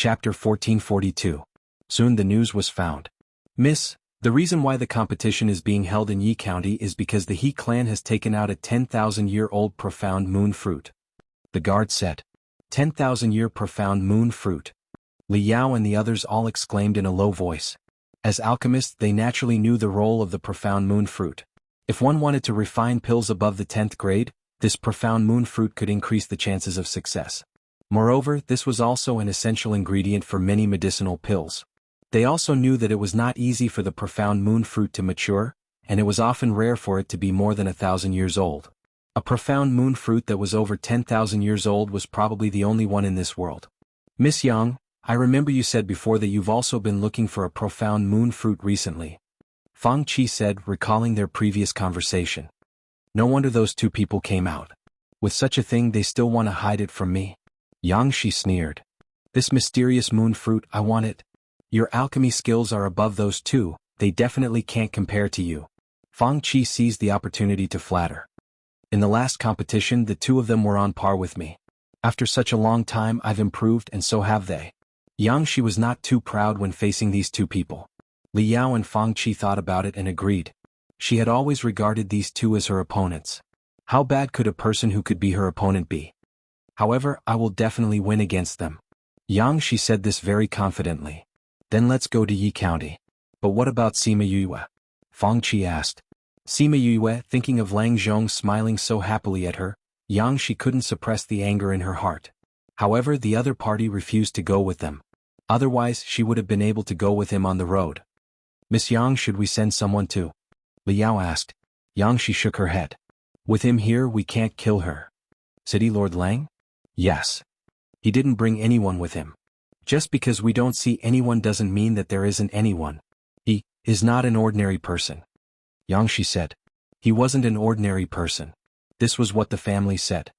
Chapter 1442. Soon the news was found. Miss, the reason why the competition is being held in Yi County is because the He clan has taken out a 10,000-year-old profound moon fruit. The guard said. 10,000-year profound moon fruit. Li Yao and the others all exclaimed in a low voice. As alchemists, they naturally knew the role of the profound moon fruit. If one wanted to refine pills above the 10th grade, this profound moon fruit could increase the chances of success. Moreover, this was also an essential ingredient for many medicinal pills. They also knew that it was not easy for the profound moon fruit to mature, and it was often rare for it to be more than 1,000 years old. A profound moon fruit that was over 10,000 years old was probably the only one in this world. Miss Yang, I remember you said before that you've also been looking for a profound moon fruit recently. Fang Qi said, recalling their previous conversation. No wonder those two people came out. With such a thing they still want to hide it from me. Yang Shi sneered. This mysterious moon fruit, I want it. Your alchemy skills are above those two, they definitely can't compare to you. Fang Qi seized the opportunity to flatter. In the last competition the two of them were on par with me. After such a long time I've improved and so have they. Yang Shi was not too proud when facing these two people. Li Yao and Fang Qi thought about it and agreed. She had always regarded these two as her opponents. How bad could a person who could be her opponent be? However, I will definitely win against them. Yang Shi said this very confidently. Then let's go to Yi County. But what about Sima Yue? Fang Qi asked. Sima Yue, thinking of Lang Zhong smiling so happily at her, Yang Shi couldn't suppress the anger in her heart. However, the other party refused to go with them. Otherwise, she would have been able to go with him on the road. Miss Yang, should we send someone too? Li Yao asked. Yang Shi shook her head. With him here we can't kill her. City Lord Lang? Yes. He didn't bring anyone with him. Just because we don't see anyone doesn't mean that there isn't anyone. He is not an ordinary person. Yang Shi said. He wasn't an ordinary person. This was what the family said.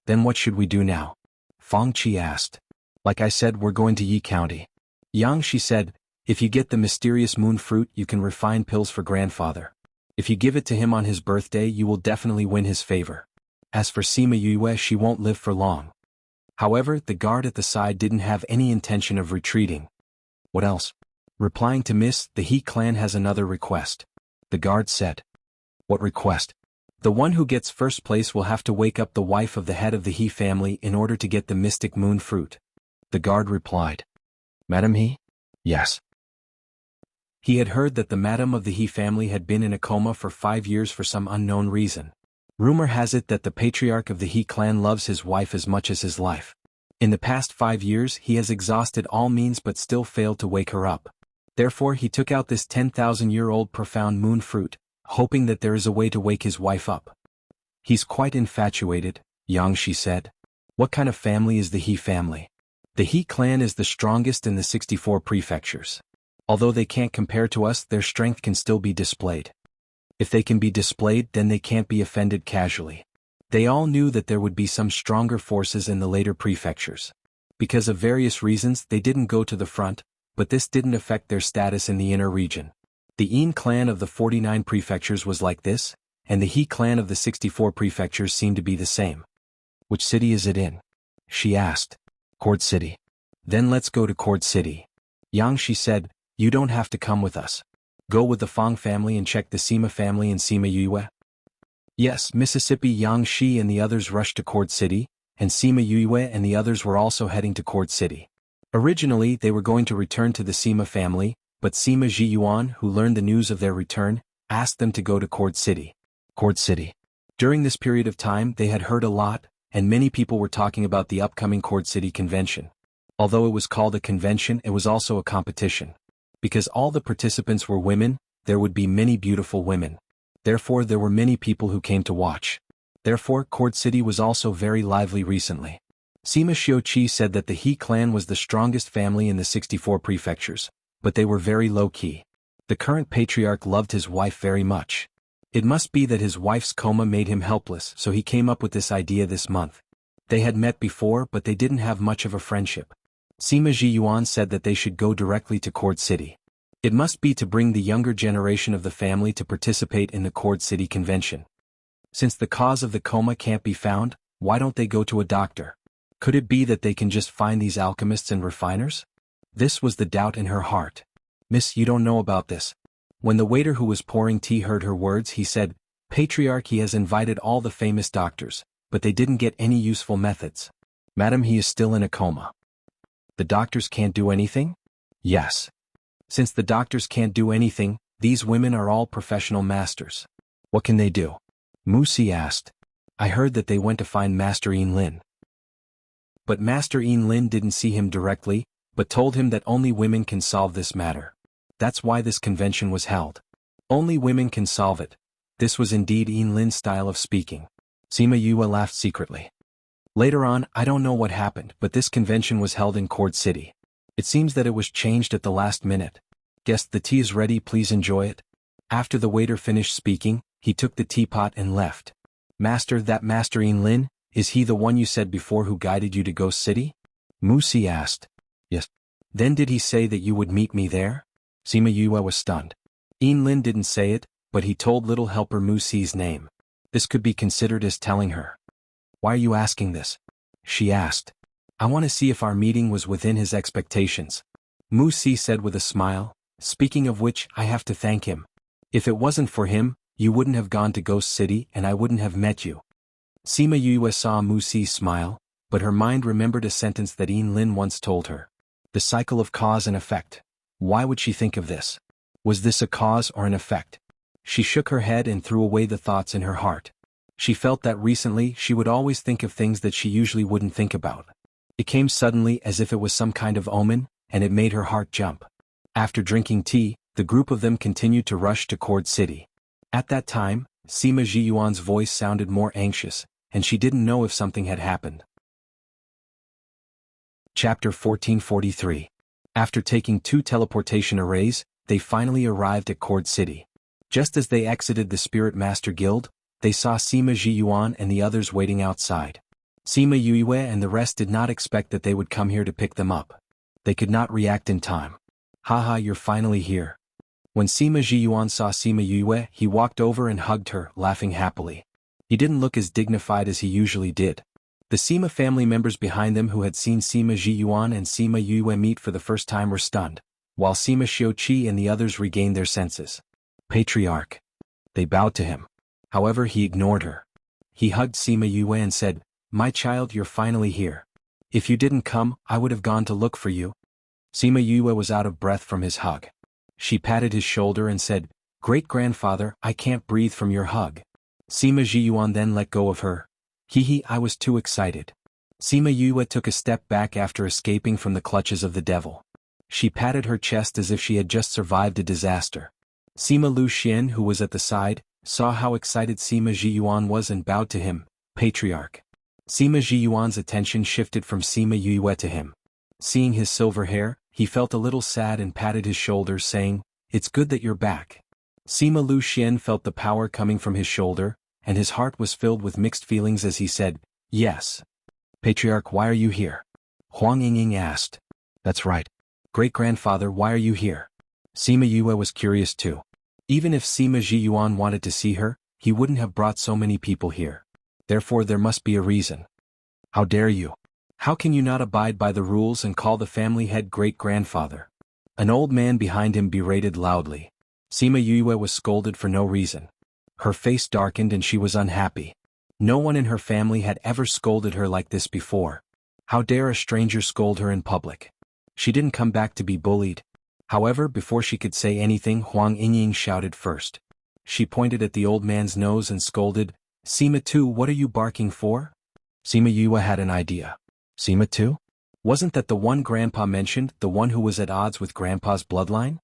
Then what should we do now? Fang Qi asked. Like I said, we're going to Yi County. Yang Shi said, if you get the mysterious moon fruit you can refine pills for grandfather. If you give it to him on his birthday you will definitely win his favor. As for Sima Yue, she won't live for long. However, the guard at the side didn't have any intention of retreating. What else? Replying to Miss, the He clan has another request. The guard said. What request? The one who gets first place will have to wake up the wife of the head of the He family in order to get the mystic moon fruit. The guard replied. Madam He? Yes. He had heard that the madam of the He family had been in a coma for 5 years for some unknown reason. Rumor has it that the patriarch of the He clan loves his wife as much as his life. In the past 5 years he has exhausted all means but still failed to wake her up. Therefore he took out this 10,000-year-old profound moon fruit, hoping that there is a way to wake his wife up. He's quite infatuated, Yang Shi said. What kind of family is the He family? The He clan is the strongest in the 64 prefectures. Although they can't compare to us, their strength can still be displayed. If they can be displayed, then they can't be offended casually. They all knew that there would be some stronger forces in the later prefectures. Because of various reasons, they didn't go to the front, but this didn't affect their status in the inner region. The Yin clan of the 49 prefectures was like this, and the He clan of the 64 prefectures seemed to be the same. Which city is it in? She asked. Cord City. Then let's go to Cord City. Yang Shi said, you don't have to come with us. Go with the Fang family and check the Sima family and Sima Yue. Yes, Mississippi. Yang Shi and the others rushed to Cord City, and Sima Yue and the others were also heading to Cord City. Originally they were going to return to the Sima family, but Sima Zhiyuan, who learned the news of their return, asked them to go to Cord City. Cord City. During this period of time they had heard a lot, and many people were talking about the upcoming Cord City convention. Although it was called a convention, it was also a competition. Because all the participants were women, there would be many beautiful women. Therefore there were many people who came to watch. Therefore Cord City was also very lively recently. Sima Xiuqi said that the He clan was the strongest family in the 64 prefectures, but they were very low-key. The current patriarch loved his wife very much. It must be that his wife's coma made him helpless, so he came up with this idea this month. They had met before, but they didn't have much of a friendship. Sima Zhiyuan said that they should go directly to Cord City. It must be to bring the younger generation of the family to participate in the Cord City convention. Since the cause of the coma can't be found, why don't they go to a doctor? Could it be that they can just find these alchemists and refiners? This was the doubt in her heart. Miss, you don't know about this. When the waiter who was pouring tea heard her words, he said, Patriarch, he has invited all the famous doctors, but they didn't get any useful methods. Madam, he is still in a coma. The doctors can't do anything? Yes. Since the doctors can't do anything, these women are all professional masters. What can they do? Wuxia asked. I heard that they went to find Master Lin. But Master Lin didn't see him directly, but told him that only women can solve this matter. That's why this convention was held. Only women can solve it. This was indeed Lin's style of speaking. Sima Yue laughed secretly. Later on, I don't know what happened, but this convention was held in Cord City. It seems that it was changed at the last minute. Guest, the tea is ready, please enjoy it. After the waiter finished speaking, he took the teapot and left. Master, that Master Lin, is he the one you said before who guided you to Ghost City? Wuxia asked. Yes. Then did he say that you would meet me there? Sima Yue was stunned. Lin didn't say it, but he told little helper Wuxia's name. This could be considered as telling her. Why are you asking this? She asked. I want to see if our meeting was within his expectations. Wuxia said with a smile, speaking of which, I have to thank him. If it wasn't for him, you wouldn't have gone to Ghost City and I wouldn't have met you. Sima Yue saw Wuxia smile, but her mind remembered a sentence that Lin once told her. The cycle of cause and effect. Why would she think of this? Was this a cause or an effect? She shook her head and threw away the thoughts in her heart. She felt that recently she would always think of things that she usually wouldn't think about. It came suddenly as if it was some kind of omen, and it made her heart jump. After drinking tea, the group of them continued to rush to Cord City. At that time, Sima Zhiyuan's voice sounded more anxious, and she didn't know if something had happened. Chapter 1443. After taking 2 teleportation arrays, they finally arrived at Cord City. Just as they exited the Spirit Master Guild, they saw Sima Zhiyuan and the others waiting outside. Sima Yue and the rest did not expect that they would come here to pick them up. They could not react in time. Haha, you're finally here. When Sima Zhiyuan saw Sima Yue, he walked over and hugged her, laughing happily. He didn't look as dignified as he usually did. The Sima family members behind them who had seen Sima Zhiyuan and Sima Yue meet for the first time were stunned, while Sima Xiuqi and the others regained their senses. Patriarch. They bowed to him. However, he ignored her. He hugged Sima Yue and said, My child, you're finally here. If you didn't come, I would have gone to look for you. Sima Yue was out of breath from his hug. She patted his shoulder and said, Great-grandfather, I can't breathe from your hug. Sima Zhiyuan then let go of her. Hee, I was too excited. Sima Yue took a step back after escaping from the clutches of the devil. She patted her chest as if she had just survived a disaster. Sima Lu Xian, who was at the side, saw how excited Sima Zhiyuan was and bowed to him, Patriarch. Sima Zhiyuan's attention shifted from Sima Yue to him. Seeing his silver hair, he felt a little sad and patted his shoulders saying, It's good that you're back. Sima Lu Xian felt the power coming from his shoulder, and his heart was filled with mixed feelings as he said, Yes. Patriarch, why are you here? Huang Yingying asked. That's right. Great-grandfather, why are you here? Sima Yue was curious too. Even if Sima Zhiyuan wanted to see her, he wouldn't have brought so many people here. Therefore there must be a reason. How dare you? How can you not abide by the rules and call the family head great-grandfather? An old man behind him berated loudly. Sima Yue was scolded for no reason. Her face darkened and she was unhappy. No one in her family had ever scolded her like this before. How dare a stranger scold her in public? She didn't come back to be bullied. However, before she could say anything, Huang Yingying shouted first. She pointed at the old man's nose and scolded, Sima Tu, what are you barking for? Sima Yue had an idea. Sima Tu? Wasn't that the one Grandpa mentioned, the one who was at odds with Grandpa's bloodline?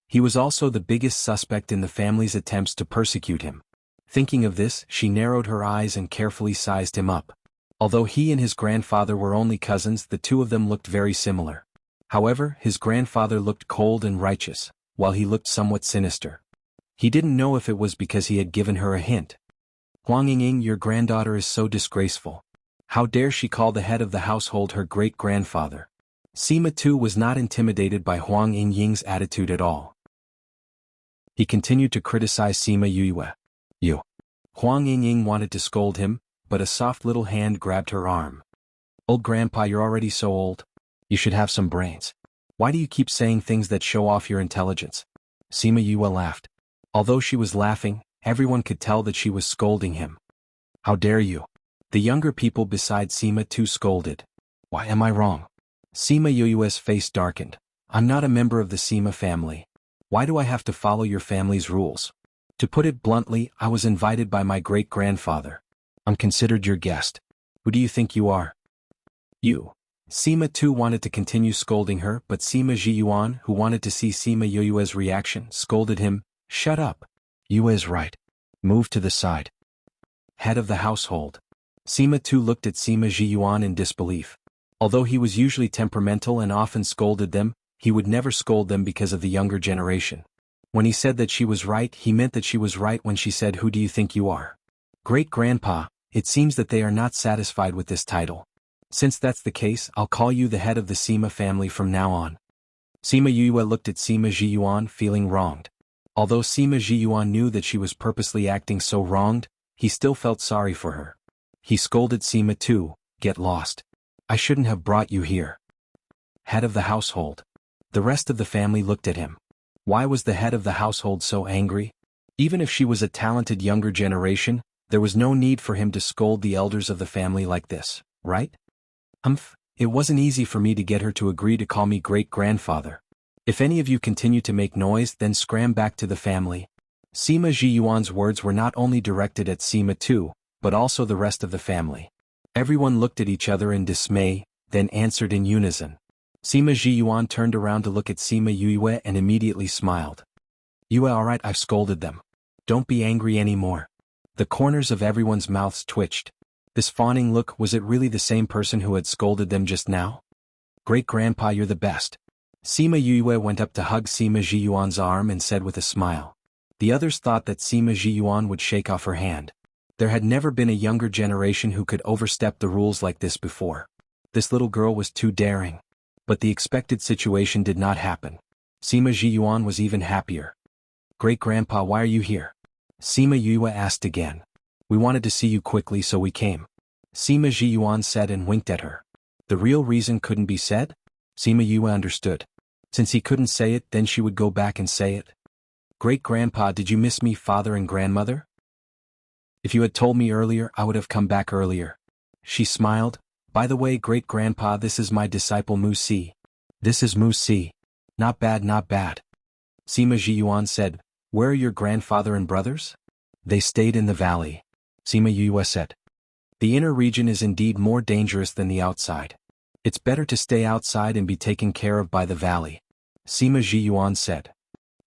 He was also the biggest suspect in the family's attempts to persecute him. Thinking of this, she narrowed her eyes and carefully sized him up. Although he and his grandfather were only cousins, the two of them looked very similar. However, his grandfather looked cold and righteous, while he looked somewhat sinister. He didn't know if it was because he had given her a hint. Huang Yingying, your granddaughter is so disgraceful. How dare she call the head of the household her great-grandfather? Sima Tu was not intimidated by Huang Yingying's attitude at all. He continued to criticize Sima Yue. You. Huang Yingying wanted to scold him, but a soft little hand grabbed her arm. Old grandpa, you're already so old. You should have some brains. Why do you keep saying things that show off your intelligence? Sima Yue laughed. Although she was laughing, everyone could tell that she was scolding him. How dare you? The younger people beside Sima too scolded. Why am I wrong? Sima Yue's face darkened. I'm not a member of the Sima family. Why do I have to follow your family's rules? To put it bluntly, I was invited by my great-grandfather. I'm considered your guest. Who do you think you are? You. Sima too wanted to continue scolding her, but Sima Zhiyuan, who wanted to see Sima Yue's reaction, scolded him. Shut up. Yue is right. Move to the side. Head of the household. Sima too looked at Sima Zhiyuan in disbelief. Although he was usually temperamental and often scolded them, he would never scold them because of the younger generation. When he said that she was right, he meant that she was right when she said, "Who do you think you are?" Great-grandpa, it seems that they are not satisfied with this title. Since that's the case, I'll call you the head of the Sima family from now on. Sima Yue looked at Sima Zhiyuan, feeling wronged. Although Sima Zhiyuan knew that she was purposely acting so wronged, he still felt sorry for her. He scolded Sima too, "Get lost. I shouldn't have brought you here." Head of the household. The rest of the family looked at him. Why was the head of the household so angry? Even if she was a talented younger generation, there was no need for him to scold the elders of the family like this, right? It wasn't easy for me to get her to agree to call me great-grandfather. If any of you continue to make noise, then scram back to the family. Sima Zhiyuan's words were not only directed at Sima too, but also the rest of the family. Everyone looked at each other in dismay, then answered in unison. Sima Zhiyuan turned around to look at Sima Yue and immediately smiled. "Yue, alright, I've scolded them. Don't be angry anymore." The corners of everyone's mouths twitched. This fawning look, was it really the same person who had scolded them just now? Great-grandpa, you're the best. Sima Yue went up to hug Sima Zhiyuan's arm and said with a smile. The others thought that Sima Zhiyuan would shake off her hand. There had never been a younger generation who could overstep the rules like this before. This little girl was too daring. But the expected situation did not happen. Sima Zhiyuan was even happier. Great-grandpa, why are you here? Sima Yue asked again. We wanted to see you quickly, so we came. Sima Zhiyuan said and winked at her. The real reason couldn't be said? Sima Yue understood. Since he couldn't say it, then she would go back and say it. Great-grandpa, did you miss me, father and grandmother? If you had told me earlier, I would have come back earlier. She smiled. By the way, great-grandpa, this is my disciple Mu Si. This is Mu Si. Not bad, not bad. Sima Zhiyuan said, where are your grandfather and brothers? They stayed in the valley. Sima Yue said. The inner region is indeed more dangerous than the outside. It's better to stay outside and be taken care of by the valley. Sima Zhiyuan said.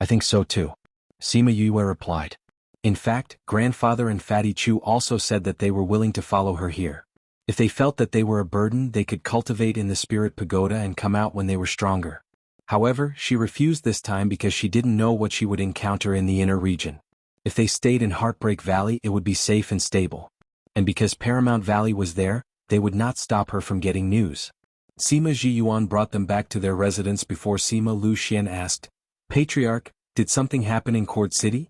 I think so too. Sima Yue replied. In fact, grandfather and Fatty Chu also said that they were willing to follow her here. If they felt that they were a burden, they could cultivate in the spirit pagoda and come out when they were stronger. However, she refused this time because she didn't know what she would encounter in the inner region. If they stayed in Heartbreak Valley, it would be safe and stable. And because Paramount Valley was there, they would not stop her from getting news. Sima Zhiyuan brought them back to their residence before Sima Lu Xian asked, Patriarch, did something happen in Court City?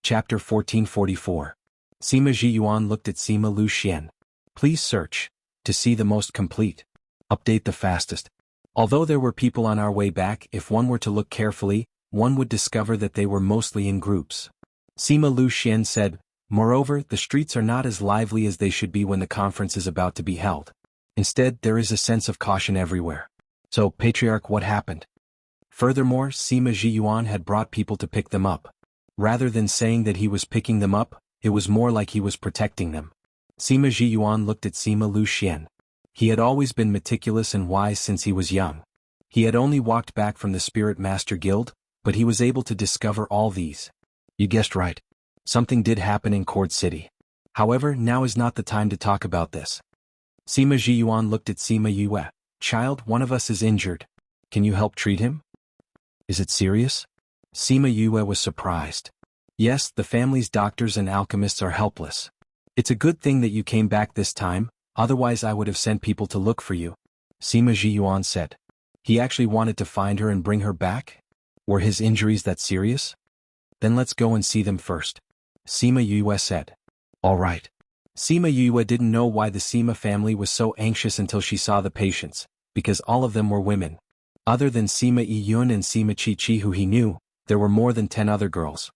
Chapter 1444. Sima Zhiyuan looked at Sima Lu Xian. Please search. To see the most complete. Update the fastest. Although there were people on our way back, if one were to look carefully, one would discover that they were mostly in groups. Sima Lu Xian said, moreover, the streets are not as lively as they should be when the conference is about to be held. Instead, there is a sense of caution everywhere. So, Patriarch, what happened? Furthermore, Sima Zhiyuan had brought people to pick them up. Rather than saying that he was picking them up, it was more like he was protecting them. Sima Zhiyuan looked at Sima Lu Xian. He had always been meticulous and wise since he was young. He had only walked back from the Spirit Master Guild, but he was able to discover all these. You guessed right. Something did happen in Court City. However, now is not the time to talk about this. Sima Zhiyuan looked at Sima Yue. Child, one of us is injured. Can you help treat him? Is it serious? Sima Yue was surprised. Yes, the family's doctors and alchemists are helpless. It's a good thing that you came back this time, otherwise I would have sent people to look for you. Sima Zhiyuan said. He actually wanted to find her and bring her back? Were his injuries that serious? Then let's go and see them first. Sima Yue said. All right. Sima Yue didn't know why the Sima family was so anxious until she saw the patients, because all of them were women. Other than Sima Yiyun and Sima Chi-Chi who he knew, there were more than 10 other girls.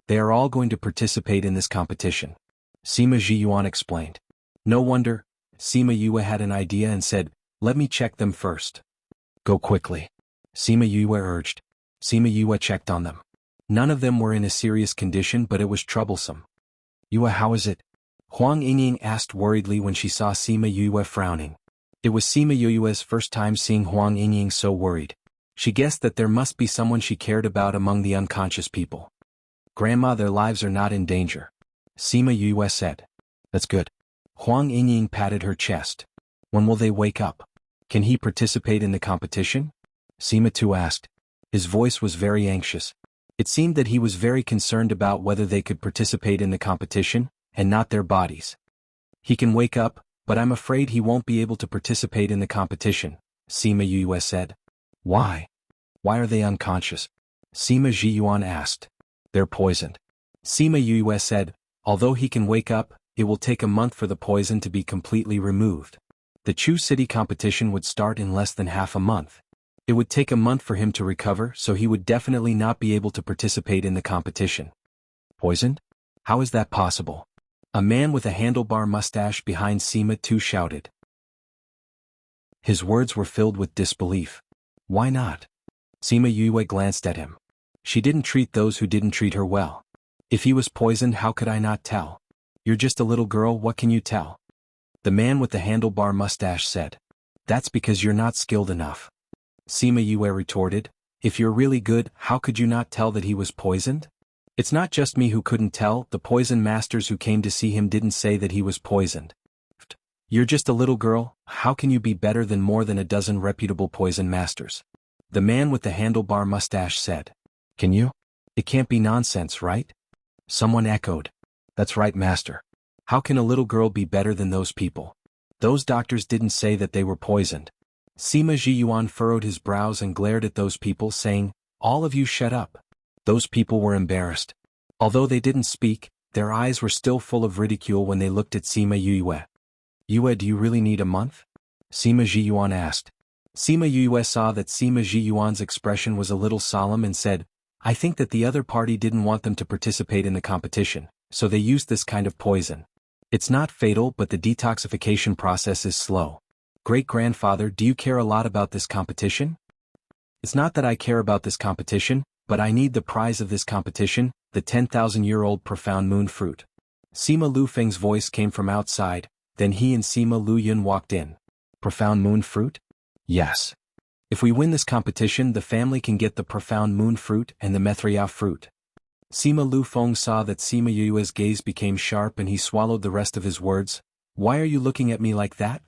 They are all going to participate in this competition. Sima Jiyuan explained. No wonder, Sima Yue had an idea and said, let me check them first. Go quickly. Sima Yue urged. Sima Yue checked on them. None of them were in a serious condition, but it was troublesome. Yue, how is it? Huang Yingying asked worriedly when she saw Sima Yue frowning. It was Sima Yue's first time seeing Huang Yingying so worried. She guessed that there must be someone she cared about among the unconscious people. Grandma, their lives are not in danger. Sima Yue said. That's good. Huang Yingying patted her chest. When will they wake up? Can he participate in the competition? Sima Tu asked. His voice was very anxious. It seemed that he was very concerned about whether they could participate in the competition, and not their bodies. He can wake up, but I'm afraid he won't be able to participate in the competition, Sima Yue said. Why? Why are they unconscious? Sima Jiyuan asked. They're poisoned. Sima Yue said, although he can wake up, it will take a month for the poison to be completely removed. The Chu City competition would start in less than half a month. It would take a month for him to recover, so he would definitely not be able to participate in the competition. Poisoned? How is that possible? A man with a handlebar mustache behind Sima Tu shouted. His words were filled with disbelief. Why not? Sima Yue glanced at him. She didn't treat those who didn't treat her well. If he was poisoned, how could I not tell? You're just a little girl, what can you tell? The man with the handlebar mustache said. That's because you're not skilled enough. Sima Yue retorted. If you're really good, how could you not tell that he was poisoned? It's not just me who couldn't tell, the poison masters who came to see him didn't say that he was poisoned. You're just a little girl, how can you be better than more than a dozen reputable poison masters? The man with the handlebar mustache said. Can you? It can't be nonsense, right? Someone echoed. That's right, master. How can a little girl be better than those people? Those doctors didn't say that they were poisoned. Sima Jiyuan furrowed his brows and glared at those people, saying, all of you shut up. Those people were embarrassed. Although they didn't speak, their eyes were still full of ridicule when they looked at Sima Yue. Yue, do you really need a month? Sima Jiyuan asked. Sima Yue saw that Sima Jiyuan's expression was a little solemn and said, I think that the other party didn't want them to participate in the competition, so they used this kind of poison. It's not fatal, but the detoxification process is slow. Great-grandfather, do you care a lot about this competition? It's not that I care about this competition, but I need the prize of this competition, the 10,000-year-old profound moon fruit. Sima Lu Feng's voice came from outside, then he and Sima Lu Yun walked in. Profound moon fruit? Yes. If we win this competition, the family can get the profound moon fruit and the Methriao fruit. Sima Lu Feng saw that Sima Yue's gaze became sharp and he swallowed the rest of his words. Why are you looking at me like that?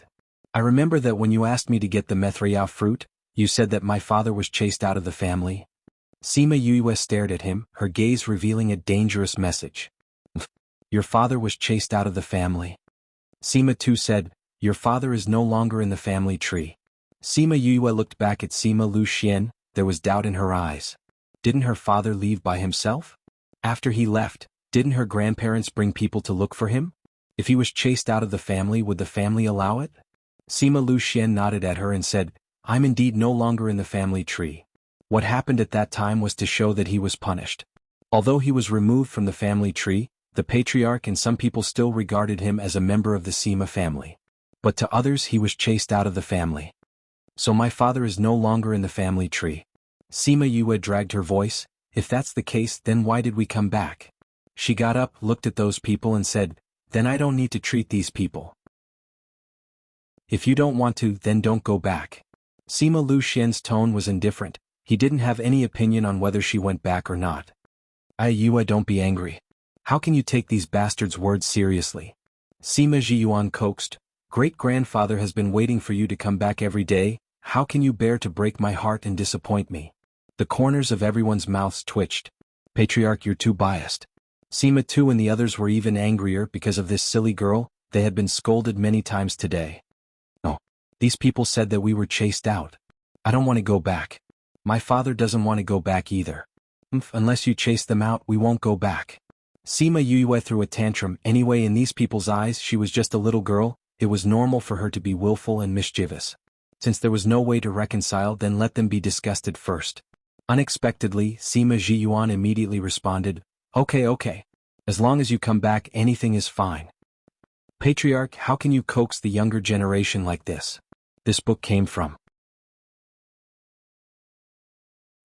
I remember that when you asked me to get the Methriao fruit, you said that my father was chased out of the family. Sima Yue stared at him, her gaze revealing a dangerous message. Your father was chased out of the family. Sima Tu said, your father is no longer in the family tree. Sima Yue looked back at Sima Lu Xian, there was doubt in her eyes. Didn't her father leave by himself? After he left, didn't her grandparents bring people to look for him? If he was chased out of the family, would the family allow it? Sima Lu Xian nodded at her and said, I'm indeed no longer in the family tree. What happened at that time was to show that he was punished. Although he was removed from the family tree, the patriarch and some people still regarded him as a member of the Sima family. But to others he was chased out of the family. So my father is no longer in the family tree. Sima Yue dragged her voice, if that's the case, then why did we come back? She got up, looked at those people and said, then I don't need to treat these people. If you don't want to, then don't go back. Sima Lu Xian's tone was indifferent. He didn't have any opinion on whether she went back or not. Yue, don't be angry. How can you take these bastards' words seriously? Sima Jiyuan coaxed. Great-grandfather has been waiting for you to come back every day, how can you bear to break my heart and disappoint me? The corners of everyone's mouths twitched. Patriarch, you're too biased. Sima Tu and the others were even angrier because of this silly girl, they had been scolded many times today. No. These people said that we were chased out. I don't want to go back. My father doesn't want to go back either. Unless you chase them out, we won't go back. Sima Yue threw a tantrum. Anyway, in these people's eyes she was just a little girl. It was normal for her to be willful and mischievous. Since there was no way to reconcile, then let them be disgusted first. Unexpectedly, Sima Zhiyuan immediately responded, Okay. As long as you come back, anything is fine. Patriarch, how can you coax the younger generation like this? This book came from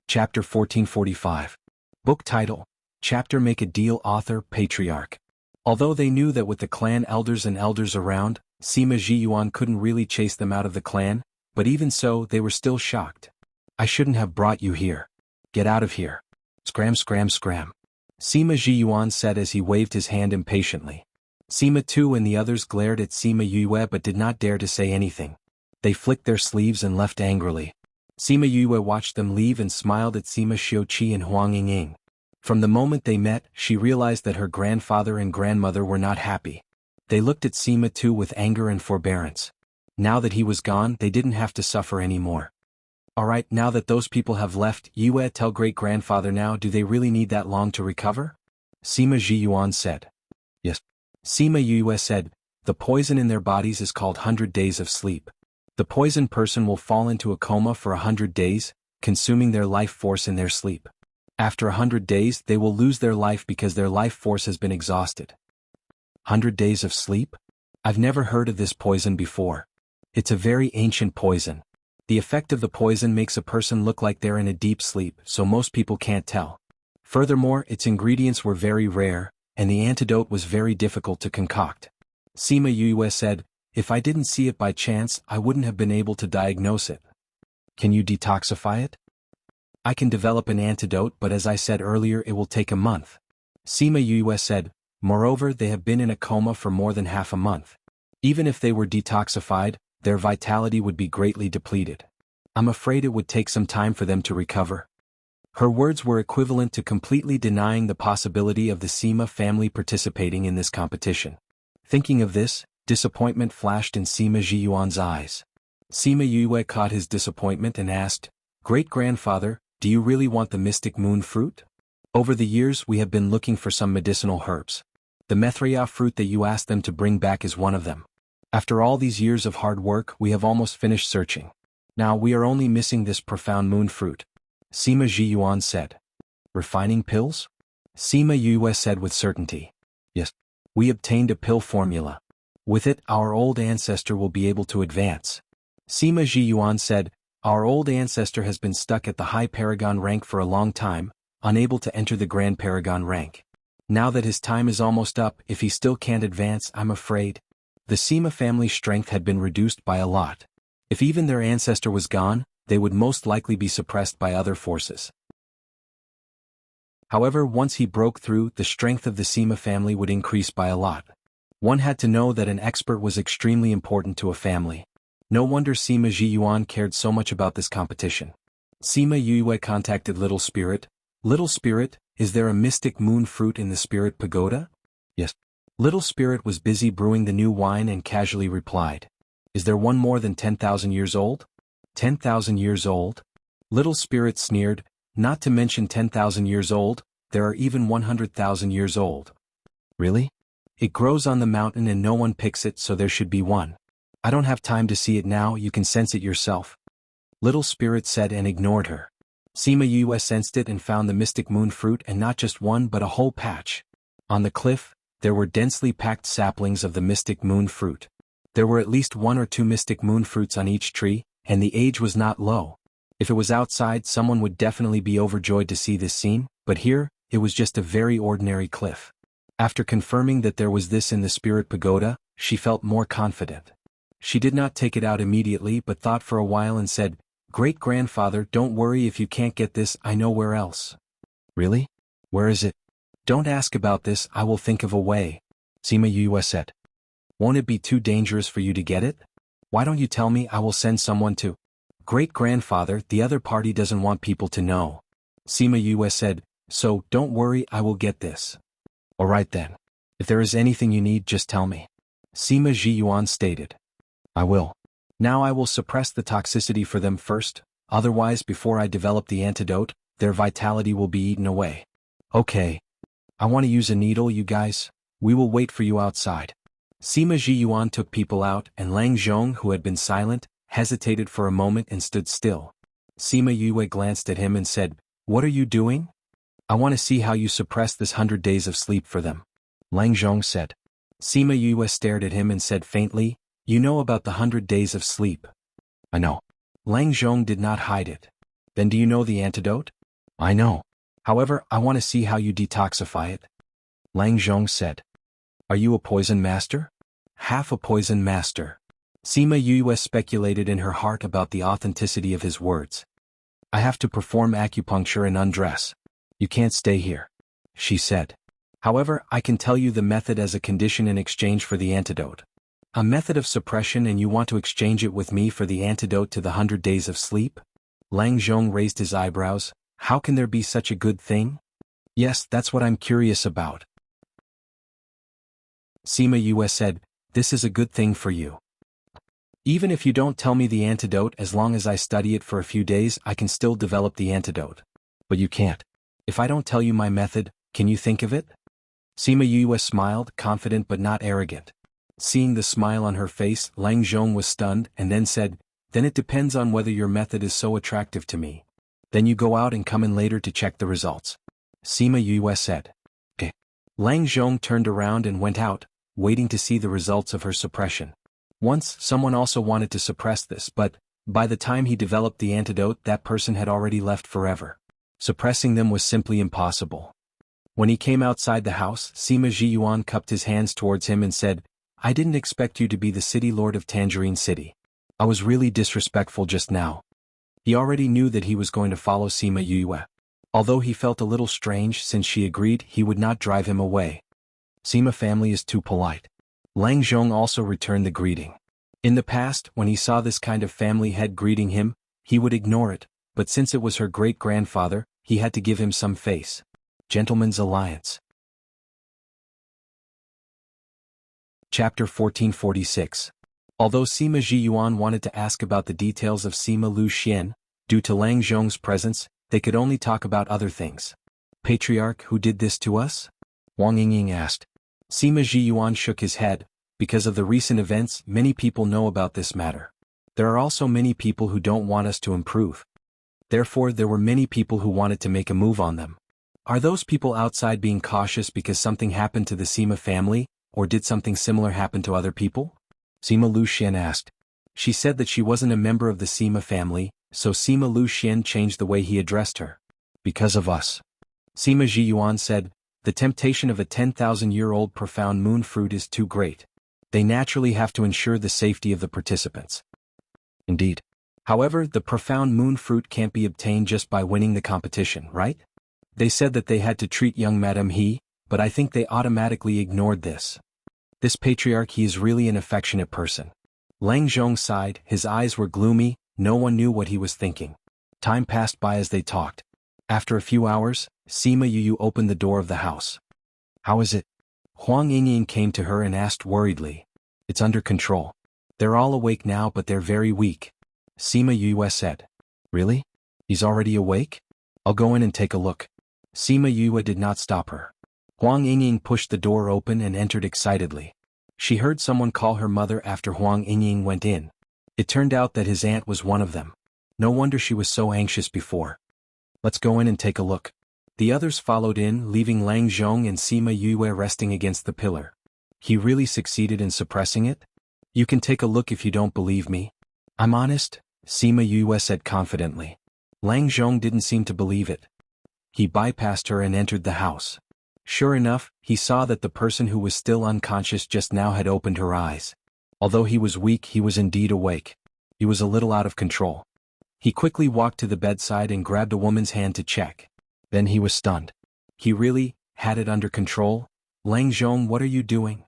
Chapter 1445. Book title, Chapter Make a Deal. Author, Patriarch. Although they knew that with the clan elders and elders around, Sima Zhiyuan couldn't really chase them out of the clan, but even so, they were still shocked. I shouldn't have brought you here. Get out of here. Scram. Sima Zhiyuan said as he waved his hand impatiently. Sima too and the others glared at Sima Yue but did not dare to say anything. They flicked their sleeves and left angrily. Sima Yue watched them leave and smiled at Sima Xiuqi and Huang Yingying. From the moment they met, she realized that her grandfather and grandmother were not happy. They looked at Sima too with anger and forbearance. Now that he was gone, they didn't have to suffer anymore. Alright, now that those people have left, Yue, tell great-grandfather now, do they really need that long to recover? Sima Zhiyuan said. Yes. Sima Yue said, the poison in their bodies is called 100 days of sleep. The poisoned person will fall into a coma for 100 days, consuming their life force in their sleep. After 100 days, they will lose their life because their life force has been exhausted. 100 days of sleep? I've never heard of this poison before. It's a very ancient poison. The effect of the poison makes a person look like they're in a deep sleep, so most people can't tell. Furthermore, its ingredients were very rare, and the antidote was very difficult to concoct. Sima Yue said, if I didn't see it by chance, I wouldn't have been able to diagnose it. Can you detoxify it? I can develop an antidote, but as I said earlier, it will take a month. Sima Yue said, moreover, they have been in a coma for more than half a month. Even if they were detoxified, their vitality would be greatly depleted. I'm afraid it would take some time for them to recover. Her words were equivalent to completely denying the possibility of the Sima family participating in this competition. Thinking of this, disappointment flashed in Sima Zhiyuan's eyes. Sima Yue caught his disappointment and asked, Great-grandfather, do you really want the mystic moon fruit? Over the years we have been looking for some medicinal herbs. The Methria fruit that you asked them to bring back is one of them. After all these years of hard work, we have almost finished searching. Now we are only missing this profound moon fruit. Sima Zhiyuan said. Refining pills? Sima Yue said with certainty. Yes. We obtained a pill formula. With it, our old ancestor will be able to advance. Sima Zhiyuan said, our old ancestor has been stuck at the high paragon rank for a long time, unable to enter the grand paragon rank. Now that his time is almost up, if he still can't advance, I'm afraid. The Sima family's strength had been reduced by a lot. If even their ancestor was gone, they would most likely be suppressed by other forces. However, once he broke through, the strength of the Sima family would increase by a lot. One had to know that an expert was extremely important to a family. No wonder Sima Zhiyuan cared so much about this competition. Sima Yue contacted Little Spirit. Little Spirit, is there a mystic moon fruit in the Spirit Pagoda? Yes. Little Spirit was busy brewing the new wine and casually replied. Is there one more than 10,000 years old? 10,000 years old? Little Spirit sneered, not to mention 10,000 years old, there are even 100,000 years old. Really? It grows on the mountain and no one picks it, so there should be one. I don't have time to see it now, you can sense it yourself. Little Spirit said and ignored her. Sima Yue sensed it and found the mystic moon fruit, and not just one but a whole patch. On the cliff, there were densely packed saplings of the mystic moon fruit. There were at least 1 or 2 mystic moon fruits on each tree, and the age was not low. If it was outside, someone would definitely be overjoyed to see this scene, but here, it was just a very ordinary cliff. After confirming that there was this in the Spirit Pagoda, she felt more confident. She did not take it out immediately but thought for a while and said, Great-grandfather, don't worry if you can't get this, I know where else. Really? Where is it? Don't ask about this, I will think of a way. Sima Yue said. Won't it be too dangerous for you to get it? Why don't you tell me, I will send someone to. Great-grandfather, the other party doesn't want people to know. Sima Yue said, so, don't worry, I will get this. Alright then. If there is anything you need, just tell me. Sima Zhiyuan stated. I will. Now I will suppress the toxicity for them first, otherwise before I develop the antidote, their vitality will be eaten away. Okay. I want to use a needle, you guys. We will wait for you outside. Sima Zhiyuan took people out, and Lang Zhong, who had been silent, hesitated for a moment and stood still. Sima Yue glanced at him and said, "What are you doing?" "I want to see how you suppress this 100 days of sleep for them," Lang Zhong said. Sima Yue stared at him and said faintly, "You know about the 100 days of sleep." "I know." Lang Zhong did not hide it. "Then do you know the antidote?" "I know. However, I want to see how you detoxify it," Lang Zhong said. "Are you a poison master?" "Half a poison master." Sima Yue speculated in her heart about the authenticity of his words. "I have to perform acupuncture and undress. You can't stay here," she said. "However, I can tell you the method as a condition in exchange for the antidote." "A method of suppression, and you want to exchange it with me for the antidote to the 100 days of sleep?" Lang Zhong raised his eyebrows. "How can there be such a good thing?" "Yes, that's what I'm curious about." Sima Yue said, "This is a good thing for you. Even if you don't tell me the antidote, as long as I study it for a few days, I can still develop the antidote. But you can't. If I don't tell you my method, can you think of it?" Sima Yue smiled, confident but not arrogant. Seeing the smile on her face, Lang Zhong was stunned and then said, "Then it depends on whether your method is so attractive to me. Then you go out and come in later to check the results," Sima Yue said. "Okay." Lang Zhong turned around and went out, waiting to see the results of her suppression. Once, someone also wanted to suppress this, but, by the time he developed the antidote, that person had already left forever. Suppressing them was simply impossible. When he came outside the house, Sima Zhiyuan cupped his hands towards him and said, "I didn't expect you to be the city lord of Tangerine City. I was really disrespectful just now." He already knew that he was going to follow Sima Yue. Although he felt a little strange since she agreed he would not drive him away. Sima family is too polite. Lang Zhong also returned the greeting. In the past, when he saw this kind of family head greeting him, he would ignore it, but since it was her great-grandfather, he had to give him some face. Gentleman's Alliance. Chapter 1446. Although Sima Zhiyuan wanted to ask about the details of Sima Lu Xian, due to Lang Zhong's presence, they could only talk about other things. "Patriarch, who did this to us?" Wang Yingying asked. Sima Zhiyuan shook his head. "Because of the recent events, many people know about this matter. There are also many people who don't want us to improve. Therefore, there were many people who wanted to make a move on them. Are those people outside being cautious because something happened to the Sima family, or did something similar happen to other people?" Sima Lu Xian asked. She said that she wasn't a member of the Sima family, so Sima Lu Xian changed the way he addressed her. "Because of us." Sima Zhiyuan said, "The temptation of a 10,000-year-old profound moon fruit is too great. They naturally have to ensure the safety of the participants." "Indeed. However, the profound moon fruit can't be obtained just by winning the competition, right? They said that they had to treat young Madame He, but I think they automatically ignored this. This patriarch, he is really an affectionate person." Lang Zhong sighed, his eyes were gloomy, no one knew what he was thinking. Time passed by as they talked. After a few hours, Sima Yu opened the door of the house. "How is it?" Huang Yingying came to her and asked worriedly. "It's under control. They're all awake now, but they're very weak," Sima Yue said. "Really? He's already awake? I'll go in and take a look." Sima Yue did not stop her. Huang Yingying pushed the door open and entered excitedly. She heard someone call her mother after Huang Yingying went in. It turned out that his aunt was one of them. No wonder she was so anxious before. "Let's go in and take a look." The others followed in, leaving Lang Zhong and Sima Yue resting against the pillar. "He really succeeded in suppressing it? You can take a look if you don't believe me." "I'm honest," Sima Yue said confidently. Lang Zhong didn't seem to believe it. He bypassed her and entered the house. Sure enough, he saw that the person who was still unconscious just now had opened her eyes. Although he was weak, he was indeed awake. He was a little out of control. He quickly walked to the bedside and grabbed a woman's hand to check. Then he was stunned. He really had it under control? "Lang Zhong, what are you doing?"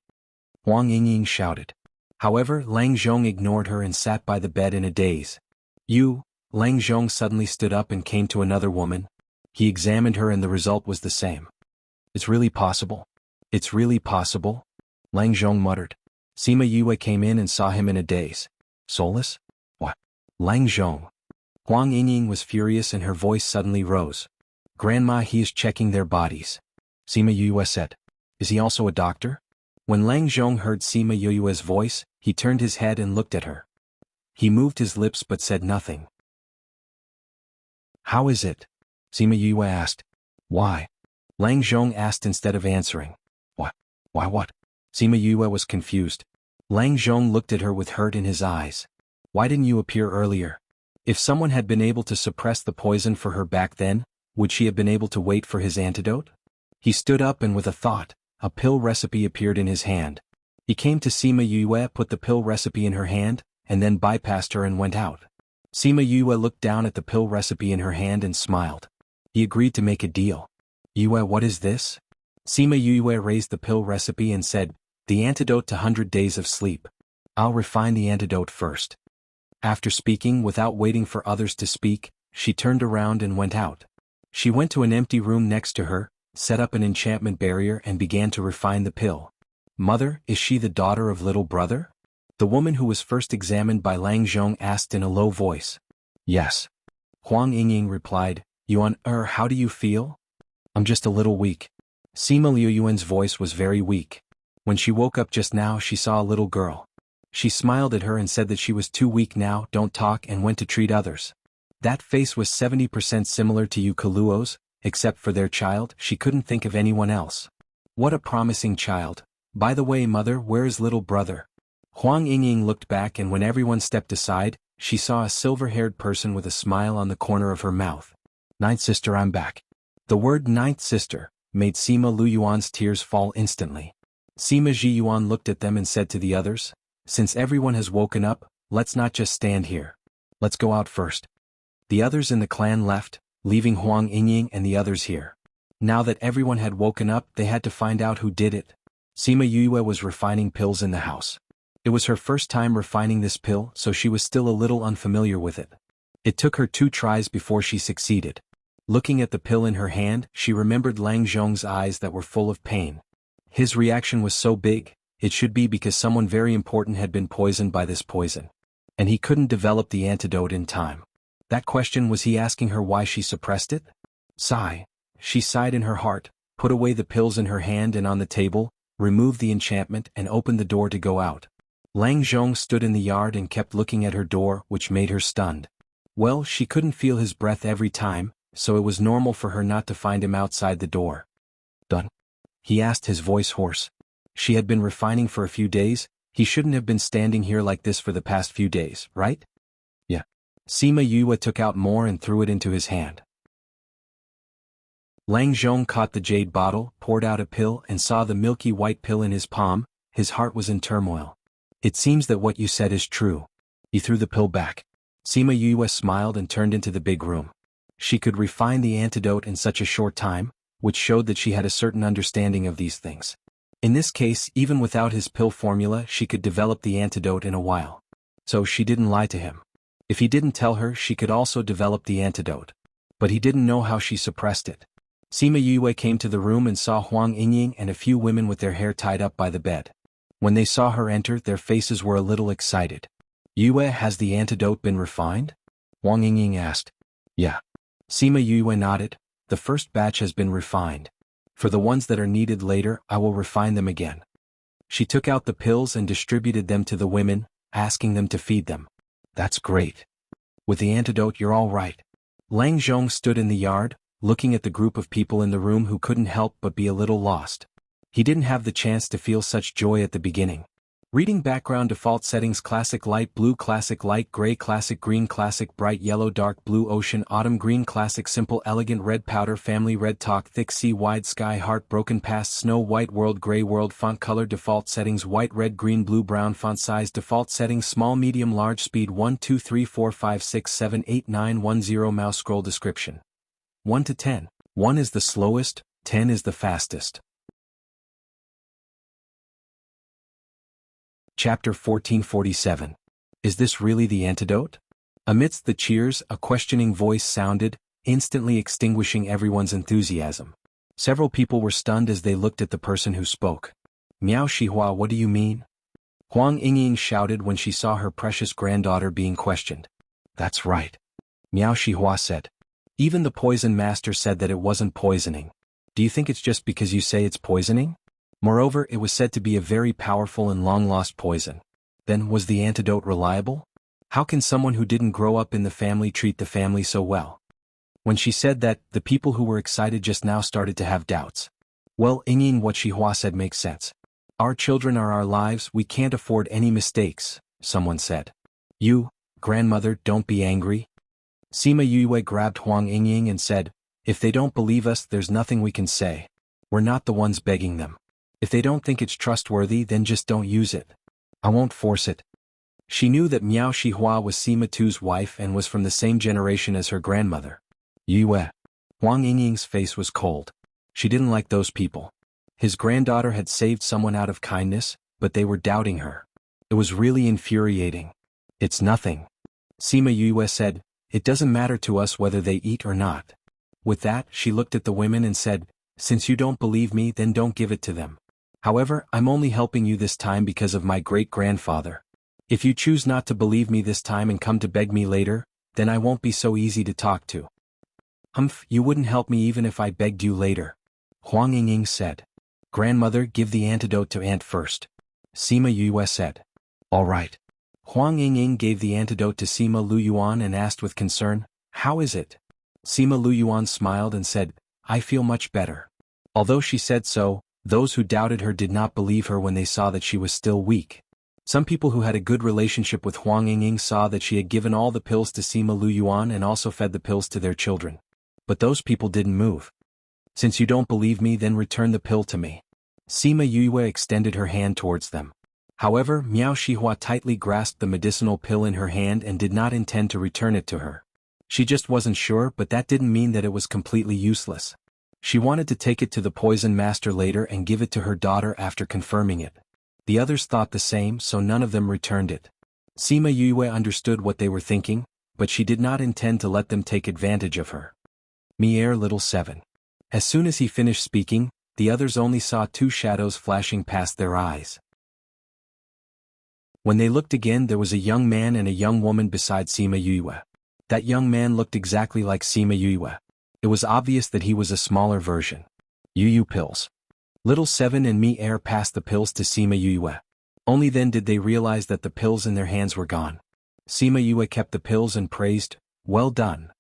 Huang Yingying shouted. However, Lang Zhong ignored her and sat by the bed in a daze. "You?" Lang Zhong suddenly stood up and came to another woman. He examined her and the result was the same. "It's really possible. It's really possible?" Lang Zhong muttered. Sima Yue came in and saw him in a daze. "Soulless? What?" "Lang Zhong." Huang Yingying was furious and her voice suddenly rose. "Grandma, he is checking their bodies. Sima Yue said. Is he also a doctor? When Lang Zhong heard Sima Yue's voice, he turned his head and looked at her. He moved his lips but said nothing. How is it? Sima Yue asked. Why? Lang Zhong asked instead of answering. What? Why what? Sima Yue was confused. Lang Zhong looked at her with hurt in his eyes. Why didn't you appear earlier? If someone had been able to suppress the poison for her back then, would she have been able to wait for his antidote? He stood up and with a thought, a pill recipe appeared in his hand. He came to Sima Yue, put the pill recipe in her hand, and then bypassed her and went out. Sima Yue looked down at the pill recipe in her hand and smiled. He agreed to make a deal. Yue, what is this? Sima Yue raised the pill recipe and said, the antidote to 100 days of sleep. I'll refine the antidote first. After speaking without waiting for others to speak, she turned around and went out. She went to an empty room next to her, set up an enchantment barrier and began to refine the pill. Mother, is she the daughter of little brother? The woman who was first examined by Lang Zhong asked in a low voice. Yes. Huang Yingying replied, how do you feel? I'm just a little weak. Sima Liuyuan's voice was very weak. When she woke up just now she saw a little girl. She smiled at her and said that she was too weak now, don't talk, and went to treat others. That face was 70% similar to Yu Kaluo's, except for their child, she couldn't think of anyone else. What a promising child. By the way, mother, where is little brother? Huang Yingying looked back and when everyone stepped aside, she saw a silver-haired person with a smile on the corner of her mouth. Ninth sister, I'm back. The word ninth sister made Sima Luyuan's tears fall instantly. Sima Zhiyuan looked at them and said to the others, since everyone has woken up, let's not just stand here. Let's go out first. The others in the clan left, leaving Huang Yingying and the others here. Now that everyone had woken up, they had to find out who did it. Sima Yue was refining pills in the house. It was her first time refining this pill, so she was still a little unfamiliar with it. It took her 2 tries before she succeeded. Looking at the pill in her hand, she remembered Lang Zhong's eyes that were full of pain. His reaction was so big, it should be because someone very important had been poisoned by this poison. And he couldn't develop the antidote in time. That question, was he asking her why she suppressed it? Sigh. She sighed in her heart, put away the pills in her hand and on the table, removed the enchantment and opened the door to go out. Lang Zhong stood in the yard and kept looking at her door, which made her stunned. Well, she couldn't feel his breath every time, so it was normal for her not to find him outside the door. Done? He asked, his voice hoarse. She had been refining for a few days, he shouldn't have been standing here like this for the past few days, right? Yeah. Sima Yue took out more and threw it into his hand. Lang Zhong caught the jade bottle, poured out a pill and saw the milky white pill in his palm. His heart was in turmoil. It seems that what you said is true. He threw the pill back. Sima Yue smiled and turned into the big room. She could refine the antidote in such a short time, which showed that she had a certain understanding of these things. In this case, even without his pill formula, she could develop the antidote in a while. So she didn't lie to him. If he didn't tell her, she could also develop the antidote. But he didn't know how she suppressed it. Sima Yue came to the room and saw Huang Yingying and a few women with their hair tied up by the bed. When they saw her enter, their faces were a little excited. Yue, has the antidote been refined? Huang Yingying asked. Yeah. Sima Yue nodded. The first batch has been refined. For the ones that are needed later, I will refine them again. She took out the pills and distributed them to the women, asking them to feed them. That's great. With the antidote, you're all right. Lang Zhong stood in the yard, looking at the group of people in the room who couldn't help but be a little lost. He didn't have the chance to feel such joy at the beginning. Reading background default settings: classic light blue, classic light gray, classic green, classic bright yellow, dark blue, ocean, autumn green, classic simple, elegant, red powder, family, red talk, thick sea, wide sky, heart, broken past, snow, white world, gray world, font color default settings: white, red, green, blue, brown, font size default settings: small, medium, large, speed 1 2 3 4 5 6 7 8 9 1 0, mouse scroll description 1 to 10. 1 is the slowest, 10 is the fastest. Chapter 1447. Is this really the antidote? Amidst the cheers, a questioning voice sounded, instantly extinguishing everyone's enthusiasm. Several people were stunned as they looked at the person who spoke. Miao Shihua, what do you mean? Huang Yingying shouted when she saw her precious granddaughter being questioned. That's right. Miao Shihua said. Even the poison master said that it wasn't poisoning. Do you think it's just because you say it's poisoning? Moreover, it was said to be a very powerful and long-lost poison. Then, was the antidote reliable? How can someone who didn't grow up in the family treat the family so well? When she said that, the people who were excited just now started to have doubts. Well, Yingyin, what Xihua said makes sense. Our children are our lives, we can't afford any mistakes, someone said. You, grandmother, don't be angry. Sima Yue grabbed Huang Yingying and said, if they don't believe us, there's nothing we can say. We're not the ones begging them. If they don't think it's trustworthy, then just don't use it. I won't force it. She knew that Miao Shihua was Sima Tu's wife and was from the same generation as her grandmother. Yue. Huang Yingying's face was cold. She didn't like those people. His granddaughter had saved someone out of kindness, but they were doubting her. It was really infuriating. It's nothing. Sima Yue said, it doesn't matter to us whether they eat or not. With that, she looked at the women and said, since you don't believe me, then don't give it to them. However, I'm only helping you this time because of my great-grandfather. If you choose not to believe me this time and come to beg me later, then I won't be so easy to talk to. Humph, you wouldn't help me even if I begged you later. Huang Yingying said. Grandmother, give the antidote to Aunt first. Sima Yue said. All right. Huang Yingying gave the antidote to Sima Luyuan and asked with concern, how is it? Sima Luyuan smiled and said, I feel much better. Although she said so, those who doubted her did not believe her when they saw that she was still weak. Some people who had a good relationship with Huang Yingying saw that she had given all the pills to Sima Luyuan and also fed the pills to their children. But those people didn't move. Since you don't believe me, then return the pill to me. Sima Yue extended her hand towards them. However, Miao Shihua tightly grasped the medicinal pill in her hand and did not intend to return it to her. She just wasn't sure, but that didn't mean that it was completely useless. She wanted to take it to the poison master later and give it to her daughter after confirming it. The others thought the same, so none of them returned it. Sima Yue understood what they were thinking, but she did not intend to let them take advantage of her. Mier Little 7. As soon as he finished speaking, the others only saw two shadows flashing past their eyes. When they looked again, there was a young man and a young woman beside Sima Yue. That young man looked exactly like Sima Yue. It was obvious that he was a smaller version. Yu pills. Little 7 and Mier passed the pills to Sima Yue. Only then did they realize that the pills in their hands were gone. Sima Yue kept the pills and praised, well done.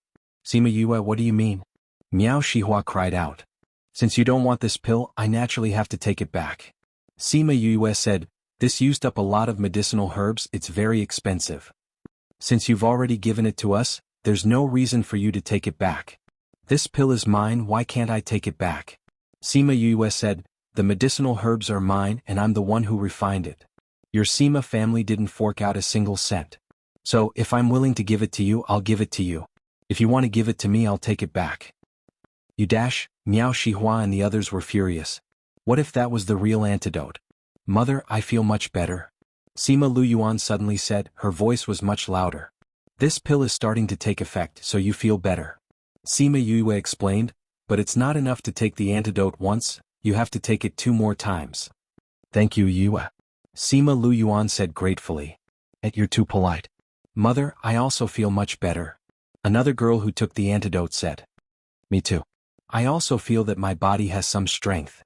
Sima Yue, what do you mean? Miao Shihua cried out. Since you don't want this pill, I naturally have to take it back. Sima Yue said, this used up a lot of medicinal herbs, it's very expensive. Since you've already given it to us, there's no reason for you to take it back. This pill is mine, why can't I take it back? Sima Yue said, the medicinal herbs are mine and I'm the one who refined it. Your Sima family didn't fork out a single cent. So, if I'm willing to give it to you, I'll give it to you. If you want to give it to me, I'll take it back. You dash, Miao Shihua and the others were furious. What if that was the real antidote? Mother, I feel much better. Sima Luyuan suddenly said, her voice was much louder. This pill is starting to take effect, so you feel better. Sima Yue explained, but it's not enough to take the antidote once, you have to take it 2 more times. Thank you, Yue. Sima Luyuan said gratefully. You're too polite. Mother, I also feel much better. Another girl who took the antidote said. Me too. I also feel that my body has some strength.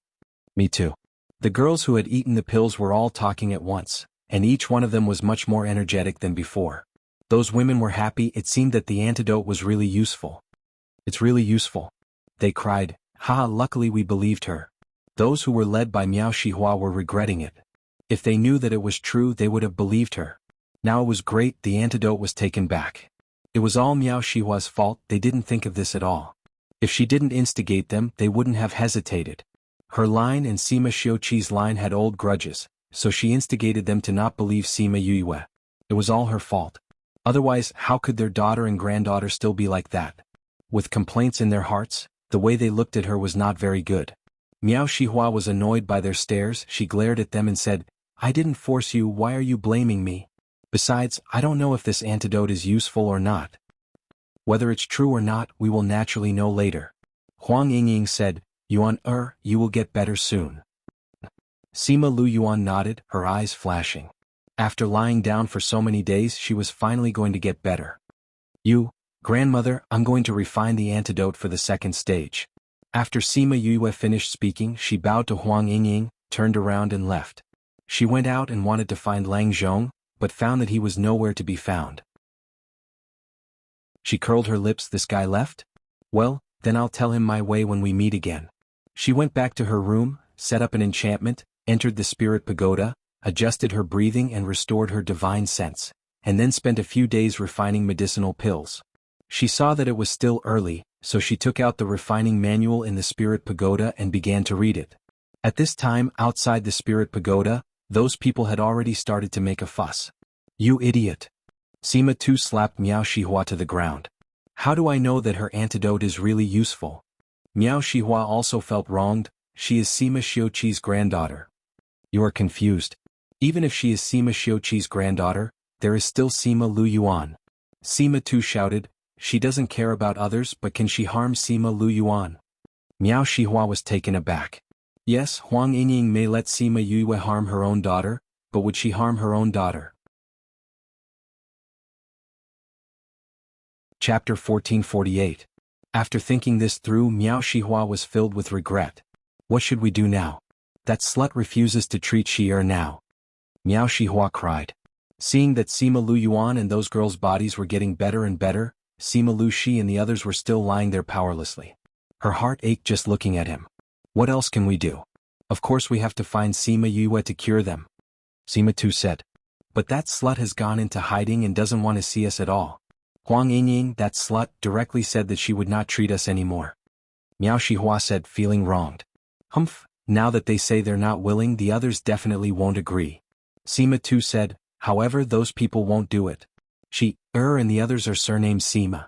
Me too. The girls who had eaten the pills were all talking at once, and each one of them was much more energetic than before. Those women were happy, it seemed that the antidote was really useful. It's really useful. They cried, ha, luckily we believed her. Those who were led by Miao Shihua were regretting it. If they knew that it was true, they would have believed her. Now it was great, the antidote was taken back. It was all Miao Shihua's fault, they didn't think of this at all. If she didn't instigate them, they wouldn't have hesitated. Her line and Sima Xiuqi's line had old grudges, so she instigated them to not believe Sima Yue. It was all her fault. Otherwise, how could their daughter and granddaughter still be like that? With complaints in their hearts, the way they looked at her was not very good. Miao Shihua was annoyed by their stares, she glared at them and said, I didn't force you, why are you blaming me? Besides, I don't know if this antidote is useful or not. Whether it's true or not, we will naturally know later. Huang Yingying said, Yuan, you will get better soon. Sima Luyuan nodded, her eyes flashing. After lying down for so many days, she was finally going to get better. You, grandmother, I'm going to refine the antidote for the second stage. After Sima Yue finished speaking, she bowed to Huang Yingying, turned around and left. She went out and wanted to find Lang Zhong, but found that he was nowhere to be found. She curled her lips. This guy left? Well, then I'll tell him my way when we meet again. She went back to her room, set up an enchantment, entered the spirit pagoda, adjusted her breathing and restored her divine sense, and then spent a few days refining medicinal pills. She saw that it was still early, so she took out the refining manual in the spirit pagoda and began to read it. At this time, outside the spirit pagoda, those people had already started to make a fuss. You idiot! Sima Tu slapped Miao Shihua to the ground. How do I know that her antidote is really useful? Miao Shihua also felt wronged. She is Sima Xiuqi's granddaughter. You are confused. Even if she is Sima Xiuqi's granddaughter, there is still Sima Lu Yuan. Sima Tu shouted, she doesn't care about others, but can she harm Sima Lu Yuan? Miao Shihua was taken aback. Yes, Huang Yingying may let Sima Yue harm her own daughter, but would she harm her own daughter? Chapter 1448. After thinking this through, Miao Shihua was filled with regret. What should we do now? That slut refuses to treat Shi-Er now. Miao Shihua cried. Seeing that Sima Lu Yuan and those girls' bodies were getting better and better, Sima Lu Shi and the others were still lying there powerlessly. Her heart ached just looking at him. What else can we do? Of course we have to find Sima Yue to cure them. Sima Tu said. But that slut has gone into hiding and doesn't want to see us at all. Huang Yingying, that slut, directly said that she would not treat us anymore. Miao Shihua said, feeling wronged. Humph, now that they say they're not willing, the others definitely won't agree. Sima Tu said, however, those people won't do it. She-Er and the others are surnamed Sima.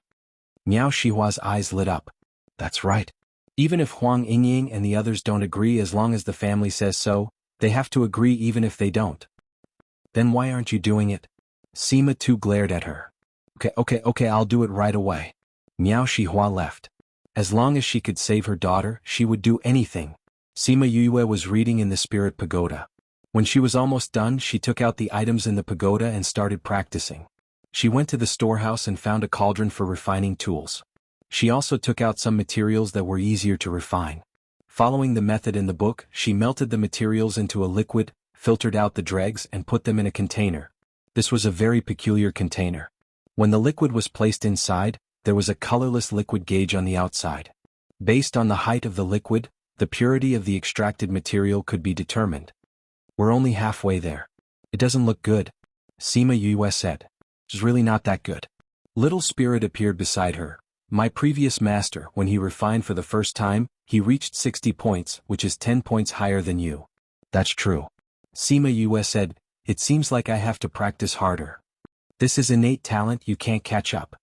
Miao Shihua's eyes lit up. That's right. Even if Huang Yingying and the others don't agree, as long as the family says so, they have to agree even if they don't. Then why aren't you doing it? Sima Tu glared at her. Okay, I'll do it right away. Miao Shihua left. As long as she could save her daughter, she would do anything. Sima Yue was reading in the spirit pagoda. When she was almost done, she took out the items in the pagoda and started practicing. She went to the storehouse and found a cauldron for refining tools. She also took out some materials that were easier to refine. Following the method in the book, she melted the materials into a liquid, filtered out the dregs and put them in a container. This was a very peculiar container. When the liquid was placed inside, there was a colorless liquid gauge on the outside. Based on the height of the liquid, the purity of the extracted material could be determined. We're only halfway there. It doesn't look good. Sima Yue said. It's really not that good. Little Spirit appeared beside her. My previous master, when he refined for the first time, he reached 60 points, which is 10 points higher than you. That's true. Sima Yue said, it seems like I have to practice harder. This is innate talent, you can't catch up.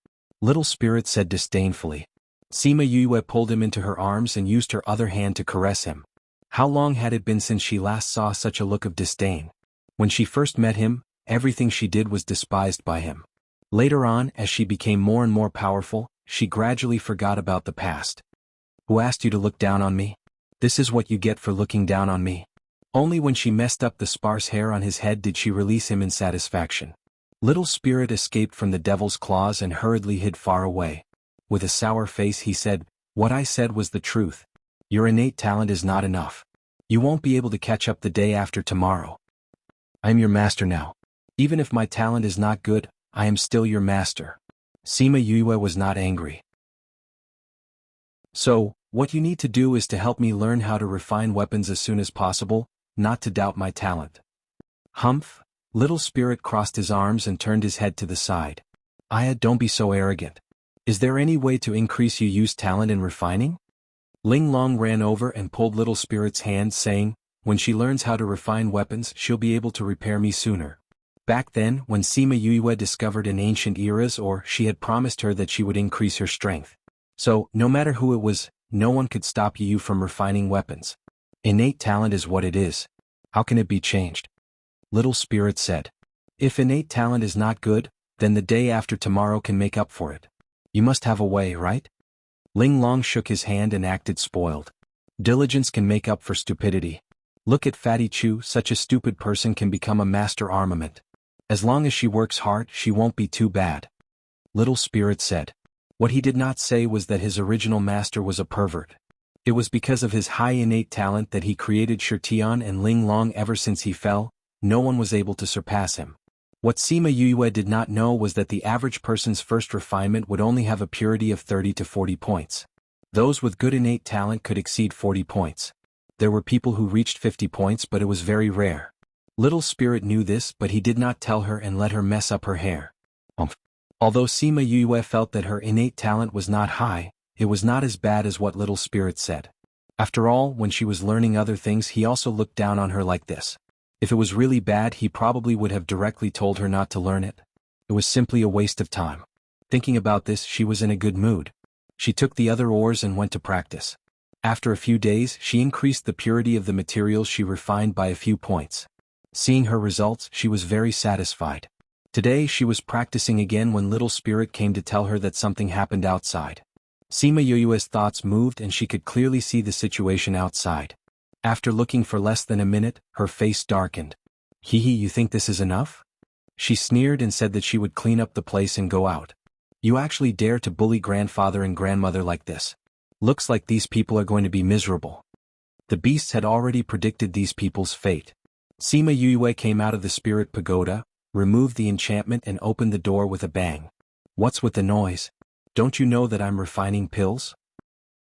Little Spirit said disdainfully. Sima Yue pulled him into her arms and used her other hand to caress him. How long had it been since she last saw such a look of disdain? When she first met him, everything she did was despised by him. Later on, as she became more and more powerful, she gradually forgot about the past. Who asked you to look down on me? This is what you get for looking down on me. Only when she messed up the sparse hair on his head did she release him in satisfaction. Little Spirit escaped from the devil's claws and hurriedly hid far away. With a sour face he said, what I said was the truth. Your innate talent is not enough. You won't be able to catch up the day after tomorrow. I am your master now. Even if my talent is not good, I am still your master. Sima Yue was not angry. So, what you need to do is to help me learn how to refine weapons as soon as possible, not to doubt my talent. Humph. Little Spirit crossed his arms and turned his head to the side. Aya, don't be so arrogant. Is there any way to increase Yu's talent in refining? Ling Long ran over and pulled Little Spirit's hand, saying, when she learns how to refine weapons, she'll be able to repair me sooner. Back then, when Sima Yue discovered in ancient eras, she had promised her that she would increase her strength. So, no matter who it was, no one could stop Yu from refining weapons. Innate talent is what it is. How can it be changed? Little Spirit said. If innate talent is not good, then the day after tomorrow can make up for it. You must have a way, right? Ling Long shook his hand and acted spoiled. Diligence can make up for stupidity. Look at Fatty Chu, such a stupid person can become a master armament. As long as she works hard, she won't be too bad. Little Spirit said. What he did not say was that his original master was a pervert. It was because of his high innate talent that he created Shirtian and Ling Long. Ever since he fell, no one was able to surpass him. What Sima Yue did not know was that the average person's first refinement would only have a purity of 30 to 40 points. Those with good innate talent could exceed 40 points. There were people who reached 50 points, but it was very rare. Little Spirit knew this, but he did not tell her and let her mess up her hair. Although Sima Yue felt that her innate talent was not high, it was not as bad as what Little Spirit said. After all, when she was learning other things, he also looked down on her like this. If it was really bad, he probably would have directly told her not to learn it. It was simply a waste of time. Thinking about this, she was in a good mood. She took the other ores and went to practice. After a few days, she increased the purity of the materials she refined by a few points. Seeing her results, she was very satisfied. Today she was practicing again when Little Spirit came to tell her that something happened outside. Sima Yue's thoughts moved and she could clearly see the situation outside. After looking for less than a minute, her face darkened. Hee, you think this is enough? She sneered and said that she would clean up the place and go out. You actually dare to bully grandfather and grandmother like this? Looks like these people are going to be miserable. The beasts had already predicted these people's fate. Sima Yue came out of the spirit pagoda, removed the enchantment and opened the door with a bang. What's with the noise? Don't you know that I'm refining pills?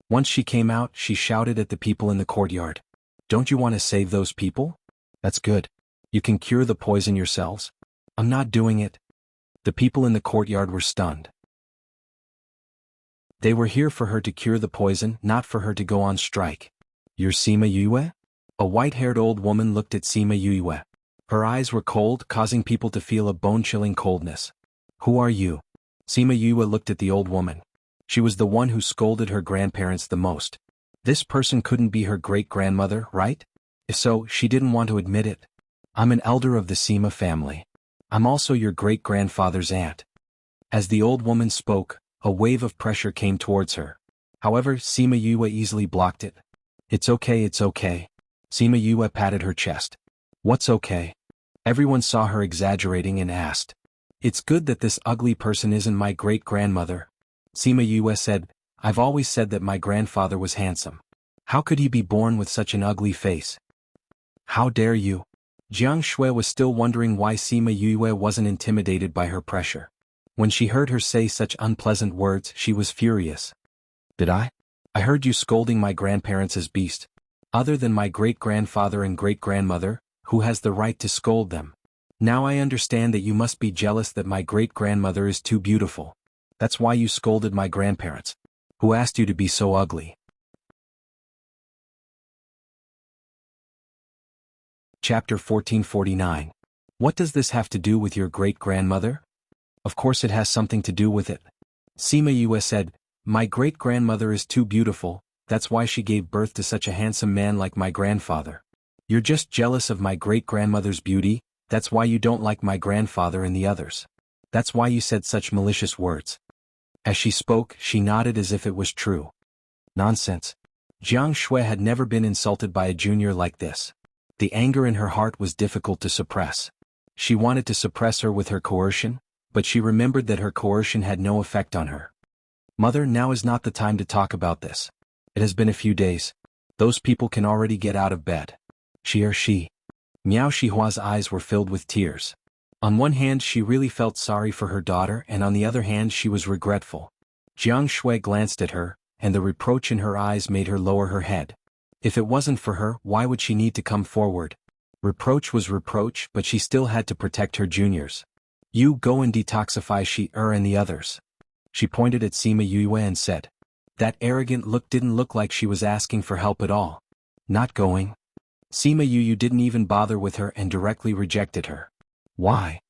Once she came out, she shouted at the people in the courtyard. Don't you want to save those people? That's good. You can cure the poison yourselves. I'm not doing it. The people in the courtyard were stunned. They were here for her to cure the poison, not for her to go on strike. You're Sima Yue? A white-haired old woman looked at Sima Yue. Her eyes were cold, causing people to feel a bone-chilling coldness. Who are you? Sima Yue looked at the old woman. She was the one who scolded her grandparents the most. This person couldn't be her great-grandmother, right? If so, she didn't want to admit it. I'm an elder of the Sima family. I'm also your great-grandfather's aunt. As the old woman spoke, a wave of pressure came towards her. However, Sima Yue easily blocked it. It's okay, it's okay. Sima Yue patted her chest. What's okay? Everyone saw her exaggerating and asked. It's good that this ugly person isn't my great-grandmother. Sima Yue said, I've always said that my grandfather was handsome. How could he be born with such an ugly face? How dare you? Jianghu was still wondering why Sima Yue wasn't intimidated by her pressure. When she heard her say such unpleasant words, she was furious. Did I? I heard you scolding my grandparents as beast. Other than my great-grandfather and great-grandmother, who has the right to scold them? Now I understand that you must be jealous that my great-grandmother is too beautiful. That's why you scolded my grandparents. Who asked you to be so ugly? Chapter 1449. What does this have to do with your great-grandmother? Of course it has something to do with it. Sima Yue said, my great-grandmother is too beautiful, that's why she gave birth to such a handsome man like my grandfather. You're just jealous of my great-grandmother's beauty, that's why you don't like my grandfather and the others. That's why you said such malicious words. As she spoke, she nodded as if it was true. Nonsense. Jianghu had never been insulted by a junior like this. The anger in her heart was difficult to suppress. She wanted to suppress her with her coercion, but she remembered that her coercion had no effect on her. Mother, now is not the time to talk about this. It has been a few days. Those people can already get out of bed. She. Miao Shihua's eyes were filled with tears. On one hand she really felt sorry for her daughter and on the other hand she was regretful. Jianghu glanced at her, and the reproach in her eyes made her lower her head. If it wasn't for her, why would she need to come forward? Reproach was reproach, but she still had to protect her juniors. You go and detoxify Shi-er and the others. She pointed at Sima Yue and said. That arrogant look didn't look like she was asking for help at all. Not going. Sima Yue didn't even bother with her and directly rejected her. Why?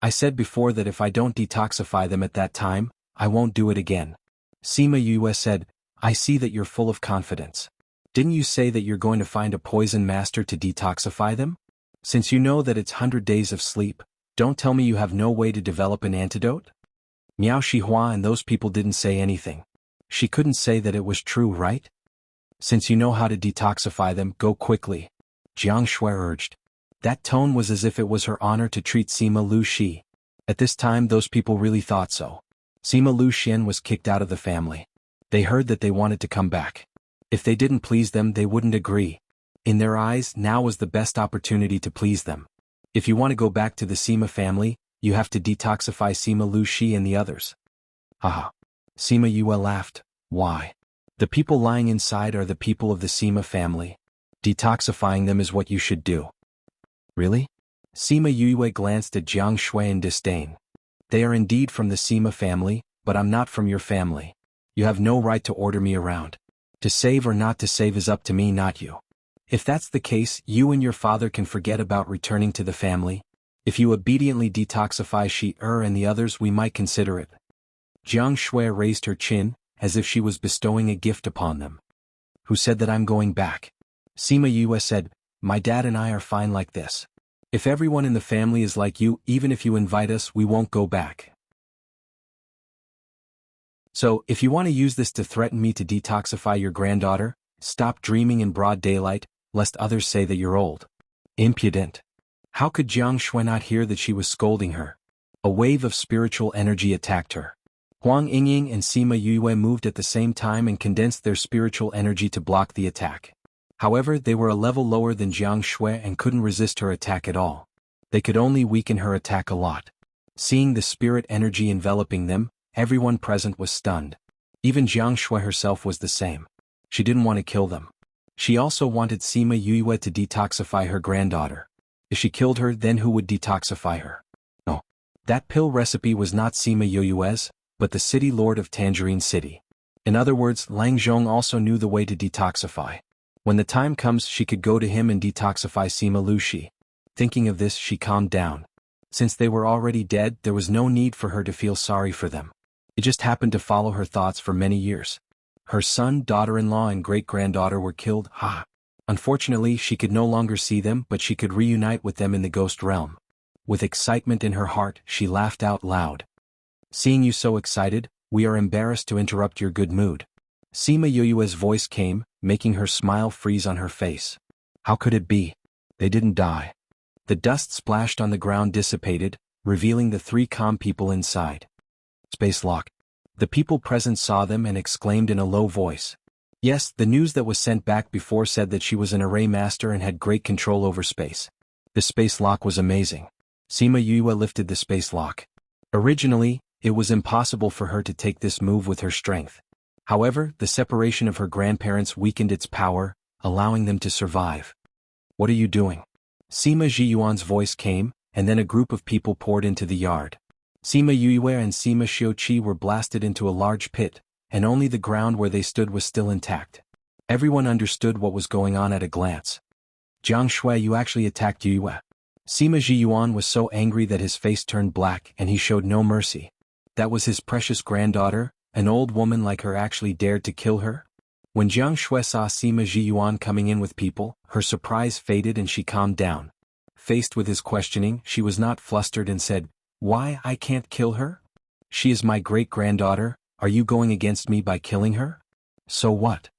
I said before that if I don't detoxify them at that time, I won't do it again. Sima Yue said, I see that you're full of confidence. Didn't you say that you're going to find a poison master to detoxify them? Since you know that it's 100 days of sleep, don't tell me you have no way to develop an antidote? Miao Shihua and those people didn't say anything. She couldn't say that it was true, right? Since you know how to detoxify them, go quickly. Jianghu urged. That tone was as if it was her honor to treat Sima Lu Shi. At this time those people really thought so. Sima Lu Xian was kicked out of the family. They heard that they wanted to come back. If they didn't please them, they wouldn't agree. In their eyes, now was the best opportunity to please them. If you want to go back to the Sima family, you have to detoxify Sima Lu Shi and the others. Haha. Sima Yue laughed. Why? The people lying inside are the people of the Sima family. Detoxifying them is what you should do. Really? Sima Yue glanced at Jiang Shui in disdain. They are indeed from the Sima family, but I'm not from your family. You have no right to order me around. To save or not to save is up to me, not you. If that's the case, you and your father can forget about returning to the family. If you obediently detoxify Shi and the others, we might consider it. Jiang Shui raised her chin, as if she was bestowing a gift upon them. Who said that I'm going back? Sima Yue said, my dad and I are fine like this. If everyone in the family is like you, even if you invite us, we won't go back. So, if you want to use this to threaten me to detoxify your granddaughter, stop dreaming in broad daylight, lest others say that you're old. Impudent. How could Jiang Shui not hear that she was scolding her? A wave of spiritual energy attacked her. Huang Yingying and Sima Yue moved at the same time and condensed their spiritual energy to block the attack. However, they were a level lower than Jiang Shui and couldn't resist her attack at all. They could only weaken her attack a lot. Seeing the spirit energy enveloping them, everyone present was stunned. Even Jiang Shui herself was the same. She didn't want to kill them. She also wanted Sima Yue to detoxify her granddaughter. If she killed her, then who would detoxify her? No. That pill recipe was not Sima Yue's, but the city lord of Tangerine City. In other words, Lang Zhong also knew the way to detoxify. When the time comes, she could go to him and detoxify Sima Lu Shi. Thinking of this, she calmed down. Since they were already dead, there was no need for her to feel sorry for them. It just happened to follow her thoughts for many years. Her son, daughter-in-law and great-granddaughter were killed. Unfortunately, she could no longer see them, but she could reunite with them in the ghost realm. With excitement in her heart, she laughed out loud. Seeing you so excited, we are embarrassed to interrupt your good mood. Sima Yue's voice came, making her smile freeze on her face. How could it be? They didn't die. The dust splashed on the ground dissipated, revealing the three calm people inside. Space lock. The people present saw them and exclaimed in a low voice. Yes, the news that was sent back before said that she was an array master and had great control over space. The space lock was amazing. Sima Yue lifted the space lock. Originally, it was impossible for her to take this move with her strength. However, the separation of her grandparents weakened its power, allowing them to survive. What are you doing? Sima Zhiyuan's voice came, and then a group of people poured into the yard. Sima Yue and Sima Xiuqi were blasted into a large pit, and only the ground where they stood was still intact. Everyone understood what was going on at a glance. Jiang Shui, you actually attacked Yue. Sima Zhiyuan was so angry that his face turned black and he showed no mercy. That was his precious granddaughter, an old woman like her actually dared to kill her? When Jiang Shui saw Sima Zhiyuan coming in with people, her surprise faded and she calmed down. Faced with his questioning, she was not flustered and said, Why, I can't kill her? She is my great-granddaughter, are you going against me by killing her? So what?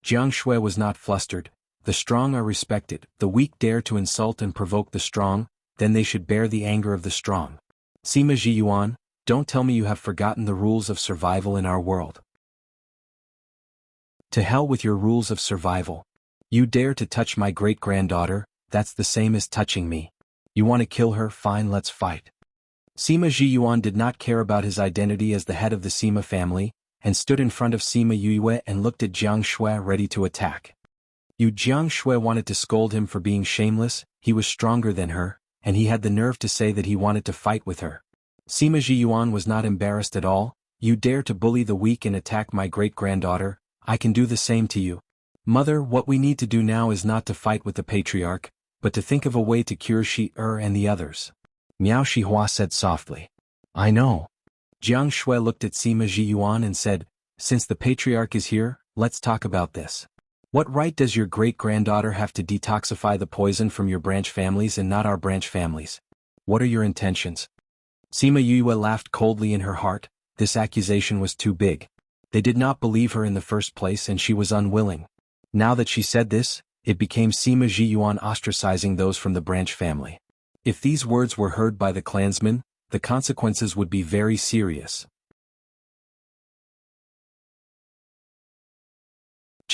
Jiang Shui was not flustered. The strong are respected, the weak dare to insult and provoke the strong, then they should bear the anger of the strong. Sima Zhiyuan, don't tell me you have forgotten the rules of survival in our world. To hell with your rules of survival. You dare to touch my great-granddaughter, that's the same as touching me. You want to kill her, fine, let's fight. Sima Zhiyuan did not care about his identity as the head of the Sima family, and stood in front of Sima Yue and looked at Jiang Shui ready to attack. Jiang Shui wanted to scold him for being shameless, he was stronger than her, and he had the nerve to say that he wanted to fight with her. Sima Zhiyuan was not embarrassed at all. You dare to bully the weak and attack my great-granddaughter, I can do the same to you. Mother, what we need to do now is not to fight with the patriarch, but to think of a way to cure Shi and the others. Miao Shihua said softly. I know. Jiang Shui looked at Sima Zhiyuan and said, Since the patriarch is here, let's talk about this. What right does your great-granddaughter have to detoxify the poison from your branch families and not our branch families? What are your intentions? Sima Yue laughed coldly in her heart. This accusation was too big. They did not believe her in the first place and she was unwilling. Now that she said this, it became Sima Zhiyuan ostracizing those from the branch family. If these words were heard by the clansmen, the consequences would be very serious.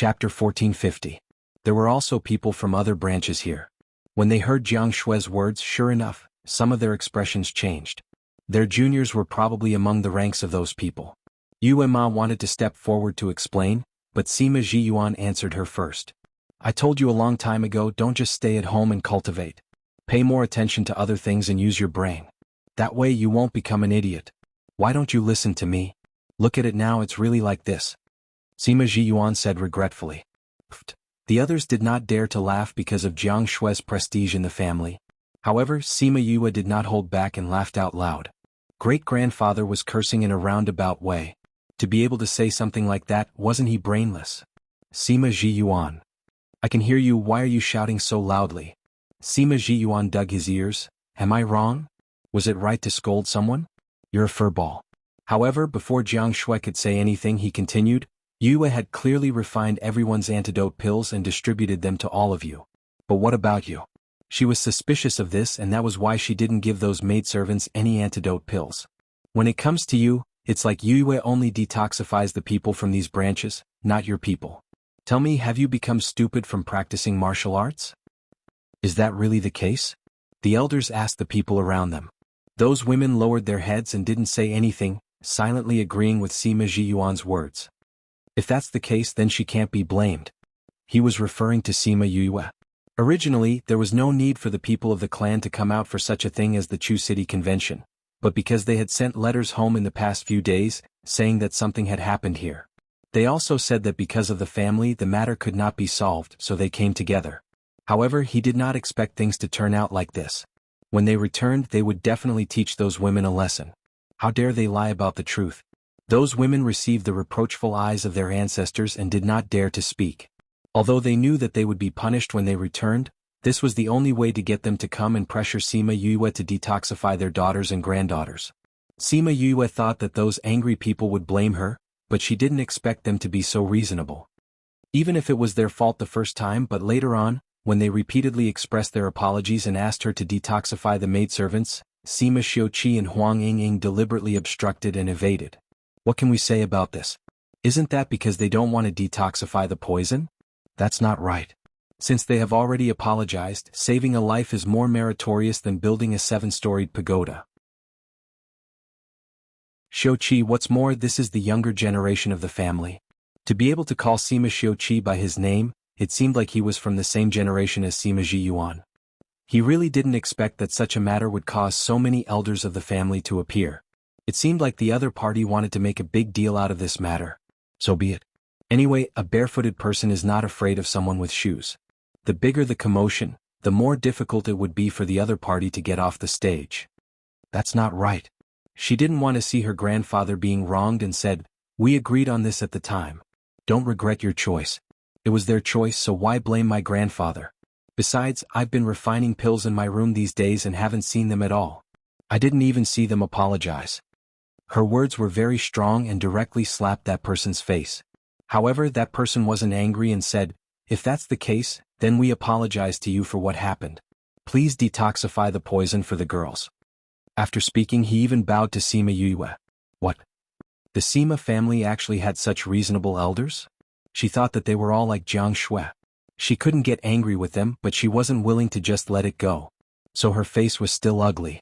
Chapter 1450. There were also people from other branches here. When they heard Jiang Shui's words, sure enough, some of their expressions changed. Their juniors were probably among the ranks of those people. Yue Ma wanted to step forward to explain, but Sima Ji Yuan answered her first. I told you a long time ago, don't just stay at home and cultivate. Pay more attention to other things and use your brain. That way you won't become an idiot. Why don't you listen to me? Look at it now, it's really like this. Sima Ji Yuan said regretfully. Pfft. The others did not dare to laugh because of Jiang Shui's prestige in the family. However, Sima Yue did not hold back and laughed out loud. Great-grandfather was cursing in a roundabout way. To be able to say something like that, wasn't he brainless? Sima Ji Yuan. I can hear you, why are you shouting so loudly? Sima Ji Yuan dug his ears. Am I wrong? Was it right to scold someone? You're a furball. However, before Jiang Shui could say anything, he continued, Yue had clearly refined everyone's antidote pills and distributed them to all of you. But what about you? She was suspicious of this, and that was why she didn't give those maidservants any antidote pills. When it comes to you, it's like Yue only detoxifies the people from these branches, not your people. Tell me, have you become stupid from practicing martial arts? Is that really the case? The elders asked the people around them. Those women lowered their heads and didn't say anything, silently agreeing with Sima Ji Yuan's words. If that's the case, then she can't be blamed. He was referring to Sima Yue. Originally, there was no need for the people of the clan to come out for such a thing as the Chu City Convention, but because they had sent letters home in the past few days, saying that something had happened here. They also said that because of the family the matter could not be solved, so they came together. However, he did not expect things to turn out like this. When they returned, they would definitely teach those women a lesson. How dare they lie about the truth? Those women received the reproachful eyes of their ancestors and did not dare to speak. Although they knew that they would be punished when they returned, this was the only way to get them to come and pressure Sima Yue to detoxify their daughters and granddaughters. Sima Yue thought that those angry people would blame her, but she didn't expect them to be so reasonable. Even if it was their fault the first time, but later on, when they repeatedly expressed their apologies and asked her to detoxify the maidservants, Sima Xiuqi and Huang Yingying deliberately obstructed and evaded. What can we say about this? Isn't that because they don't want to detoxify the poison? That's not right. Since they have already apologized, saving a life is more meritorious than building a 7-storied pagoda. Xiuqi, what's more, this is the younger generation of the family. To be able to call Sima Xiuqi by his name, it seemed like he was from the same generation as Sima Ji Yuan. He really didn't expect that such a matter would cause so many elders of the family to appear. It seemed like the other party wanted to make a big deal out of this matter. So be it. Anyway, a barefooted person is not afraid of someone with shoes. The bigger the commotion, the more difficult it would be for the other party to get off the stage. That's not right. She didn't want to see her grandfather being wronged and said, we agreed on this at the time. Don't regret your choice. It was their choice, so why blame my grandfather? Besides, I've been refining pills in my room these days and haven't seen them at all. I didn't even see them apologize. Her words were very strong and directly slapped that person's face. However, that person wasn't angry and said, if that's the case, then we apologize to you for what happened. Please detoxify the poison for the girls. After speaking, he even bowed to Sima Yue. What? The Sima family actually had such reasonable elders? She thought that they were all like Jiang Shui. She couldn't get angry with them, but she wasn't willing to just let it go. So her face was still ugly.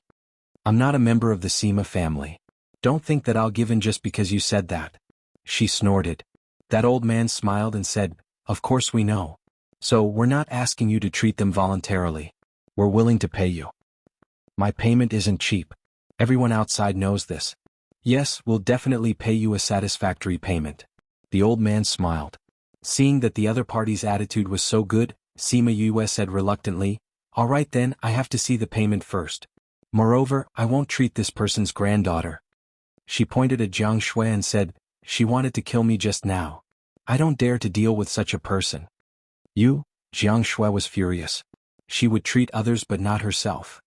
I'm not a member of the Sima family. Don't think that I'll give in just because you said that. She snorted. That old man smiled and said, of course we know. So we're not asking you to treat them voluntarily. We're willing to pay you. My payment isn't cheap. Everyone outside knows this. Yes, we'll definitely pay you a satisfactory payment. The old man smiled. Seeing that the other party's attitude was so good, Sima Yue said reluctantly, all right then, I have to see the payment first. Moreover, I won't treat this person's granddaughter. She pointed at Jiang Shui and said, she wanted to kill me just now. I don't dare to deal with such a person. You? Jiang Shui was furious. She would treat others but not herself.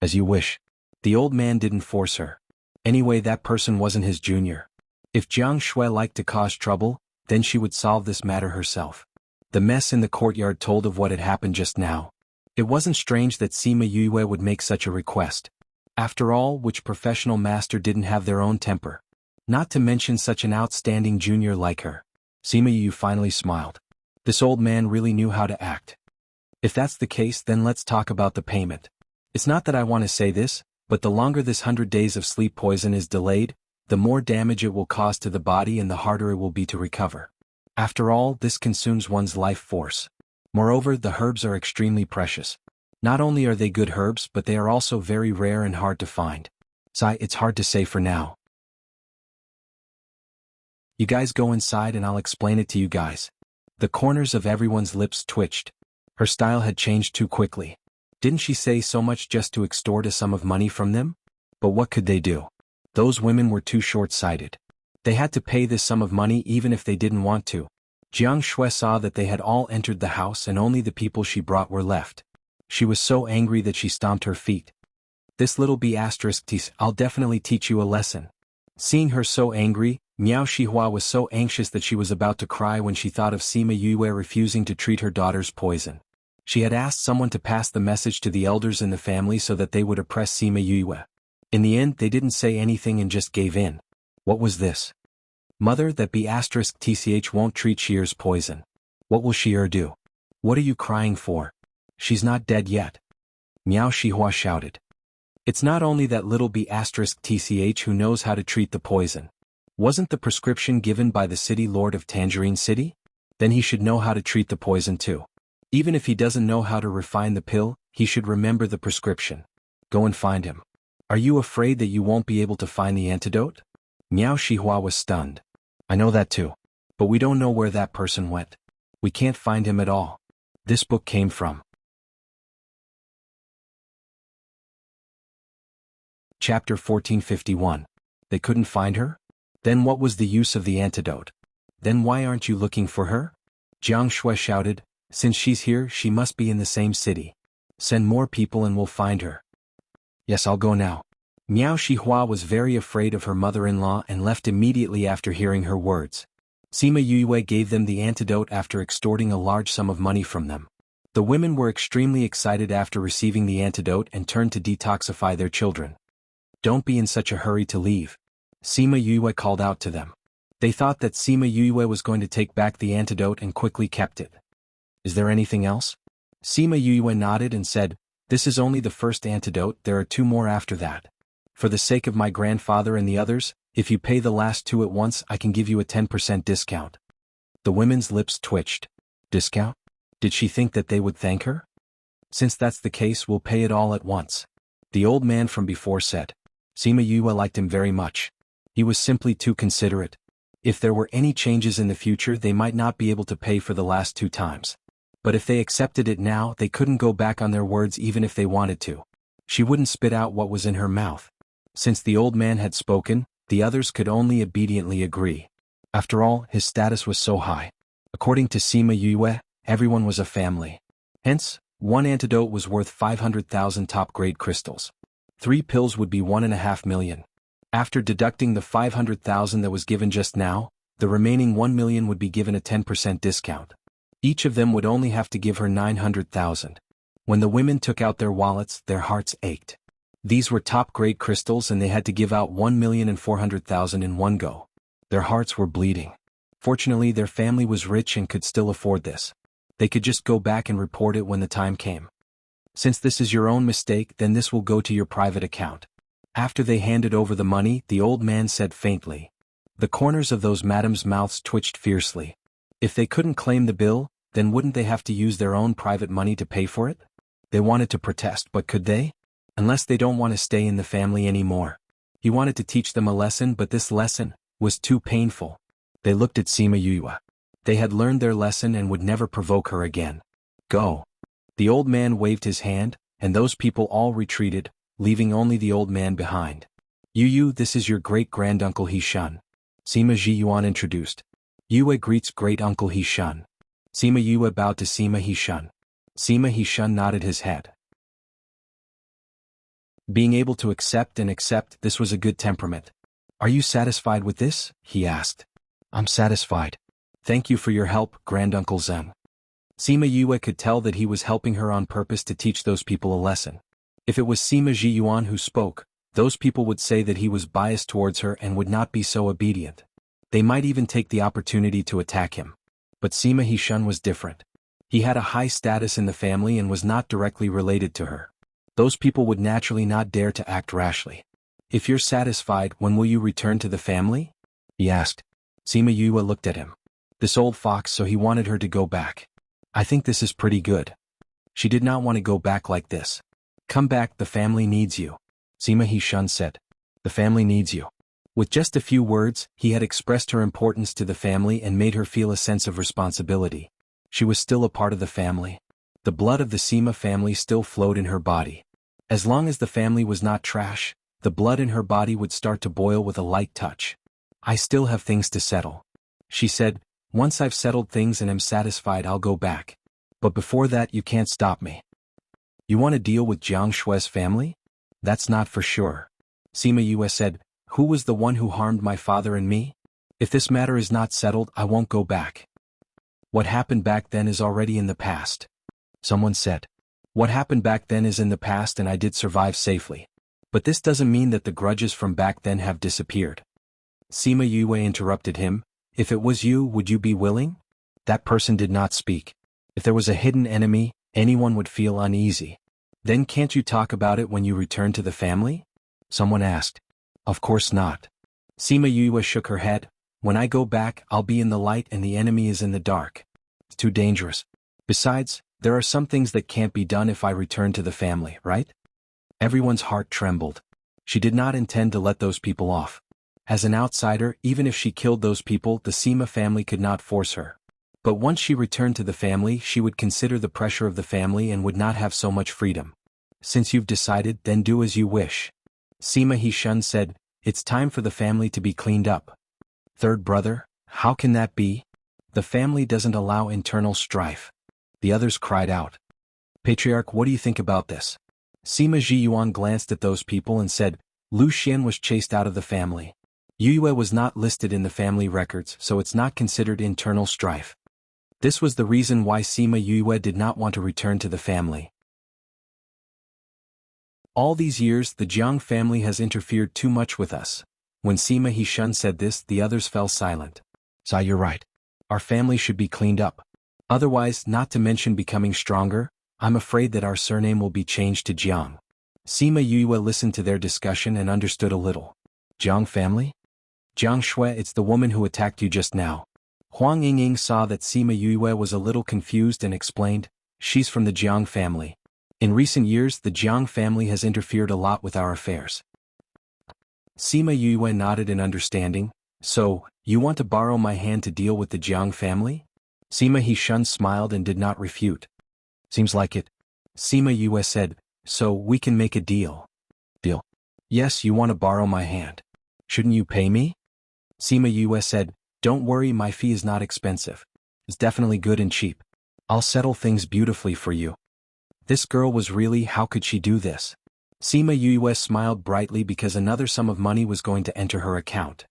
As you wish. The old man didn't force her. Anyway, that person wasn't his junior. If Jiang Shui liked to cause trouble, then she would solve this matter herself. The mess in the courtyard told of what had happened just now. It wasn't strange that Sima Yue would make such a request. After all, which professional master didn't have their own temper? Not to mention such an outstanding junior like her. Sima Yue finally smiled. This old man really knew how to act. If that's the case, then let's talk about the payment. It's not that I want to say this, but the longer this 100 days of sleep poison is delayed, the more damage it will cause to the body and the harder it will be to recover. After all, this consumes one's life force. Moreover, the herbs are extremely precious. Not only are they good herbs, but they are also very rare and hard to find. So it's hard to say for now. You guys go inside and I'll explain it to you guys. The corners of everyone's lips twitched. Her style had changed too quickly. Didn't she say so much just to extort a sum of money from them? But what could they do? Those women were too short-sighted. They had to pay this sum of money even if they didn't want to. Jianghu saw that they had all entered the house and only the people she brought were left. She was so angry that she stomped her feet. This little b****, I'll definitely teach you a lesson. Seeing her so angry, Miao Shihua was so anxious that she was about to cry when she thought of Sima Yue refusing to treat her daughter's poison. She had asked someone to pass the message to the elders in the family so that they would oppress Sima Yue. In the end, they didn't say anything and just gave in. What was this? Mother, that b****th won't treat Sheer's poison. What will Sheer do? What are you crying for? She's not dead yet. Miao Shihua shouted. It's not only that little b****th who knows how to treat the poison. Wasn't the prescription given by the city lord of Tangerine City? Then he should know how to treat the poison too. Even if he doesn't know how to refine the pill, he should remember the prescription. Go and find him. Are you afraid that you won't be able to find the antidote? Miao Shihua was stunned. I know that too. But we don't know where that person went. We can't find him at all. This book came from. Chapter 1451. They couldn't find her? Then what was the use of the antidote? Then why aren't you looking for her? Jianghu shouted. Since she's here, she must be in the same city. Send more people and we'll find her. Yes, I'll go now. Miao Shihua was very afraid of her mother-in-law and left immediately after hearing her words. Sima Yue gave them the antidote after extorting a large sum of money from them. The women were extremely excited after receiving the antidote and turned to detoxify their children. Don't be in such a hurry to leave. Sima Yue called out to them. They thought that Sima Yue was going to take back the antidote and quickly kept it. Is there anything else? Sima Yue nodded and said, This is only the first antidote, there are 2 more after that. For the sake of my grandfather and the others, if you pay the last 2 at once, I can give you a 10% discount. The women's lips twitched. Discount? Did she think that they would thank her? Since that's the case, we'll pay it all at once. The old man from before said. Sima Yue liked him very much. He was simply too considerate. If there were any changes in the future, they might not be able to pay for the last 2 times. But if they accepted it now, they couldn't go back on their words even if they wanted to. She wouldn't spit out what was in her mouth. Since the old man had spoken, the others could only obediently agree. After all, his status was so high. According to Sima Yue, everyone was a family. Hence, 1 antidote was worth 500,000 top-grade crystals. 3 pills would be 1.5 million. After deducting the 500,000 that was given just now, the remaining 1 million would be given a 10% discount. Each of them would only have to give her 900,000. When the women took out their wallets, their hearts ached. These were top-grade crystals and they had to give out 1,400,000 in one go. Their hearts were bleeding. Fortunately, their family was rich and could still afford this. They could just go back and report it when the time came. Since this is your own mistake, then this will go to your private account. After they handed over the money, the old man said faintly. The corners of those madams' mouths twitched fiercely. If they couldn't claim the bill, then wouldn't they have to use their own private money to pay for it? They wanted to protest, but could they? Unless they don't want to stay in the family anymore. He wanted to teach them a lesson, but this lesson was too painful. They looked at Sima Yue. They had learned their lesson and would never provoke her again. Go. The old man waved his hand, and those people all retreated, leaving only the old man behind. Yu, this is your great-granduncle He Shun. Sima Ji Yuan introduced. Yue greets great-uncle He Shun. Sima Yue bowed to Sima He Shun. Sima He Shun nodded his head. Being able to accept, this was a good temperament. Are you satisfied with this? He asked. I'm satisfied. Thank you for your help, Granduncle Zeng. Sima Yue could tell that he was helping her on purpose to teach those people a lesson. If it was Sima Ji Yuan who spoke, those people would say that he was biased towards her and would not be so obedient. They might even take the opportunity to attack him. But Sima Hishun was different. He had a high status in the family and was not directly related to her. Those people would naturally not dare to act rashly. If you're satisfied, when will you return to the family? He asked. Sima Yue looked at him. This old fox, so he wanted her to go back. I think this is pretty good. She did not want to go back like this. Come back, the family needs you. Sima Hishun said. The family needs you. With just a few words, he had expressed her importance to the family and made her feel a sense of responsibility. She was still a part of the family. The blood of the Sima family still flowed in her body. As long as the family was not trash, the blood in her body would start to boil with a light touch. I still have things to settle. She said, once I've settled things and am satisfied, I'll go back. But before that, you can't stop me. You want to deal with Jiang Shui's family? That's not for sure. Sima Yue said, who was the one who harmed my father and me? If this matter is not settled, I won't go back. What happened back then is already in the past. Someone said. What happened back then is in the past and I did survive safely. But this doesn't mean that the grudges from back then have disappeared. Sima Yue interrupted him. If it was you, would you be willing? That person did not speak. If there was a hidden enemy, anyone would feel uneasy. Then can't you talk about it when you return to the family? Someone asked. Of course not. Sima Yue shook her head. When I go back, I'll be in the light and the enemy is in the dark. It's too dangerous. Besides, there are some things that can't be done if I return to the family, right? Everyone's heart trembled. She did not intend to let those people off. As an outsider, even if she killed those people, the Sima family could not force her. But once she returned to the family, she would consider the pressure of the family and would not have so much freedom. Since you've decided, then do as you wish. Sima Hishun said, it's time for the family to be cleaned up. Third brother, how can that be? The family doesn't allow internal strife. The others cried out. Patriarch, what do you think about this? Sima Zhiyuan glanced at those people and said, Lu Xian was chased out of the family. Yue was not listed in the family records, so it's not considered internal strife. This was the reason why Sima Yue did not want to return to the family. All these years, the Jiang family has interfered too much with us. When Sima Hishun said this, the others fell silent. So you're right. Our family should be cleaned up. Otherwise, not to mention becoming stronger, I'm afraid that our surname will be changed to Jiang. Sima Yue listened to their discussion and understood a little. Jiang family? Jiang Shui, it's the woman who attacked you just now. Huang Yingying saw that Sima Yue was a little confused and explained, she's from the Jiang family. In recent years, the Jiang family has interfered a lot with our affairs. Sima Yue nodded in understanding. So, you want to borrow my hand to deal with the Jiang family? Sima Hishun smiled and did not refute. Seems like it. Sima Yue said, so we can make a deal. Deal? Yes, you want to borrow my hand. Shouldn't you pay me? Sima Yue said, don't worry, my fee is not expensive. It's definitely good and cheap. I'll settle things beautifully for you. This girl was really, how could she do this? Sima Yue smiled brightly because another sum of money was going to enter her account.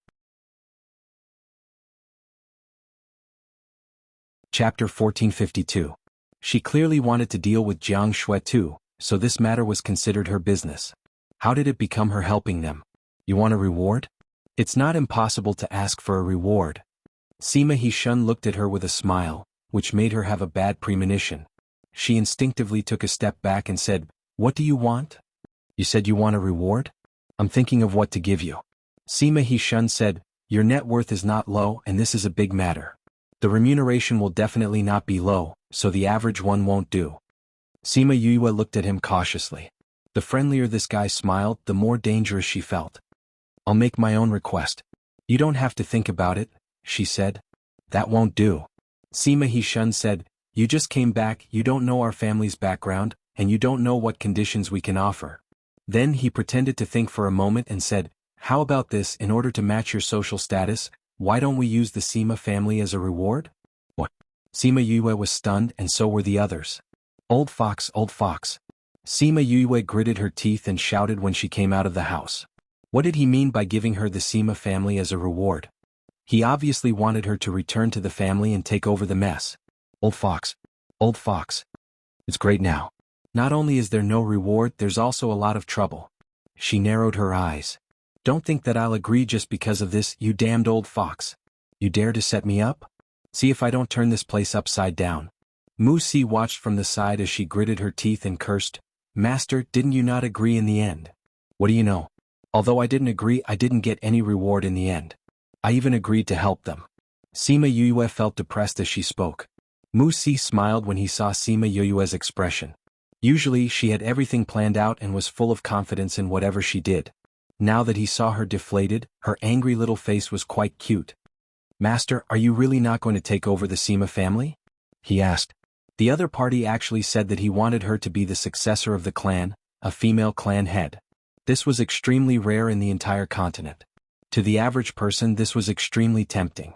Chapter 1452. She clearly wanted to deal with Jiang Shui too, so this matter was considered her business. How did it become her helping them? You want a reward? It's not impossible to ask for a reward. Sima Hishun looked at her with a smile, which made her have a bad premonition. She instinctively took a step back and said, what do you want? You said you want a reward? I'm thinking of what to give you. Sima Hishun said, your net worth is not low and this is a big matter. The remuneration will definitely not be low, so the average one won't do. Sima Yue looked at him cautiously. The friendlier this guy smiled, the more dangerous she felt. I'll make my own request. You don't have to think about it, she said. That won't do. Sima Hishun said, you just came back, you don't know our family's background, and you don't know what conditions we can offer. Then he pretended to think for a moment and said, how about this, in order to match your social status, why don't we use the Sima family as a reward? What? Sima Yue was stunned and so were the others. Old fox, old fox. Sima Yue gritted her teeth and shouted when she came out of the house. What did he mean by giving her the Sima family as a reward? He obviously wanted her to return to the family and take over the mess. Old fox. Old fox. It's great now. Not only is there no reward, there's also a lot of trouble. She narrowed her eyes. Don't think that I'll agree just because of this, you damned old fox. You dare to set me up? See if I don't turn this place upside down. Wuxia watched from the side as she gritted her teeth and cursed, Master, didn't you not agree in the end? What do you know? Although I didn't agree, I didn't get any reward in the end. I even agreed to help them. Sima Yue felt depressed as she spoke. Wuxia smiled when he saw Sima Yue's expression. Usually she had everything planned out and was full of confidence in whatever she did. Now that he saw her deflated, her angry little face was quite cute. Master, are you really not going to take over the Sima family? He asked. The other party actually said that he wanted her to be the successor of the clan, a female clan head. This was extremely rare in the entire continent. To the average person, this was extremely tempting.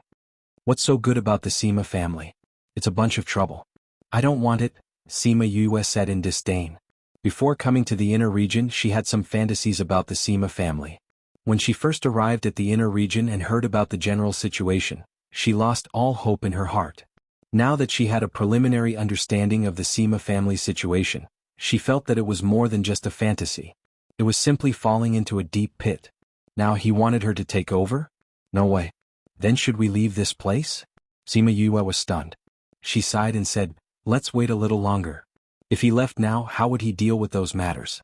What's so good about the Sima family? It's a bunch of trouble. I don't want it, Sima Yue said in disdain. Before coming to the inner region, she had some fantasies about the Sima family. When she first arrived at the inner region and heard about the general situation, she lost all hope in her heart. Now that she had a preliminary understanding of the Sima family situation, she felt that it was more than just a fantasy. It was simply falling into a deep pit. Now he wanted her to take over? No way. Then should we leave this place? Sima Yue was stunned. She sighed and said, let's wait a little longer. If he left now, how would he deal with those matters?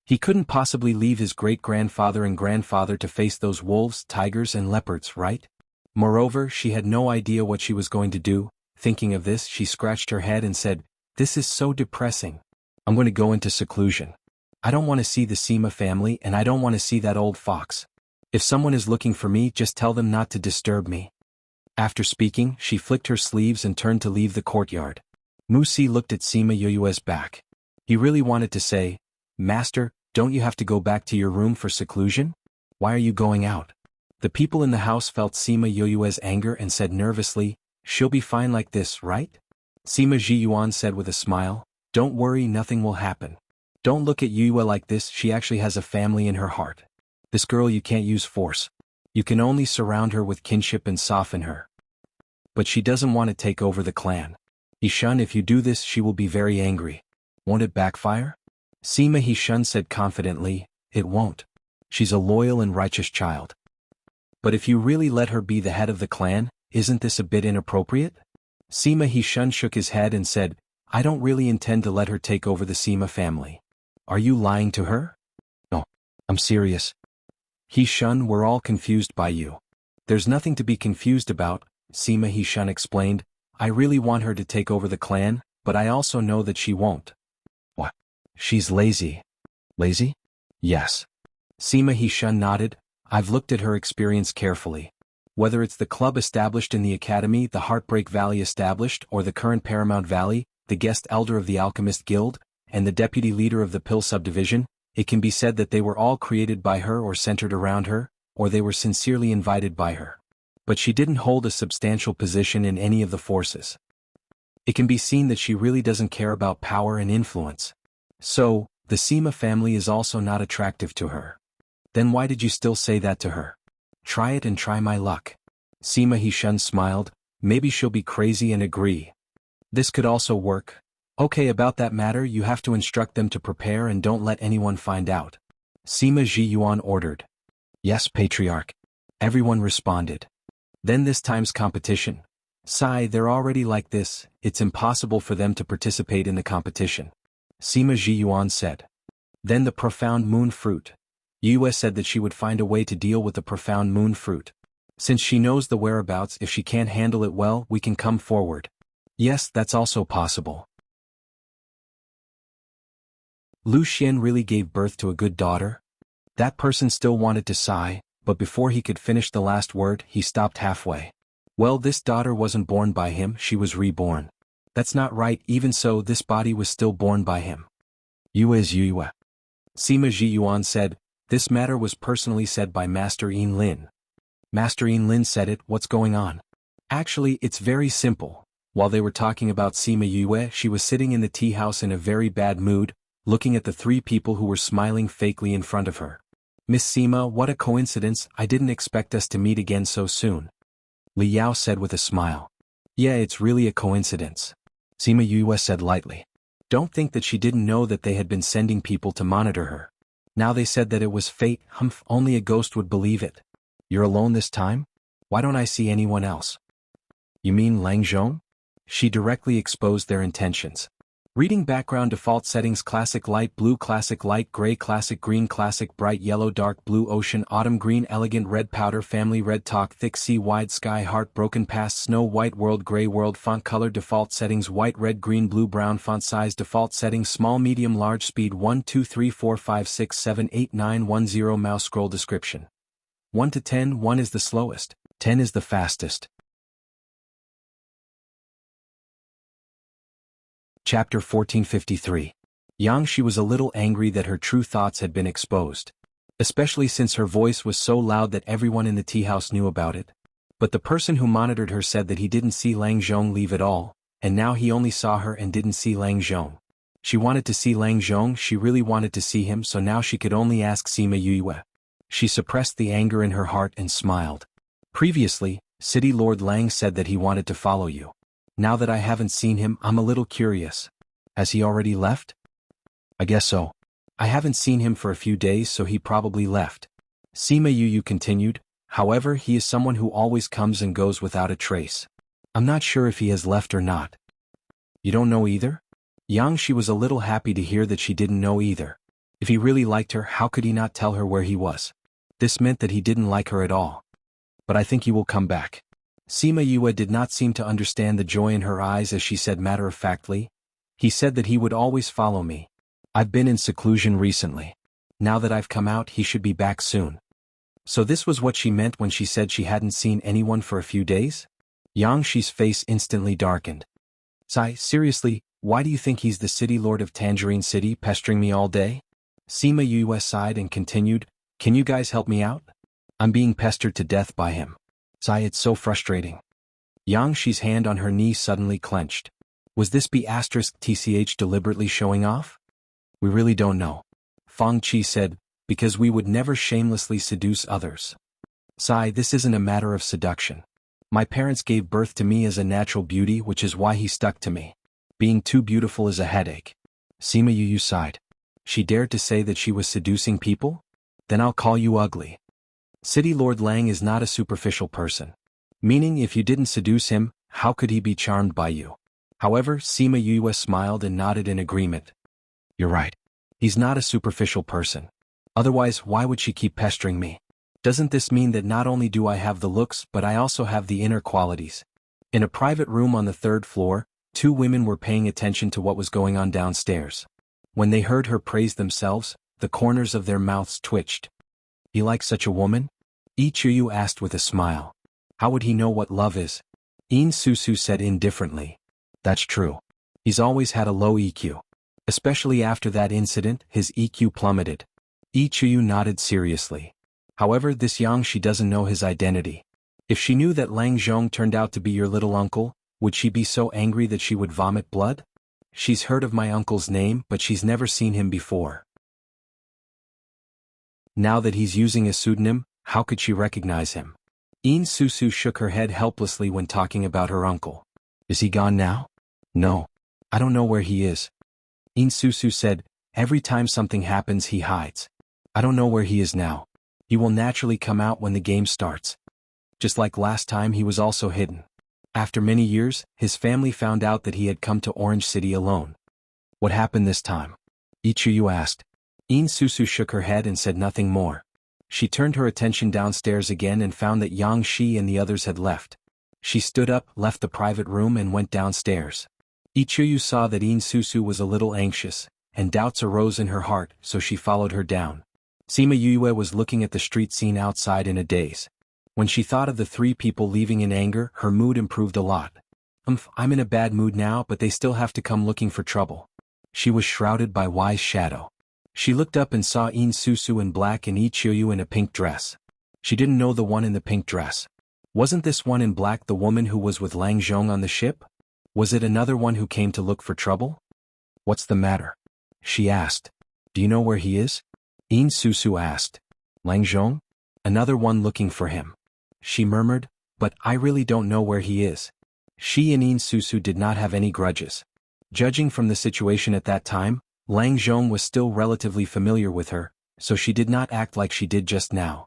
He couldn't possibly leave his great-grandfather and grandfather to face those wolves, tigers, and leopards, right? Moreover, she had no idea what she was going to do. Thinking of this, she scratched her head and said, this is so depressing. I'm going to go into seclusion. I don't want to see the Sima family and I don't want to see that old fox. If someone is looking for me, just tell them not to disturb me. After speaking, she flicked her sleeves and turned to leave the courtyard. Wuxia looked at Sima Yue's back. He really wanted to say, Master, don't you have to go back to your room for seclusion? Why are you going out? The people in the house felt Sima Yue's anger and said nervously, she'll be fine like this, right? Sima Zhiyuan said with a smile, don't worry, nothing will happen. Don't look at Yue like this, she actually has a family in her heart. This girl you can't use force. You can only surround her with kinship and soften her. But she doesn't want to take over the clan. Yishun, if you do this, she will be very angry. Won't it backfire? Sima Yishun said confidently, it won't. She's a loyal and righteous child. But if you really let her be the head of the clan, isn't this a bit inappropriate? Sima Yishun shook his head and said, I don't really intend to let her take over the Sima family. Are you lying to her? No, I'm serious. Yishun, we're all confused by you. There's nothing to be confused about, Sima Yishun explained. I really want her to take over the clan, but I also know that she won't. What? She's lazy. Lazy? Yes. Sima Yishun nodded. I've looked at her experience carefully. Whether it's the club established in the academy, the Heartbreak Valley established, or the current Paramount Valley, the guest elder of the Alchemist Guild, and the deputy leader of the Pill subdivision, it can be said that they were all created by her or centered around her, or they were sincerely invited by her. But she didn't hold a substantial position in any of the forces. It can be seen that she really doesn't care about power and influence. So, the Sima family is also not attractive to her. Then why did you still say that to her? Try it and try my luck. Sima Yishun smiled, maybe she'll be crazy and agree. This could also work. Okay, about that matter you have to instruct them to prepare and don't let anyone find out. Sima Zhiyuan ordered. Yes, Patriarch. Everyone responded. Then this time's competition. Sigh, they're already like this, it's impossible for them to participate in the competition. Sima Zhiyuan said. Then the profound moon fruit. Yue said that she would find a way to deal with the profound moon fruit. Since she knows the whereabouts, if she can't handle it well, we can come forward. Yes, that's also possible. Lu Xian really gave birth to a good daughter? That person still wanted to sigh, but before he could finish the last word, he stopped halfway. Well, this daughter wasn't born by him, she was reborn. That's not right, even so, this body was still born by him. Yue is Yue. Sima Zhiyuan said, this matter was personally said by Master Yin Lin. Master Yin Lin said it, what's going on? Actually, it's very simple. While they were talking about Sima Yue, she was sitting in the tea house in a very bad mood, looking at the three people who were smiling fakely in front of her. Miss Sima, what a coincidence, I didn't expect us to meet again so soon. Li Yao said with a smile. Yeah, it's really a coincidence. Sima Yue said lightly. Don't think that she didn't know that they had been sending people to monitor her. Now they said that it was fate, only a ghost would believe it. You're alone this time? Why don't I see anyone else? You mean Lang Zhong? She directly exposed their intentions. Reading background default settings: classic light blue, classic light gray, classic green, classic bright yellow, dark blue, ocean, autumn green, elegant red, powder, family red, talk, thick, sea, wide, sky, heart, broken, past, snow, white, world, gray, world, font color default settings: white, red, green, blue, brown, font size default settings: small, medium, large, speed 1 2 3 4 5 6 7 8 9 1 0, mouse scroll description 1 to 10, 1 is the slowest, 10 is the fastest. Chapter 1453. She was a little angry that her true thoughts had been exposed. Especially since her voice was so loud that everyone in the tea house knew about it. But the person who monitored her said that he didn't see Lang Zhong leave at all, and now he only saw her and didn't see Lang Zhong. She wanted to see Lang Zhong, she really wanted to see him, so now she could only ask Sima Yue. She suppressed the anger in her heart and smiled. Previously, City Lord Lang said that he wanted to follow you. Now that I haven't seen him, I'm a little curious. Has he already left? I guess so. I haven't seen him for a few days, so he probably left. Sima Yu continued, however, he is someone who always comes and goes without a trace. I'm not sure if he has left or not. You don't know either? She was a little happy to hear that she didn't know either. If he really liked her, how could he not tell her where he was? This meant that he didn't like her at all. But I think he will come back. Sima Yue did not seem to understand the joy in her eyes as she said matter-of-factly, he said that he would always follow me. I've been in seclusion recently. Now that I've come out, he should be back soon. So this was what she meant when she said she hadn't seen anyone for a few days? Yangxi's face instantly darkened. Sai, seriously, why do you think he's the city lord of Tangerine City pestering me all day? Sima Yue sighed and continued, can you guys help me out? I'm being pestered to death by him. Sai, it's so frustrating. Yangxi's hand on her knee suddenly clenched. Was this B*TCH deliberately showing off? We really don't know. Feng Qi said, because we would never shamelessly seduce others. Sai, this isn't a matter of seduction. My parents gave birth to me as a natural beauty, which is why he stuck to me. Being too beautiful is a headache. Sima Yu sighed. She dared to say that she was seducing people? Then I'll call you ugly. City Lord Lang is not a superficial person. Meaning if you didn't seduce him, how could he be charmed by you? However, Sima Yue smiled and nodded in agreement. You're right. He's not a superficial person. Otherwise, why would she keep pestering me? Doesn't this mean that not only do I have the looks, but I also have the inner qualities? In a private room on the 3rd floor, 2 women were paying attention to what was going on downstairs. When they heard her praise themselves, the corners of their mouths twitched. You like such a woman? Yi Chuyu asked with a smile. How would he know what love is? In Susu said indifferently. That's true. He's always had a low EQ. Especially after that incident, his EQ plummeted. Yi Chuyu nodded seriously. However, this Yangxi doesn't know his identity. If she knew that Lang Zhong turned out to be your little uncle, would she be so angry that she would vomit blood? She's heard of my uncle's name, but she's never seen him before. Now that he's using a pseudonym, how could she recognize him? In Susu shook her head helplessly when talking about her uncle. Is he gone now? No. I don't know where he is. In Susu said, every time something happens he hides. I don't know where he is now. He will naturally come out when the game starts. Just like last time, he was also hidden. After many years, his family found out that he had come to Orange City alone. What happened this time? Ichiyu asked. In Susu shook her head and said nothing more. She turned her attention downstairs again and found that Yang Shi and the others had left. She stood up, left the private room and went downstairs. Ichiyu saw that In Susu was a little anxious, and doubts arose in her heart, so she followed her down. Sima Yue was looking at the street scene outside in a daze. When she thought of the 3 people leaving in anger, her mood improved a lot. I'm in a bad mood now, but they still have to come looking for trouble. She was shrouded by wise shadow. She looked up and saw In Susu in black and Ichiyu in a pink dress. She didn't know the one in the pink dress. Wasn't this one in black the woman who was with Lang Zhong on the ship? Was it another one who came to look for trouble? What's the matter? She asked. Do you know where he is? In Susu asked. Lang Zhong? Another one looking for him. She murmured, but I really don't know where he is. She and In Susu did not have any grudges. Judging from the situation at that time, Lang Zhong was still relatively familiar with her, so she did not act like she did just now.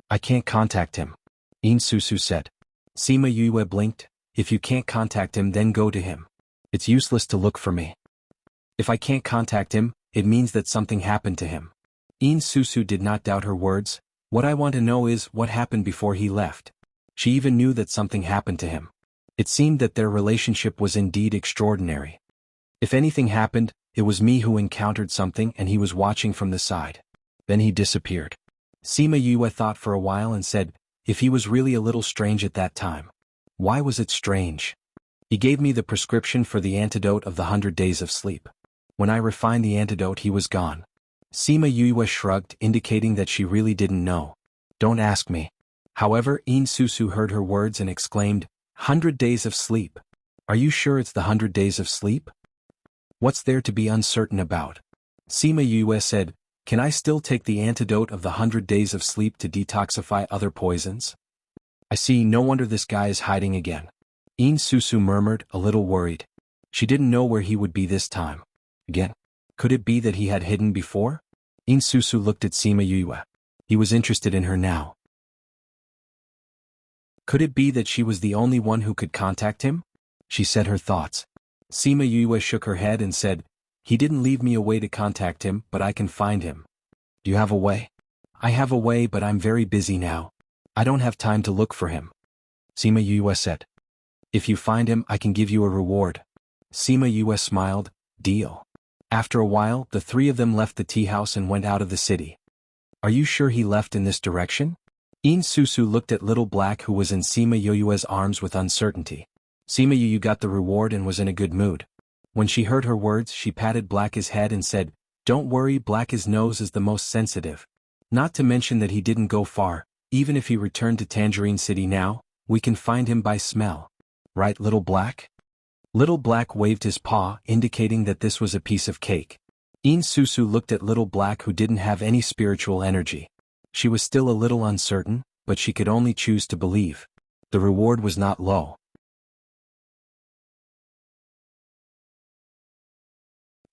I can't contact him. In Susu said. Sima Yue blinked. If you can't contact him, then go to him. It's useless to look for me. If I can't contact him, it means that something happened to him. In Susu did not doubt her words. What I want to know is what happened before he left. She even knew that something happened to him. It seemed that their relationship was indeed extraordinary. If anything happened, it was me who encountered something and he was watching from the side. Then he disappeared. Sima Yue thought for a while and said, if he was really a little strange at that time. Why was it strange? He gave me the prescription for the antidote of the 100 days of sleep. When I refined the antidote, he was gone. Sima Yue shrugged, indicating that she really didn't know. Don't ask me. However, In Susu heard her words and exclaimed, 100 days of sleep. Are you sure it's the 100 days of sleep? What's there to be uncertain about? Sima Yue said, can I still take the antidote of the 100 days of sleep to detoxify other poisons? I see, no wonder this guy is hiding again. In Susu murmured, a little worried. She didn't know where he would be this time. Again. Could it be that he had hidden before? In Susu looked at Sima Yue. He was interested in her now. Could it be that she was the only one who could contact him? She said her thoughts. Sima Yue shook her head and said, he didn't leave me a way to contact him, but I can find him. Do you have a way? I have a way, but I'm very busy now. I don't have time to look for him. Sima Yue said. If you find him, I can give you a reward. Sima Yue smiled, deal. After a while, the three of them left the tea house and went out of the city. Are you sure he left in this direction? In Susu looked at Little Black, who was in Sima Yue's arms, with uncertainty. Sima Yue got the reward and was in a good mood. When she heard her words, she patted Black's head and said, don't worry, Black's nose is the most sensitive. Not to mention that he didn't go far. Even if he returned to Tangerine City now, we can find him by smell. Right, Little Black? Little Black waved his paw, indicating that this was a piece of cake. In Susu looked at Little Black, who didn't have any spiritual energy. She was still a little uncertain, but she could only choose to believe. The reward was not low.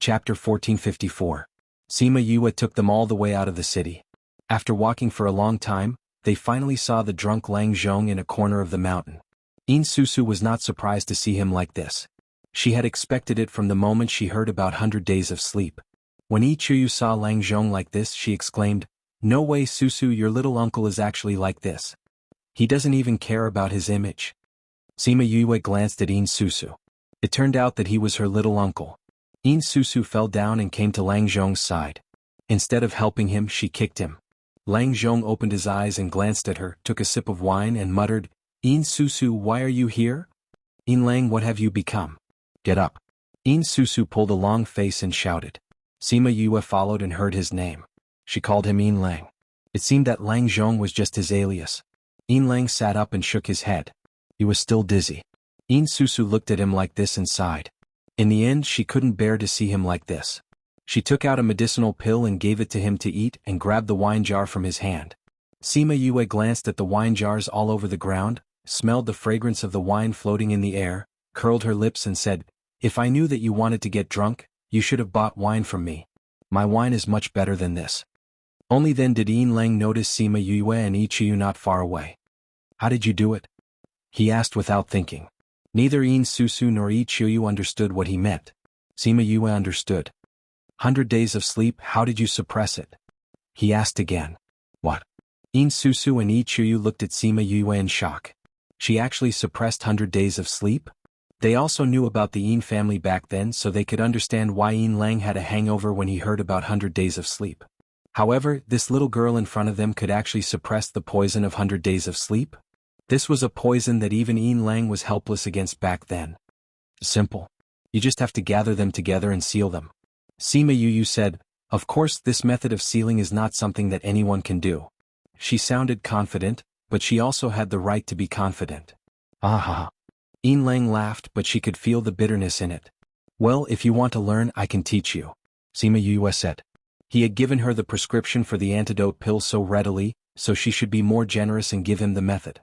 Chapter 1454. Sima Yue took them all the way out of the city. After walking for a long time, they finally saw the drunk Lang Zhong in a corner of the mountain. In Susu was not surprised to see him like this. She had expected it from the moment she heard about 100 days of sleep. When Yi Chuyu saw Lang Zhong like this, she exclaimed, no way, Susu, your little uncle is actually like this. He doesn't even care about his image. Sima Yue glanced at In Susu. It turned out that he was her little uncle. In Susu fell down and came to Lang Zhong's side. Instead of helping him, she kicked him. Lang Zhong opened his eyes and glanced at her, took a sip of wine and muttered, In Susu, why are you here? In Lang, what have you become? Get up. In Susu pulled a long face and shouted. Sima Yue followed and heard his name. She called him In Lang. It seemed that Lang Zhong was just his alias. In Lang sat up and shook his head. He was still dizzy. In Susu looked at him like this and sighed. In the end, she couldn't bear to see him like this. She took out a medicinal pill and gave it to him to eat and grabbed the wine jar from his hand. Sima Yue glanced at the wine jars all over the ground, smelled the fragrance of the wine floating in the air, curled her lips and said, if I knew that you wanted to get drunk, you should have bought wine from me. My wine is much better than this. Only then did In Lang notice Sima Yue and Yi Chuyu not far away. How did you do it? He asked without thinking. Neither In Susu nor Yi Chuyu understood what he meant. Sima Yue understood. 100 days of sleep, how did you suppress it? He asked again. What? In Susu and Yi Chuyu looked at Sima Yue in shock. She actually suppressed 100 days of sleep? They also knew about the Yin family back then, so they could understand why In Lang had a hangover when he heard about 100 days of sleep. However, this little girl in front of them could actually suppress the poison of 100 days of sleep? This was a poison that even In Lang was helpless against back then. Simple. You just have to gather them together and seal them. Sima Yue said, of course this method of sealing is not something that anyone can do. She sounded confident, but she also had the right to be confident. Ah. In Lang laughed, but she could feel the bitterness in it. Well, if you want to learn, I can teach you. Sima Yue said. He had given her the prescription for the antidote pill so readily, so she should be more generous and give him the method.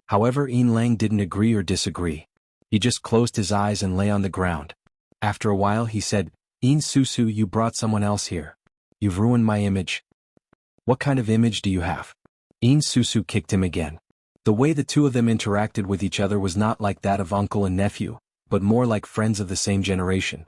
However, In Lang didn't agree or disagree. He just closed his eyes and lay on the ground. After a while he said, In Susu, you brought someone else here. You've ruined my image. What kind of image do you have? In Susu kicked him again. The way the two of them interacted with each other was not like that of uncle and nephew, but more like friends of the same generation.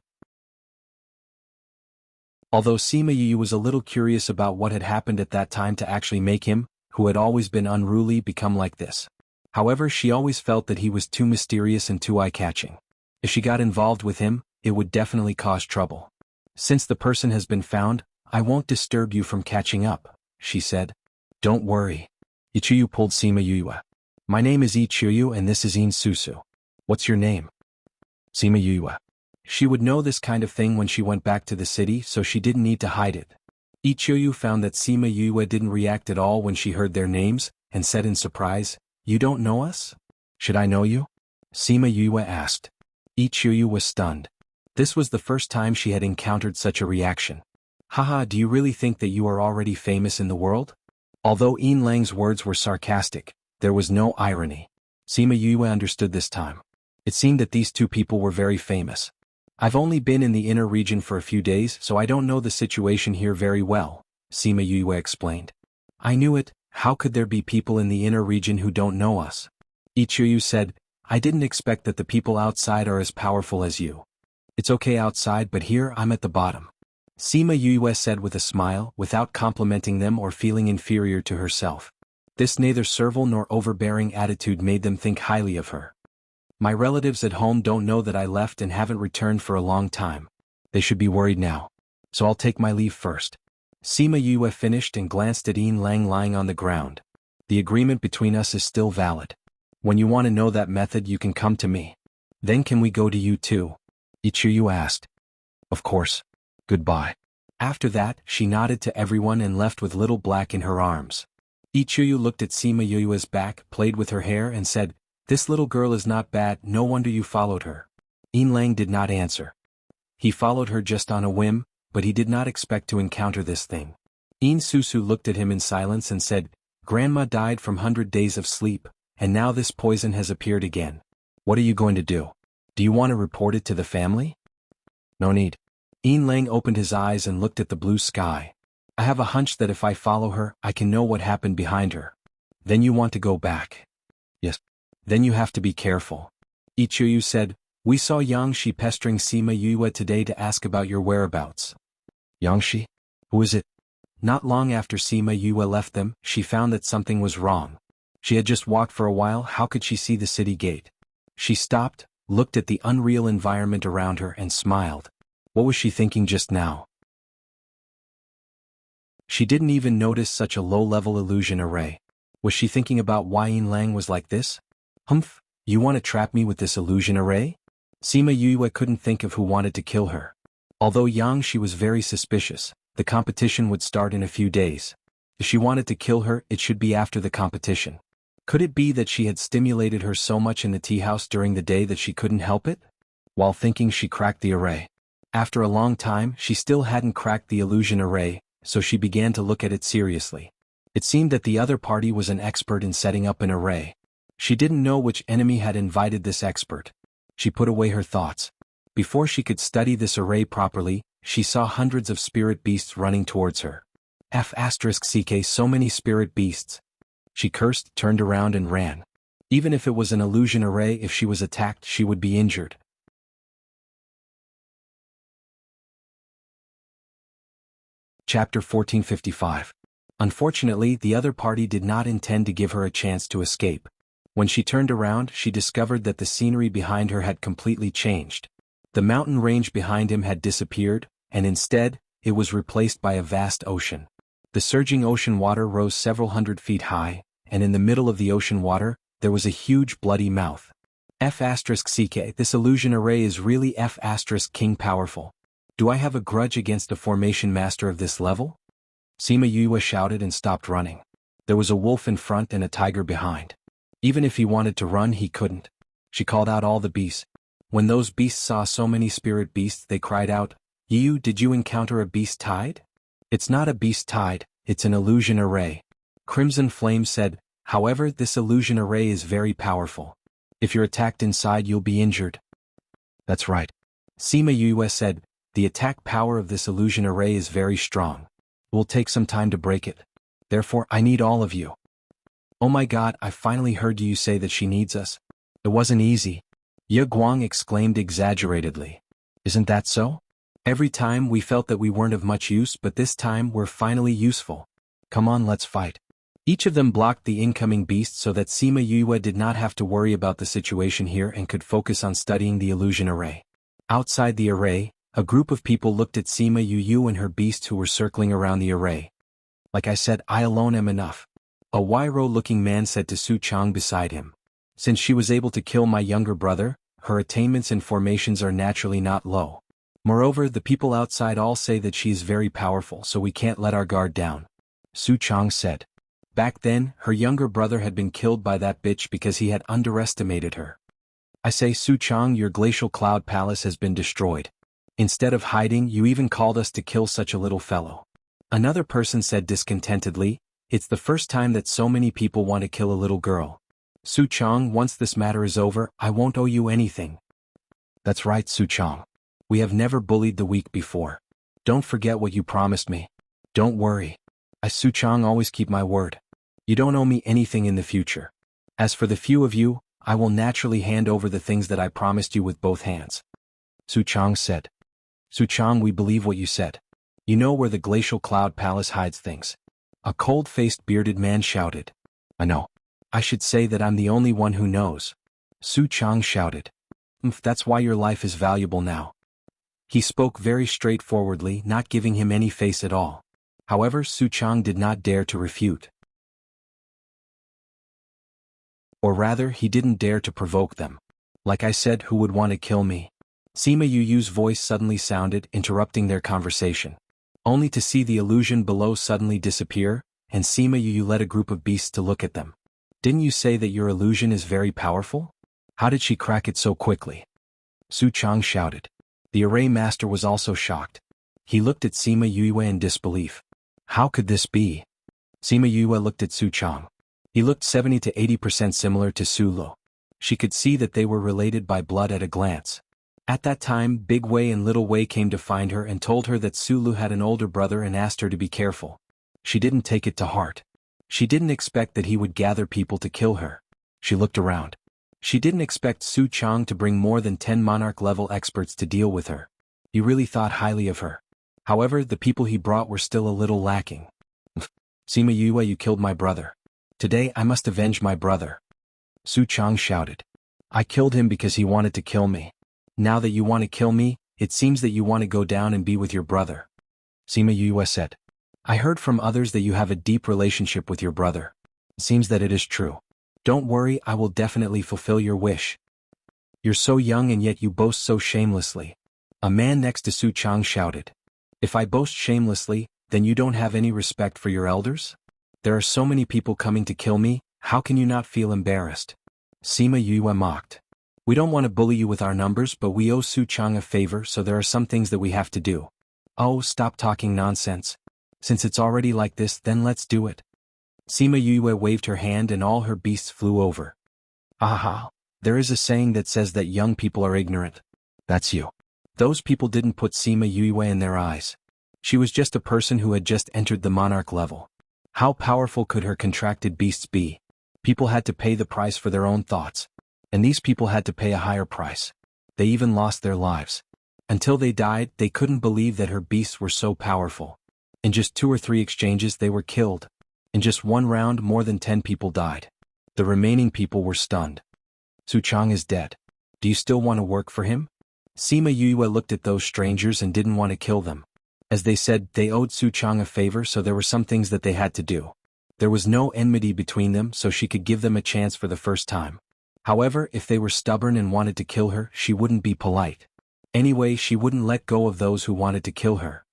Although Sima Yu was a little curious about what had happened at that time to actually make him, who had always been unruly, become like this. However, she always felt that he was too mysterious and too eye-catching. If she got involved with him, it would definitely cause trouble. Since the person has been found, I won't disturb you from catching up, she said. Don't worry. Ichiyu pulled Sima Yu. My name is Ichiyu and this is In Susu. What's your name? Sima Yu. She would know this kind of thing when she went back to the city, so she didn't need to hide it. Ichiyu found that Sima Yu didn't react at all when she heard their names, and said in surprise, You don't know us? Should I know you? Sima Yu asked. Ichiyu was stunned. This was the first time she had encountered such a reaction. Haha, do you really think that you are already famous in the world? Although Yin Lang's words were sarcastic, there was no irony. Sima Yu understood this time. It seemed that these two people were very famous. I've only been in the inner region for a few days, so I don't know the situation here very well, Sima Yu explained. I knew it, how could there be people in the inner region who don't know us? Ichiyu said, I didn't expect that the people outside are as powerful as you. It's okay outside, but here I'm at the bottom. Sima Yu said with a smile, without complimenting them or feeling inferior to herself. This neither servile nor overbearing attitude made them think highly of her. My relatives at home don't know that I left and haven't returned for a long time. They should be worried now. So I'll take my leave first. Sima Yu finished and glanced at Yin Lang lying on the ground. The agreement between us is still valid. When you want to know that method, you can come to me. Then can we go to you too? Ichiyu asked. Of course. Goodbye. After that, she nodded to everyone and left with Little Black in her arms. Ichiyu looked at Sima Yu's back, played with her hair and said, This little girl is not bad, no wonder you followed her. Yin Lang did not answer. He followed her just on a whim, but he did not expect to encounter this thing. In Susu looked at him in silence and said, Grandma died from 100 days of sleep, and now this poison has appeared again. What are you going to do? Do you want to report it to the family? No need. Yin Lang opened his eyes and looked at the blue sky. I have a hunch that if I follow her, I can know what happened behind her. Then you want to go back? Yes. Then you have to be careful. Ichiyu said, We saw Yangshi pestering Sima Yu today to ask about your whereabouts. Yangshi? Who is it? Not long after Sima Yu left them, she found that something was wrong. She had just walked for a while, how could she see the city gate? She stopped, looked at the unreal environment around her and smiled. What was she thinking just now? She didn't even notice such a low-level illusion array. Was she thinking about why Yin Lang was like this? Humph, you want to trap me with this illusion array? Sima Yu couldn't think of who wanted to kill her. Although young, she was very suspicious. The competition would start in a few days. If she wanted to kill her, it should be after the competition. Could it be that she had stimulated her so much in the tea house during the day that she couldn't help it? While thinking, she cracked the array. After a long time, she still hadn't cracked the illusion array, so she began to look at it seriously. It seemed that the other party was an expert in setting up an array. She didn't know which enemy had invited this expert. She put away her thoughts. Before she could study this array properly, she saw hundreds of spirit beasts running towards her. F***ck, so many spirit beasts. She cursed, turned around and ran. Even if it was an illusion array, if she was attacked, she would be injured. Chapter 1455. Unfortunately, the other party did not intend to give her a chance to escape. When she turned around, she discovered that the scenery behind her had completely changed. The mountain range behind him had disappeared, and instead, it was replaced by a vast ocean. The surging ocean water rose several hundred feet high, and in the middle of the ocean water, there was a huge bloody mouth. F***ck, this illusion array is really F***king powerful. Do I have a grudge against a formation master of this level? Sima Yu shouted and stopped running. There was a wolf in front and a tiger behind. Even if he wanted to run, he couldn't. She called out all the beasts. When those beasts saw so many spirit beasts, they cried out, "You, did you encounter a beast tide?" It's not a beast tide, it's an illusion array. Crimson Flame said, however, this illusion array is very powerful. If you're attacked inside, you'll be injured. That's right. Sima Yu said, the attack power of this illusion array is very strong. It will take some time to break it. Therefore, I need all of you. Oh my god, I finally heard you say that she needs us. It wasn't easy. Ye Guang exclaimed exaggeratedly. Isn't that so? Every time we felt that we weren't of much use, but this time we're finally useful. Come on, let's fight. Each of them blocked the incoming beast so that Sima Yue did not have to worry about the situation here and could focus on studying the illusion array. Outside the array, a group of people looked at Sima Yu and her beast who were circling around the array. Like I said, I alone am enough. A Wairo-looking man said to Su Chang beside him. Since she was able to kill my younger brother, her attainments and formations are naturally not low. Moreover, the people outside all say that she is very powerful, so we can't let our guard down. Su Chang said. Back then, her younger brother had been killed by that bitch because he had underestimated her. I say, Su Chang, your glacial cloud palace has been destroyed. Instead of hiding, you even called us to kill such a little fellow. Another person said discontentedly, it's the first time that so many people want to kill a little girl. Su Chang, once this matter is over, I won't owe you anything. That's right, Su Chang. We have never bullied the weak before. Don't forget what you promised me. Don't worry. I, Su Chang, always keep my word. You don't owe me anything in the future. As for the few of you, I will naturally hand over the things that I promised you with both hands. Su Chang said. Su Chang, we believe what you said. You know where the glacial cloud palace hides things. A cold-faced bearded man shouted. I know. I should say that I'm the only one who knows. Su Chang shouted. That's why your life is valuable now. He spoke very straightforwardly, not giving him any face at all. However, Su Chang did not dare to refute. Or rather, he didn't dare to provoke them. Like I said, who would want to kill me? Sima Yu's voice suddenly sounded, interrupting their conversation. Only to see the illusion below suddenly disappear, and Sima Yu led a group of beasts to look at them. Didn't you say that your illusion is very powerful? How did she crack it so quickly? Su Chang shouted. The array master was also shocked. He looked at Sima Yue in disbelief. How could this be? Sima Yue looked at Su Chang. He looked 70 to 80% similar to Su Lo. She could see that they were related by blood at a glance. At that time, Big Wei and Little Wei came to find her and told her that Su Lu had an older brother and asked her to be careful. She didn't take it to heart. She didn't expect that he would gather people to kill her. She looked around. She didn't expect Su Chang to bring more than 10 monarch-level experts to deal with her. He really thought highly of her. However, the people he brought were still a little lacking. Sima Yue, you killed my brother. Today I must avenge my brother. Su Chang shouted. I killed him because he wanted to kill me. Now that you want to kill me, it seems that you want to go down and be with your brother. Sima Yue said. I heard from others that you have a deep relationship with your brother. It seems that it is true. Don't worry, I will definitely fulfill your wish. You're so young and yet you boast so shamelessly. A man next to Su Chang shouted. If I boast shamelessly, then you don't have any respect for your elders? There are so many people coming to kill me, how can you not feel embarrassed? Sima Yue mocked. We don't want to bully you with our numbers, but we owe Su Chang a favor, so there are some things that we have to do. Oh, stop talking nonsense. Since it's already like this, then let's do it. Sima Yue waved her hand and all her beasts flew over. Aha! There is a saying that says that young people are ignorant. That's you. Those people didn't put Sima Yue in their eyes. She was just a person who had just entered the monarch level. How powerful could her contracted beasts be? People had to pay the price for their own thoughts. And these people had to pay a higher price. They even lost their lives. Until they died, they couldn't believe that her beasts were so powerful. In just 2 or 3 exchanges they were killed. In just 1 round more than 10 people died. The remaining people were stunned. Su Chang is dead. Do you still want to work for him? Sima Yue looked at those strangers and didn't want to kill them. As they said, they owed Su Chang a favor, so there were some things that they had to do. There was no enmity between them, so she could give them a chance for the first time. However, if they were stubborn and wanted to kill her, she wouldn't be polite. Anyway, she wouldn't let go of those who wanted to kill her.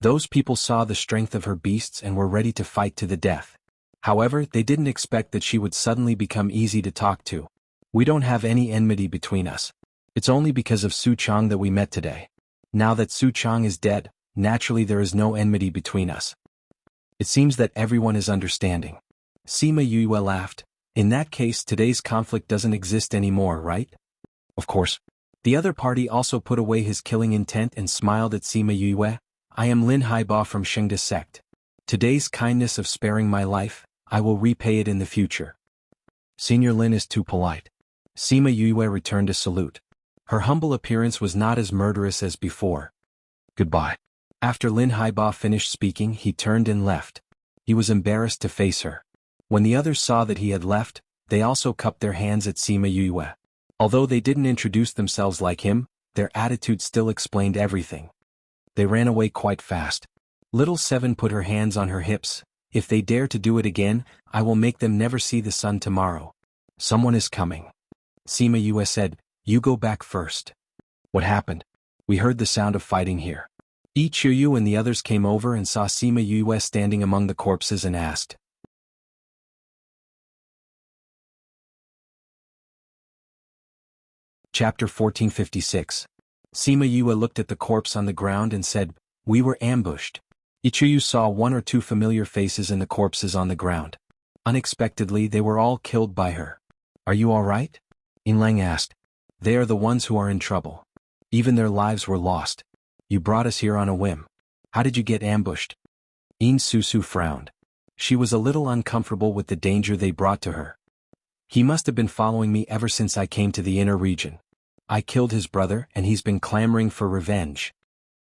Those people saw the strength of her beasts and were ready to fight to the death. However, they didn't expect that she would suddenly become easy to talk to. We don't have any enmity between us. It's only because of Su Chang that we met today. Now that Su Chang is dead, naturally there is no enmity between us. It seems that everyone is understanding. Sima Yue laughed. In that case, today's conflict doesn't exist anymore, right? Of course. The other party also put away his killing intent and smiled at Sima Yue. I am Lin Haiba from Shengda sect. Today's kindness of sparing my life, I will repay it in the future. Senior Lin is too polite. Sima Yue returned a salute. Her humble appearance was not as murderous as before. Goodbye. After Lin Haiba finished speaking, he turned and left. He was embarrassed to face her. When the others saw that he had left, they also cupped their hands at Sima Yue. Although they didn't introduce themselves like him, their attitude still explained everything. They ran away quite fast. Little Seven put her hands on her hips. If they dare to do it again, I will make them never see the sun tomorrow. Someone is coming. Sima Yue said, you go back first. What happened? We heard the sound of fighting here. Yi Chuyu and the others came over and saw Sima Yue standing among the corpses and asked. Chapter 1456. Sima Yue looked at the corpse on the ground and said, we were ambushed. Yi Chuyu saw one or two familiar faces in the corpses on the ground. Unexpectedly, they were all killed by her. Are you all right? Yin Lang asked. They are the ones who are in trouble. Even their lives were lost. You brought us here on a whim. How did you get ambushed? Yin Susu frowned. She was a little uncomfortable with the danger they brought to her. He must have been following me ever since I came to the inner region. I killed his brother and he's been clamoring for revenge.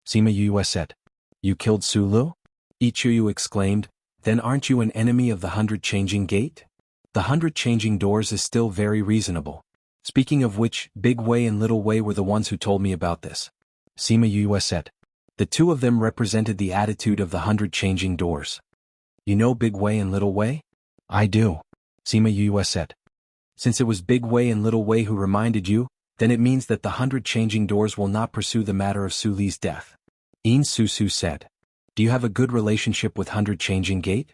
Sima Yue said. You killed Sulu? Yi Chuyu exclaimed, then aren't you an enemy of the 100 Changing Gate? The 100 Changing Doors is still very reasonable. Speaking of which, Big Wei and Little Wei were the ones who told me about this. Sima Yue said. The two of them represented the attitude of the 100 Changing Doors. You know Big Wei and Little Wei? I do. Sima Yue said. Since it was Big Wei and Little Wei who reminded you, then it means that the 100 Changing Doors will not pursue the matter of Su Li's death. Yin Susu said. Do you have a good relationship with 100 Changing Gate?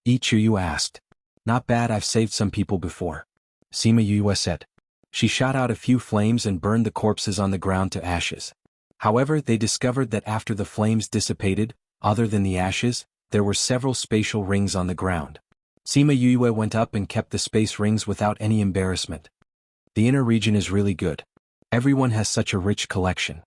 Yi Chuyu asked. Not bad, I've saved some people before. Sima Yue said. She shot out a few flames and burned the corpses on the ground to ashes. However, they discovered that after the flames dissipated, other than the ashes, there were several spatial rings on the ground. Sima Yue went up and kept the space rings without any embarrassment. The inner region is really good. Everyone has such a rich collection.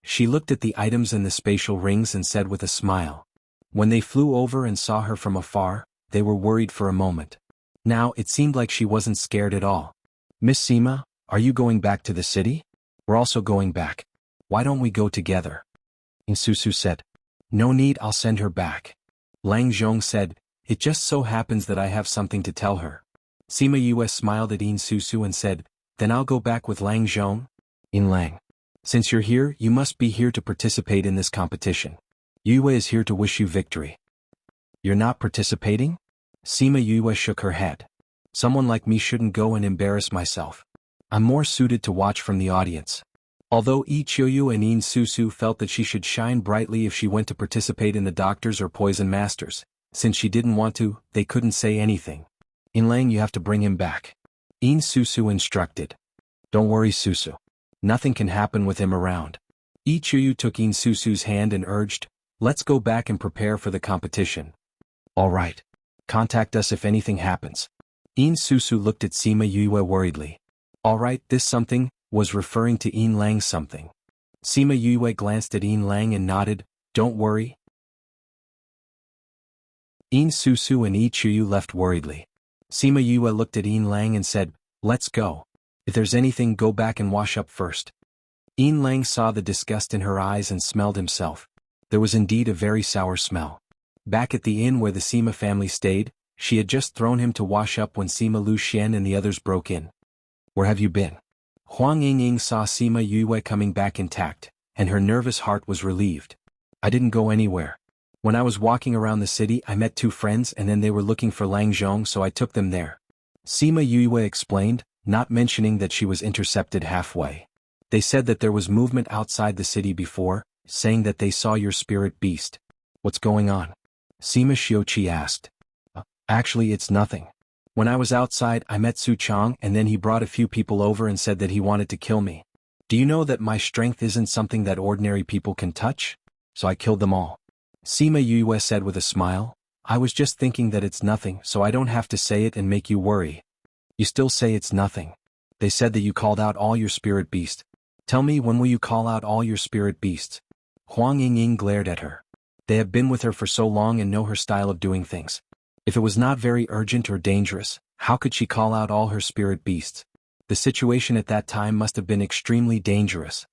She looked at the items in the spatial rings and said with a smile. When they flew over and saw her from afar, they were worried for a moment. Now it seemed like she wasn't scared at all. Miss Sima, are you going back to the city? We're also going back. Why don't we go together? Insusu said. No need, I'll send her back. Lang Zhong said, it just so happens that I have something to tell her. Sima Yue smiled at Insusu and said, then I'll go back with Lang Zhong? In Lang. Since you're here, you must be here to participate in this competition. Yue is here to wish you victory. You're not participating? Sima Yue shook her head. Someone like me shouldn't go and embarrass myself. I'm more suited to watch from the audience. Although Yi Chuyu and Yin Susu felt that she should shine brightly if she went to participate in the Doctors or Poison Masters, since she didn't want to, they couldn't say anything. In Lang, you have to bring him back. Yin Susu instructed. Don't worry, Susu. Nothing can happen with him around. Yi Chuyu took Yin Susu's hand and urged, let's go back and prepare for the competition. All right. Contact us if anything happens. Yin Susu looked at Sima Yue worriedly. All right, this something was referring to Yin Lang something. Sima Yue glanced at Yin Lang and nodded, don't worry. Yin Susu and Yi Chuyu left worriedly. Sima Yue looked at Yin Lang and said, let's go. If there's anything, go back and wash up first. Yin Lang saw the disgust in her eyes and smelled himself. There was indeed a very sour smell. Back at the inn where the Sima family stayed, she had just thrown him to wash up when Sima Lu Xian and the others broke in. Where have you been? Huang Yingying saw Sima Yue coming back intact, and her nervous heart was relieved. I didn't go anywhere. When I was walking around the city, I met two friends and then they were looking for Lang Zhong, so I took them there. Sima Yue explained, not mentioning that she was intercepted halfway. They said that there was movement outside the city before, saying that they saw your spirit beast. What's going on? Sima Xiuqi asked. Actually, it's nothing. When I was outside, I met Su Chang and then he brought a few people over and said that he wanted to kill me. Do you know that my strength isn't something that ordinary people can touch? So I killed them all. Sima Yue said with a smile, I was just thinking that it's nothing, so I don't have to say it and make you worry. You still say it's nothing. They said that you called out all your spirit beasts. Tell me, when will you call out all your spirit beasts? Huang Yingying glared at her. They have been with her for so long and know her style of doing things. If it was not very urgent or dangerous, how could she call out all her spirit beasts? The situation at that time must have been extremely dangerous.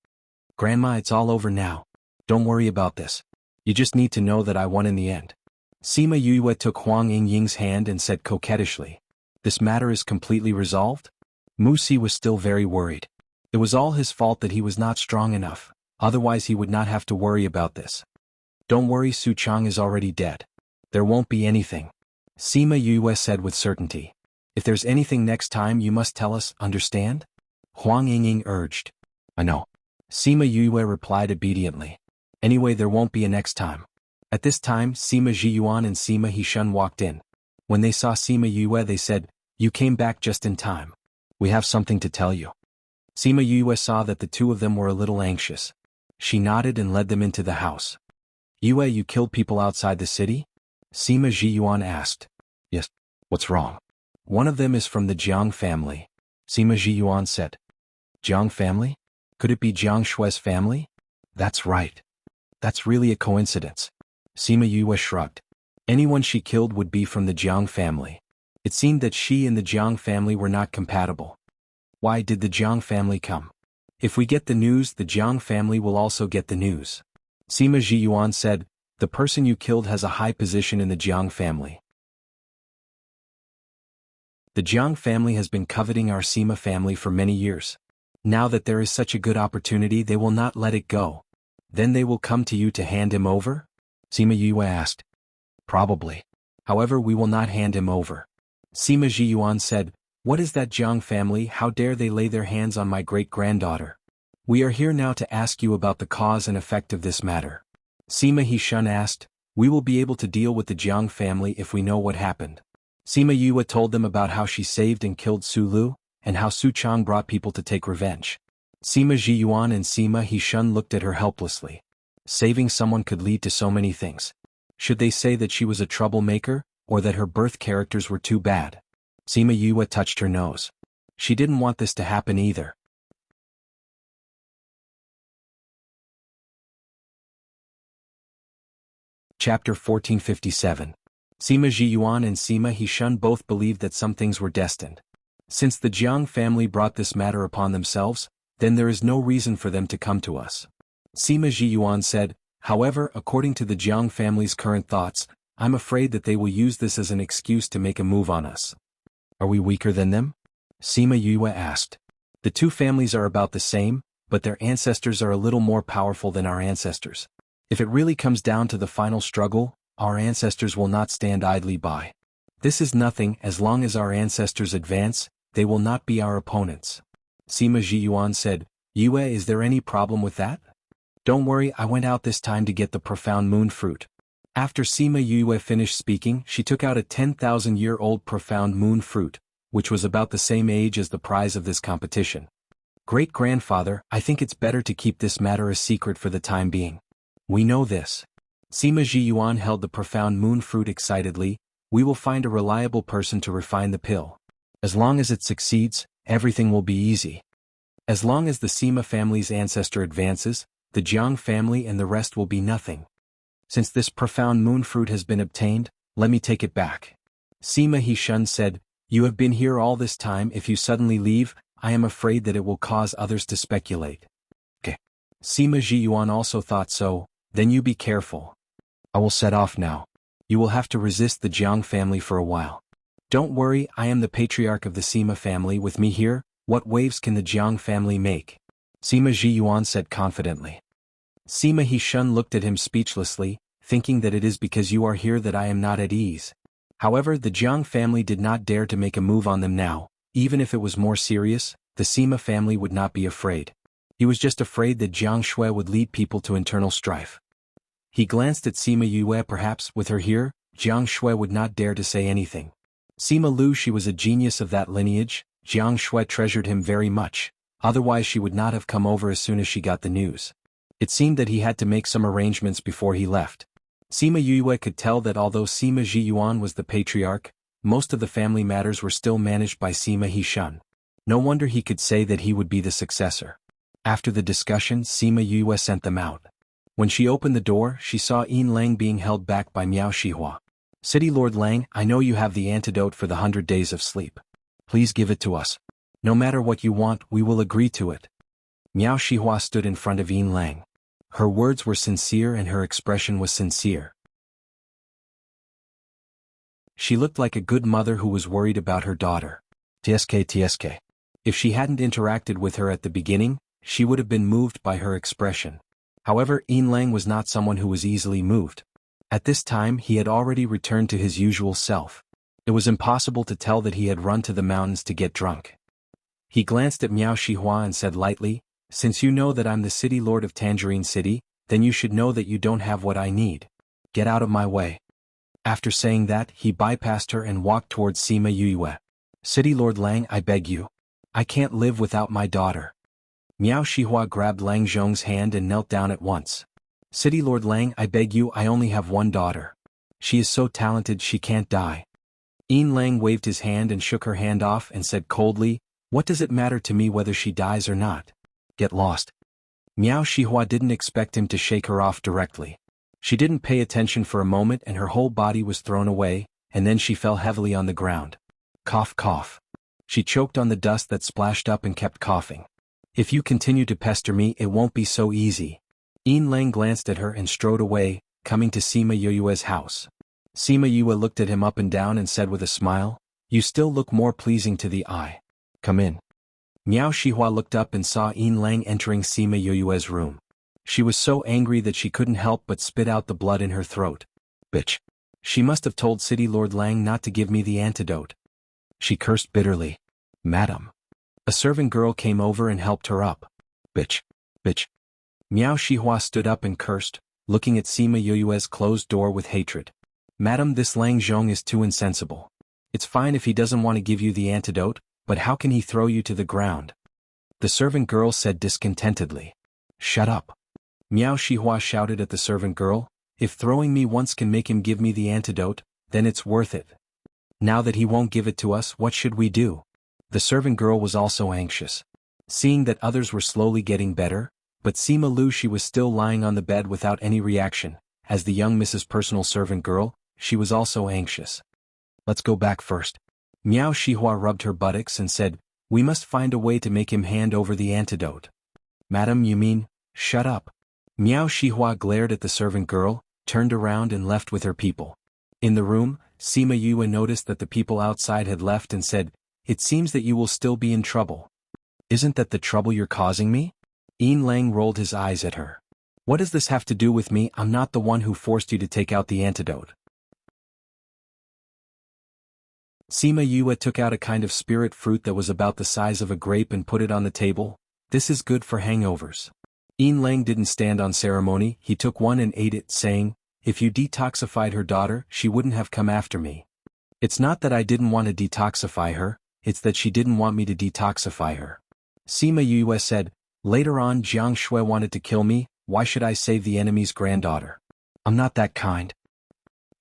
Grandma, it's all over now. Don't worry about this. You just need to know that I won in the end. Sima Yue took Huang Yingying's hand and said coquettishly, "This matter is completely resolved?" Mu Si was still very worried. It was all his fault that he was not strong enough, otherwise he would not have to worry about this. Don't worry, Su Chang is already dead. There won't be anything. Sima Yue said with certainty. If there's anything next time you must tell us, understand? Huang Yingying urged. I know. Sima Yue replied obediently. Anyway, there won't be a next time. At this time, Sima Jiyuan and Sima Hishun walked in. When they saw Sima Yue they said, "You came back just in time. We have something to tell you." Sima Yue saw that the two of them were a little anxious. She nodded and led them into the house. "Yue, you killed people outside the city?" Sima Jiyuan asked. "Yes. What's wrong?" "One of them is from the Jiang family," Sima Jiyuan said. "Jiang family? Could it be Jiang Shui's family?" "That's right. That's really a coincidence." Sima Yue shrugged. Anyone she killed would be from the Jiang family. It seemed that she and the Jiang family were not compatible. Why did the Jiang family come? If we get the news, the Jiang family will also get the news. Sima Jiyuan said, "The person you killed has a high position in the Jiang family. The Jiang family has been coveting our Sima family for many years. Now that there is such a good opportunity, they will not let it go. Then they will come to you to hand him over?" Sima Yue asked. "Probably. However, we will not hand him over." Sima Jiyuan said, "What is that Jiang family? How dare they lay their hands on my great-granddaughter? We are here now to ask you about the cause and effect of this matter." Sima Hishun asked, "We will be able to deal with the Jiang family if we know what happened." Sima Yue told them about how she saved and killed Su Lu, and how Su Chang brought people to take revenge. Sima Jiyuan and Sima Hishun looked at her helplessly. Saving someone could lead to so many things. Should they say that she was a troublemaker, or that her birth characters were too bad? Sima Yue touched her nose. She didn't want this to happen either. Chapter 1457. Sima Jiyuan and Sima Hishun both believed that some things were destined. Since the Jiang family brought this matter upon themselves, then there is no reason for them to come to us. Sima Jiyuan said, "However, according to the Jiang family's current thoughts, I'm afraid that they will use this as an excuse to make a move on us." "Are we weaker than them?" Sima Yue asked. "The two families are about the same, but their ancestors are a little more powerful than our ancestors. If it really comes down to the final struggle, our ancestors will not stand idly by. This is nothing. As long as our ancestors advance, they will not be our opponents." Sima Jiyuan said, "Yue, is there any problem with that?" "Don't worry, I went out this time to get the profound moon fruit." After Sima Yue finished speaking, she took out a 10,000-year-old profound moon fruit, which was about the same age as the prize of this competition. "Great-grandfather, I think it's better to keep this matter a secret for the time being." "We know this." Sima Jiyuan held the profound moon fruit excitedly. "We will find a reliable person to refine the pill. As long as it succeeds, everything will be easy. As long as the Sima family's ancestor advances, the Jiang family and the rest will be nothing. Since this profound moon fruit has been obtained, let me take it back." Sima Hishun said, "You have been here all this time. If you suddenly leave, I am afraid that it will cause others to speculate." "Okay." Sima Jiyuan also thought so. "Then you be careful. I will set off now. You will have to resist the Jiang family for a while." "Don't worry, I am the patriarch of the Sima family. With me here, what waves can the Jiang family make?" Sima Jiyuan said confidently. Sima Hishun looked at him speechlessly, thinking that it is because you are here that I am not at ease. However, the Jiang family did not dare to make a move on them now. Even if it was more serious, the Sima family would not be afraid. He was just afraid that Jiang Shui would lead people to internal strife. He glanced at Sima Yue. Perhaps, with her here, Jiang Shui would not dare to say anything. Sima Lu, she was a genius of that lineage. Jiang Shui treasured him very much, otherwise she would not have come over as soon as she got the news. It seemed that he had to make some arrangements before he left. Sima Yue could tell that although Sima Jiyuan was the patriarch, most of the family matters were still managed by Sima Hishun. No wonder he could say that he would be the successor. After the discussion, Sima Yue sent them out. When she opened the door, she saw Yin Lang being held back by Miao Shihua. City Lord Lang, I know you have the antidote for the 100 days of sleep. Please give it to us. No matter what you want, we will agree to it. Miao Shihua stood in front of Yin Lang. Her words were sincere and her expression was sincere. She looked like a good mother who was worried about her daughter. TSK. If she hadn't interacted with her at the beginning, she would have been moved by her expression. However, Yin Lang was not someone who was easily moved. At this time he had already returned to his usual self. It was impossible to tell that he had run to the mountains to get drunk. He glanced at Miao Shihua and said lightly, "Since you know that I'm the city lord of Tangerine City, then you should know that you don't have what I need. Get out of my way." After saying that, he bypassed her and walked towards Sima Yue. "City Lord Lang, I beg you. I can't live without my daughter." Miao Shihua grabbed Lang Zhong's hand and knelt down at once. "City Lord Lang, I beg you, I only have one daughter. She is so talented she can't die." Yin Lang waved his hand and shook her hand off and said coldly, "What does it matter to me whether she dies or not? Get lost." Miao Shihua didn't expect him to shake her off directly. She didn't pay attention for a moment and her whole body was thrown away, and then she fell heavily on the ground. Cough cough. She choked on the dust that splashed up and kept coughing. "If you continue to pester me, it won't be so easy." Yin Lang glanced at her and strode away, coming to Sima Yue's house. Sima Yue looked at him up and down and said with a smile, "You still look more pleasing to the eye. Come in." Miao Shihua looked up and saw Yin Lang entering Sima Yue's room. She was so angry that she couldn't help but spit out the blood in her throat. "Bitch. She must have told City Lord Lang not to give me the antidote." She cursed bitterly. "Madam." A servant girl came over and helped her up. "Bitch. Bitch." Miao Shihua stood up and cursed, looking at Sima Yue's closed door with hatred. "Madam, this Lang Zhong is too insensible. It's fine if he doesn't want to give you the antidote, but how can he throw you to the ground?" The servant girl said discontentedly. "Shut up." Miao Shihua shouted at the servant girl, "If throwing me once can make him give me the antidote, then it's worth it. Now that he won't give it to us, what should we do?" The servant girl was also anxious. Seeing that others were slowly getting better, but Sima Lu she was still lying on the bed without any reaction, as the young Mrs. Personal servant girl, she was also anxious. "Let's go back first." Miao Shihua rubbed her buttocks and said, "We must find a way to make him hand over the antidote." "Madam, you mean, shut up." Miao Shihua glared at the servant girl, turned around and left with her people. In the room, Sima Yue noticed that the people outside had left and said, "It seems that you will still be in trouble." "Isn't that the trouble you're causing me?" Yin Lang rolled his eyes at her. "What does this have to do with me? I'm not the one who forced you to take out the antidote." Sima Yue took out a kind of spirit fruit that was about the size of a grape and put it on the table. "This is good for hangovers." Yin Lang didn't stand on ceremony, he took one and ate it, saying, "If you detoxified her daughter, she wouldn't have come after me. It's not that I didn't want to detoxify her, it's that she didn't want me to detoxify her." Sima Yue said, "Later on Jianghu wanted to kill me, why should I save the enemy's granddaughter? I'm not that kind."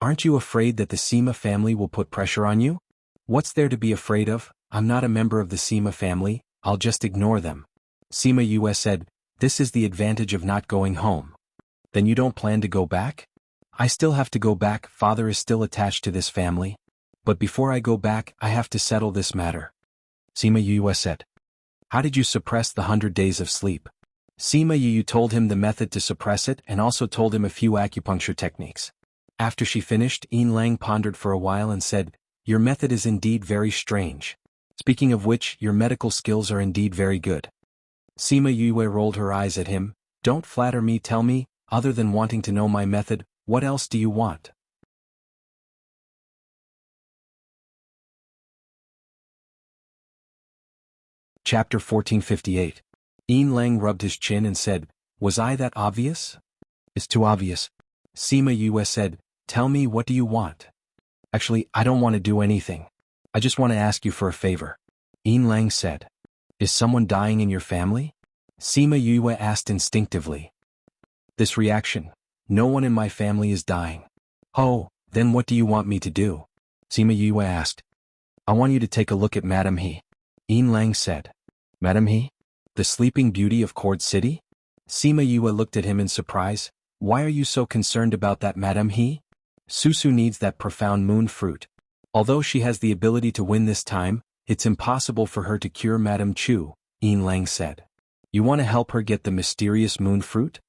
"Aren't you afraid that the Sima family will put pressure on you?" "What's there to be afraid of? I'm not a member of the Sima family, I'll just ignore them." Sima Yue said, "This is the advantage of not going home." "Then you don't plan to go back?" "I still have to go back, father is still attached to this family. But before I go back, I have to settle this matter." Sima Yue said, "How did you suppress the 100 days of sleep?" Sima Yue told him the method to suppress it and also told him a few acupuncture techniques. After she finished, Yin Lang pondered for a while and said, "Your method is indeed very strange. Speaking of which, your medical skills are indeed very good." Sima Yue rolled her eyes at him. "Don't flatter me, tell me, other than wanting to know my method, what else do you want?" Chapter 1458. Yin Lang rubbed his chin and said, "Was I that obvious?" "It's too obvious." Sima Yue said, "Tell me, what do you want?" "Actually, I don't want to do anything. I just want to ask you for a favor." Yin Lang said, "Is someone dying in your family?" Sima Yue asked instinctively. This reaction, "No one in my family is dying." "Oh, then what do you want me to do?" Sima Yue asked. "I want you to take a look at Madame He." Yin Lang said. "Madame He? The sleeping beauty of Cord City?" Sima Yue looked at him in surprise. Why are you so concerned about that, Madame He? Susu needs that profound moon fruit. Although she has the ability to win this time, it's impossible for her to cure Madame Chu, Yin Lang said. You want to help her get the mysterious moon fruit?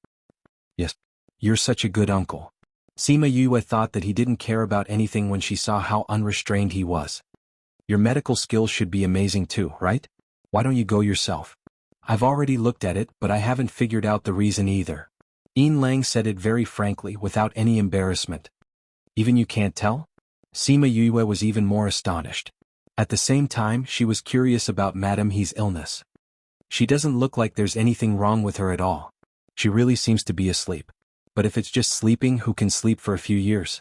Yes. You're such a good uncle. Sima Yue thought that he didn't care about anything when she saw how unrestrained he was. Your medical skills should be amazing too, right? Why don't you go yourself? I've already looked at it, but I haven't figured out the reason either. Yin Lang said it very frankly without any embarrassment. Even you can't tell? Sima Yue was even more astonished. At the same time, she was curious about Madame He's illness. She doesn't look like there's anything wrong with her at all. She really seems to be asleep. But if it's just sleeping, who can sleep for a few years?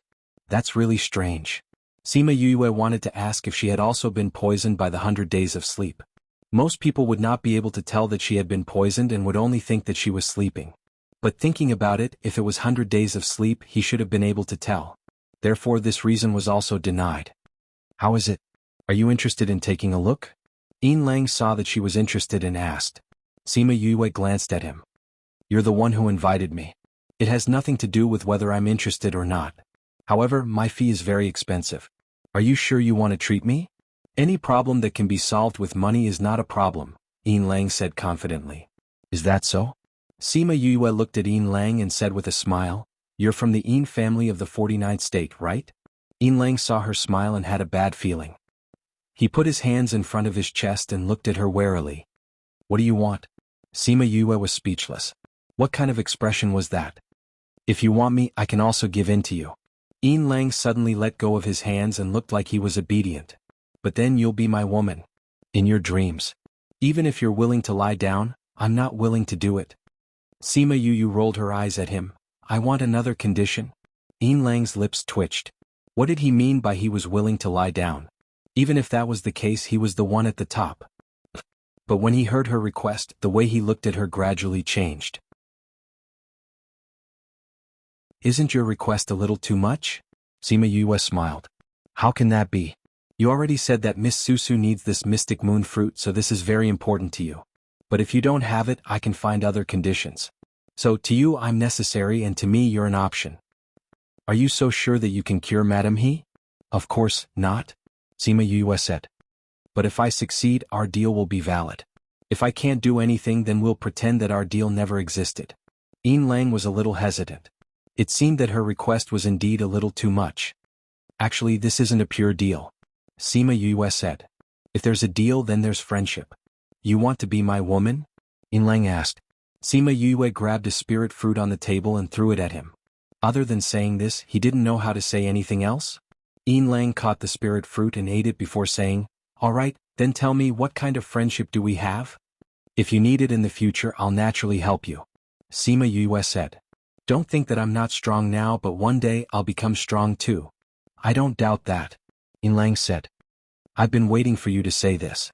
That's really strange. Sima Yue wanted to ask if she had also been poisoned by the 100 days of sleep. Most people would not be able to tell that she had been poisoned and would only think that she was sleeping. But thinking about it, if it was 100 days of sleep, he should have been able to tell. Therefore this reason was also denied. How is it? Are you interested in taking a look? Yin Lang saw that she was interested and asked. Sima Yue glanced at him. You're the one who invited me. It has nothing to do with whether I'm interested or not. However, my fee is very expensive. Are you sure you want to treat me? Any problem that can be solved with money is not a problem, Yin Lang said confidently. Is that so? Sima Yue looked at Yin Lang and said with a smile, You're from the Yin family of the 49th state, right? Yin Lang saw her smile and had a bad feeling. He put his hands in front of his chest and looked at her warily. What do you want? Sima Yue was speechless. What kind of expression was that? If you want me, I can also give in to you. Yin Lang suddenly let go of his hands and looked like he was obedient. But then you'll be my woman. In your dreams. Even if you're willing to lie down, I'm not willing to do it. Sima Yue rolled her eyes at him. I want another condition. Yin Lang's lips twitched. What did he mean by he was willing to lie down? Even if that was the case, he was the one at the top. But when he heard her request, the way he looked at her gradually changed. Isn't your request a little too much? Sima Yue smiled. How can that be? You already said that Miss Susu needs this mystic moon fruit, so this is very important to you. But if you don't have it, I can find other conditions. So to you I'm necessary and to me you're an option. Are you so sure that you can cure Madame He? Of course not, Sima Yue said. But if I succeed, our deal will be valid. If I can't do anything, then we'll pretend that our deal never existed. Yin Lang was a little hesitant. It seemed that her request was indeed a little too much. Actually, this isn't a pure deal, Sima Yue said. If there's a deal, then there's friendship. You want to be my woman? Yin Lang asked. Sima Yue grabbed a spirit fruit on the table and threw it at him. Other than saying this, he didn't know how to say anything else. Yin Lang caught the spirit fruit and ate it before saying, All right, then tell me, what kind of friendship do we have? If you need it in the future, I'll naturally help you, Sima Yue said. Don't think that I'm not strong now, but one day I'll become strong too. I don't doubt that, Yin Lang said. I've been waiting for you to say this.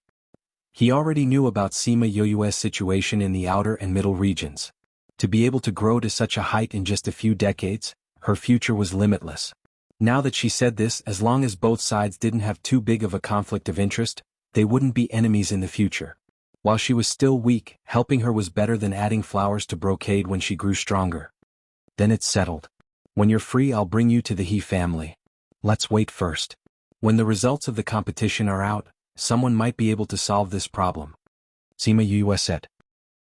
He already knew about Sima Yue's situation in the outer and middle regions. To be able to grow to such a height in just a few decades, her future was limitless. Now that she said this, as long as both sides didn't have too big of a conflict of interest, they wouldn't be enemies in the future. While she was still weak, helping her was better than adding flowers to brocade when she grew stronger. Then it's settled. When you're free, I'll bring you to the He family. Let's wait first. When the results of the competition are out, someone might be able to solve this problem, Sima Yue said.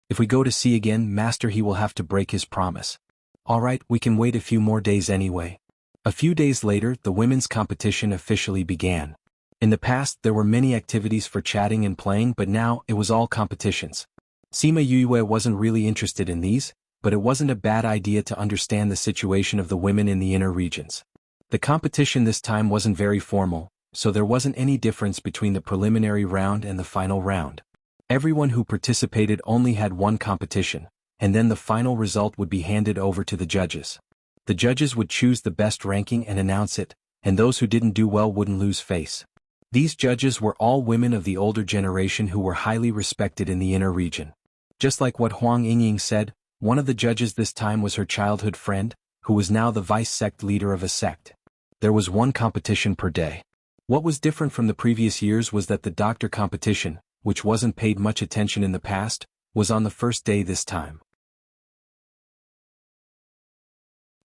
If we go to see again, Master He will have to break his promise. All right, we can wait a few more days anyway. A few days later, the women's competition officially began. In the past, there were many activities for chatting and playing, but now it was all competitions. Sima Yue wasn't really interested in these, but it wasn't a bad idea to understand the situation of the women in the inner regions. The competition this time wasn't very formal, so there wasn't any difference between the preliminary round and the final round. Everyone who participated only had one competition, and then the final result would be handed over to the judges. The judges would choose the best ranking and announce it, and those who didn't do well wouldn't lose face. These judges were all women of the older generation who were highly respected in the inner region. Just like what Huang Yingying said, one of the judges this time was her childhood friend, who was now the vice-sect leader of a sect. There was one competition per day. What was different from the previous years was that the doctor competition, which wasn't paid much attention in the past, was on the first day this time.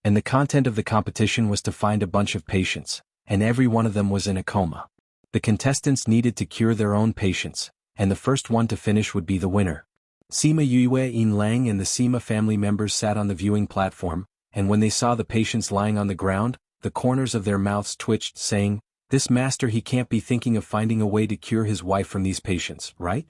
And the content of the competition was to find a bunch of patients, and every one of them was in a coma. The contestants needed to cure their own patients, and the first one to finish would be the winner. Sima Yue, Yin Lang and the Sima family members sat on the viewing platform, and when they saw the patients lying on the ground, the corners of their mouths twitched, saying, "This master, he can't be thinking of finding a way to cure his wife from these patients, right?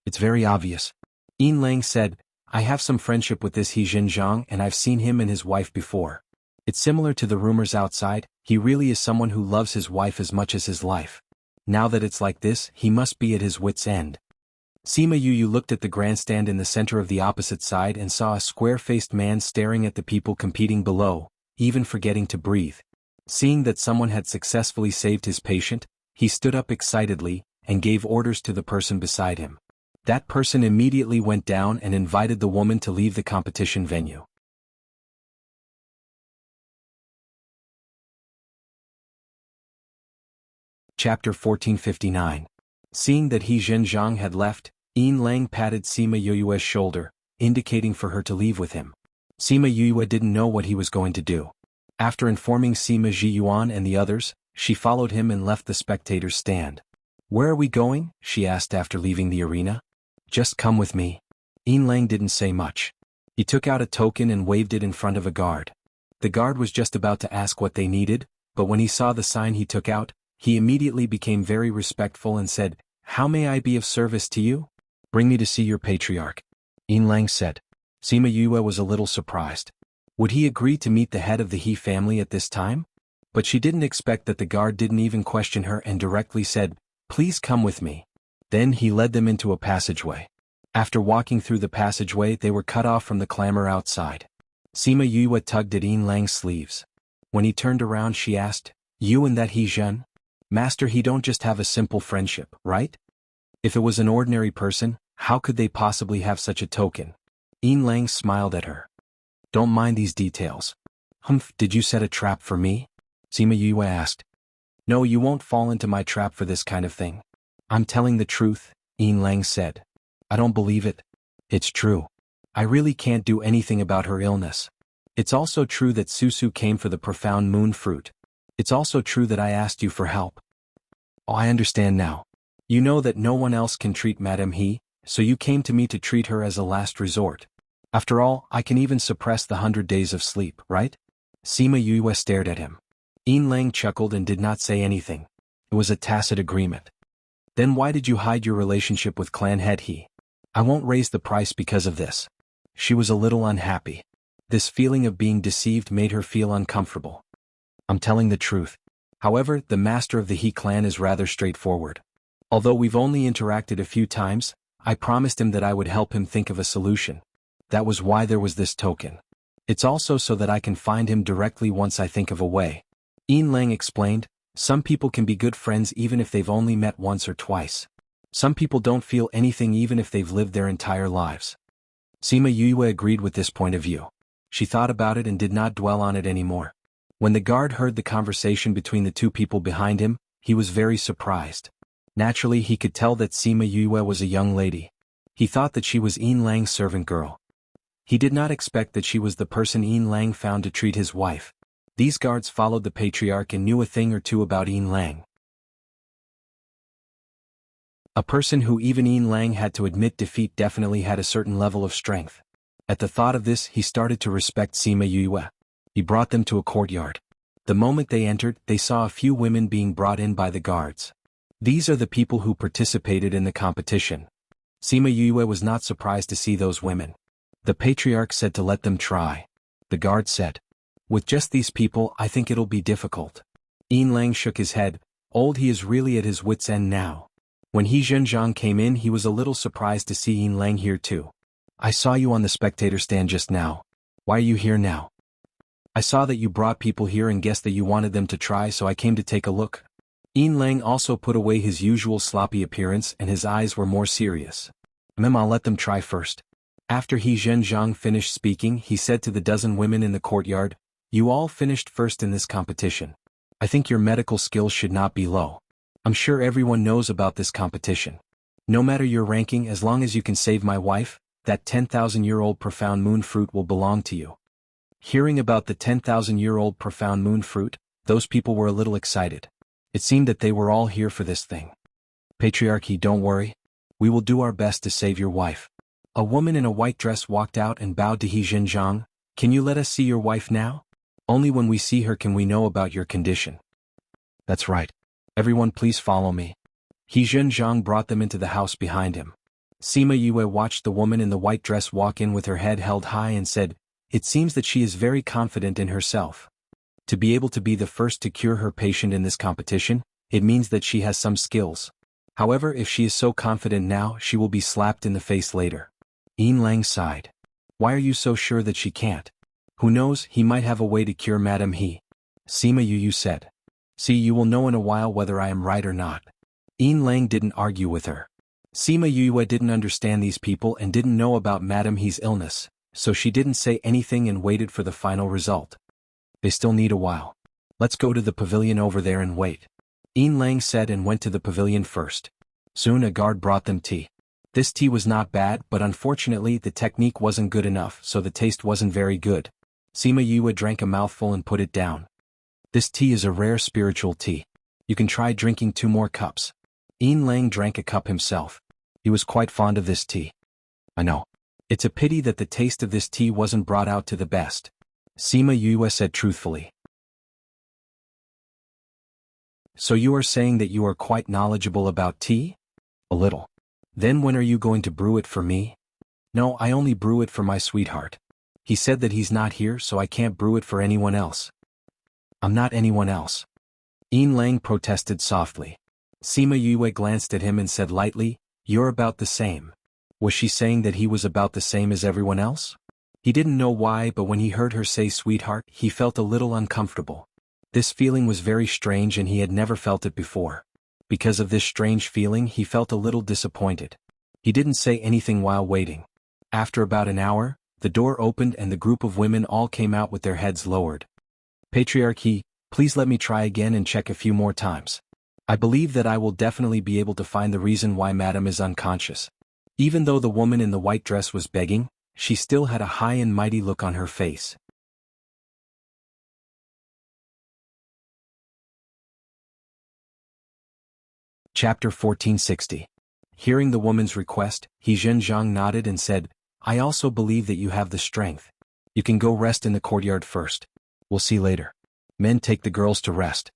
It's very obvious." Yin Lang said, "I have some friendship with this He Zhenjiang and I've seen him and his wife before. It's similar to the rumors outside, he really is someone who loves his wife as much as his life. Now that it's like this, he must be at his wit's end." Sima Yu looked at the grandstand in the center of the opposite side and saw a square-faced man staring at the people competing below, even forgetting to breathe. Seeing that someone had successfully saved his patient, he stood up excitedly and gave orders to the person beside him. That person immediately went down and invited the woman to leave the competition venue. Chapter 1459. Seeing that He Zhenjiang had left, Yin Lang patted Sima Yue's shoulder, indicating for her to leave with him. Sima Yue didn't know what he was going to do. After informing Sima Zhiyuan and the others, she followed him and left the spectators' stand. "Where are we going?" she asked after leaving the arena. "Just come with me." Yin Lang didn't say much. He took out a token and waved it in front of a guard. The guard was just about to ask what they needed, but when he saw the sign he took out, he immediately became very respectful and said, "How may I be of service to you?" "Bring me to see your patriarch," Yin Lang said. Sima Yue was a little surprised. Would he agree to meet the head of the He family at this time? But she didn't expect that the guard didn't even question her and directly said, "Please come with me." Then he led them into a passageway. After walking through the passageway, they were cut off from the clamor outside. Sima Yue tugged at Yin Lang's sleeves. When he turned around, she asked, "You and that He Zhen? Master, he don't just have a simple friendship, right? If it was an ordinary person, how could they possibly have such a token?" Yin Lang smiled at her. "Don't mind these details." "Humph, did you set a trap for me?" Sima Yue asked. "No, you won't fall into my trap for this kind of thing." "I'm telling the truth," Yin Lang said. "I don't believe it." "It's true. I really can't do anything about her illness. It's also true that Susu came for the profound moon fruit. It's also true that I asked you for help." "Oh, I understand now. You know that no one else can treat Madame He, so you came to me to treat her as a last resort. After all, I can even suppress the 100 days of sleep, right?" Sima Yue stared at him. Yin Lang chuckled and did not say anything. It was a tacit agreement. "Then why did you hide your relationship with clan head He?" "I won't raise the price because of this." She was a little unhappy. This feeling of being deceived made her feel uncomfortable. "I'm telling the truth. However, the master of the He clan is rather straightforward. Although we've only interacted a few times, I promised him that I would help him think of a solution. That was why there was this token. It's also so that I can find him directly once I think of a way." Yin Lang explained, "Some people can be good friends even if they've only met once or twice. Some people don't feel anything even if they've lived their entire lives." Sima Yue agreed with this point of view. She thought about it and did not dwell on it anymore. When the guard heard the conversation between the two people behind him, he was very surprised. Naturally, he could tell that Sima Yue was a young lady. He thought that she was Yin Lang's servant girl. He did not expect that she was the person Yin Lang found to treat his wife. These guards followed the patriarch and knew a thing or two about Yin Lang. A person who even Yin Lang had to admit defeat definitely had a certain level of strength. At the thought of this, he started to respect Sima Yue. He brought them to a courtyard. The moment they entered, they saw a few women being brought in by the guards. These are the people who participated in the competition. Sima Yue was not surprised to see those women. The patriarch said to let them try. The guard said, "With just these people, I think it'll be difficult." Yin Lang shook his head. Old He is really at his wit's end now. When He Zhenjiang came in, he was a little surprised to see Yin Lang here too. "I saw you on the spectator stand just now. Why are you here now?" "I saw that you brought people here and guessed that you wanted them to try, so I came to take a look." Yin Lang also put away his usual sloppy appearance and his eyes were more serious. "I'll let them try first." After He Zhenjiang finished speaking, he said to the dozen women in the courtyard, "You all finished first in this competition. I think your medical skills should not be low. I'm sure everyone knows about this competition. No matter your ranking, as long as you can save my wife, that 10,000-year-old profound moon fruit will belong to you." Hearing about the 10,000-year-old profound moon fruit, those people were a little excited. It seemed that they were all here for this thing. Patriarchy, don't worry. We will do our best to save your wife. A woman in a white dress walked out and bowed to He Zhenjiang. Can you let us see your wife now? Only when we see her can we know about your condition. That's right. Everyone please follow me. He Zhenjiang brought them into the house behind him. Sima Yue watched the woman in the white dress walk in with her head held high and said, "It seems that she is very confident in herself. To be able to be the first to cure her patient in this competition, it means that she has some skills. However, if she is so confident now, she will be slapped in the face later." Yin Lang sighed. Why are you so sure that she can't? Who knows, he might have a way to cure Madame He. Sima Yu said. See, you will know in a while whether I am right or not. Yin Lang didn't argue with her. Sima Yue didn't understand these people and didn't know about Madame He's illness, so she didn't say anything and waited for the final result. They still need a while. Let's go to the pavilion over there and wait. Yin Lang said and went to the pavilion first. Soon a guard brought them tea. This tea was not bad, but unfortunately the technique wasn't good enough, so the taste wasn't very good. Sima Yue drank a mouthful and put it down. This tea is a rare spiritual tea. You can try drinking 2 more cups. Yin Lang drank a cup himself. He was quite fond of this tea. I know. It's a pity that the taste of this tea wasn't brought out to the best. Sima Yue said truthfully. So you are saying that you are quite knowledgeable about tea? A little. Then when are you going to brew it for me? No, I only brew it for my sweetheart. He said that he's not here, so I can't brew it for anyone else. I'm not anyone else. Yin Lang protested softly. Sima Yue glanced at him and said lightly, "You're about the same." Was she saying that he was about the same as everyone else? He didn't know why, but when he heard her say sweetheart, he felt a little uncomfortable. This feeling was very strange and he had never felt it before. Because of this strange feeling, he felt a little disappointed. He didn't say anything while waiting. After about an hour, the door opened and the group of women all came out with their heads lowered. Patriarchy, please let me try again and check a few more times. I believe that I will definitely be able to find the reason why Madame is unconscious. Even though the woman in the white dress was begging, she still had a high and mighty look on her face. Chapter 1460. Hearing the woman's request, He Zhenjiang nodded and said, I also believe that you have the strength. You can go rest in the courtyard first. We'll see later. Men, take the girls to rest.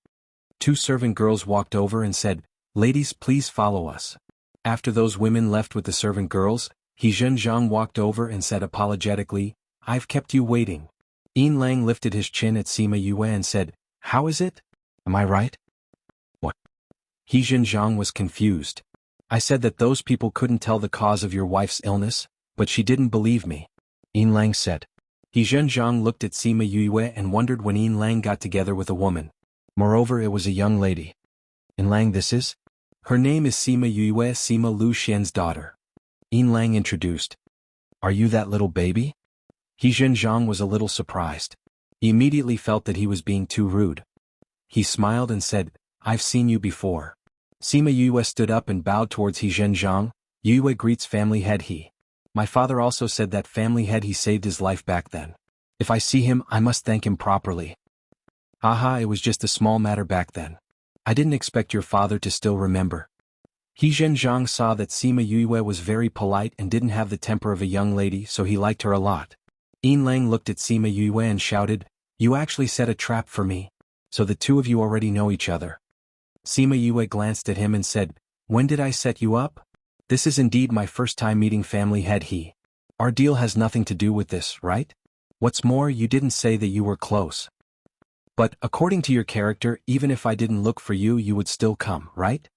2 servant girls walked over and said, Ladies, please follow us. After those women left with the servant girls, He Zhenjiang walked over and said apologetically, I've kept you waiting. Yin Lang lifted his chin at Sima Yue and said, How is it? Am I right? What? He Zhenjiang was confused. I said that those people couldn't tell the cause of your wife's illness, but she didn't believe me. Yin Lang said. He Zhenjiang looked at Sima Yue and wondered when Yin Lang got together with a woman. Moreover, it was a young lady. Yin Lang, this is? Her name is Sima Yue, Sima Lu Xian's daughter. Yin Lang introduced. Are you that little baby? He Zhenjiang was a little surprised. He immediately felt that he was being too rude. He smiled and said, I've seen you before. Sima Yue stood up and bowed towards He Zhenjiang. Yue greets family head He. My father also said that family head He saved his life back then. If I see him, I must thank him properly. Haha, it was just a small matter back then. I didn't expect your father to still remember. He Zhenjiang saw that Sima Yue was very polite and didn't have the temper of a young lady, so he liked her a lot. Yin Lang looked at Sima Yue and shouted, You actually set a trap for me. So the two of you already know each other. Sima Yue glanced at him and said, When did I set you up? This is indeed my first time meeting family head He. Our deal has nothing to do with this, right? What's more, you didn't say that you were close. But, according to your character, even if I didn't look for you, you would still come, right?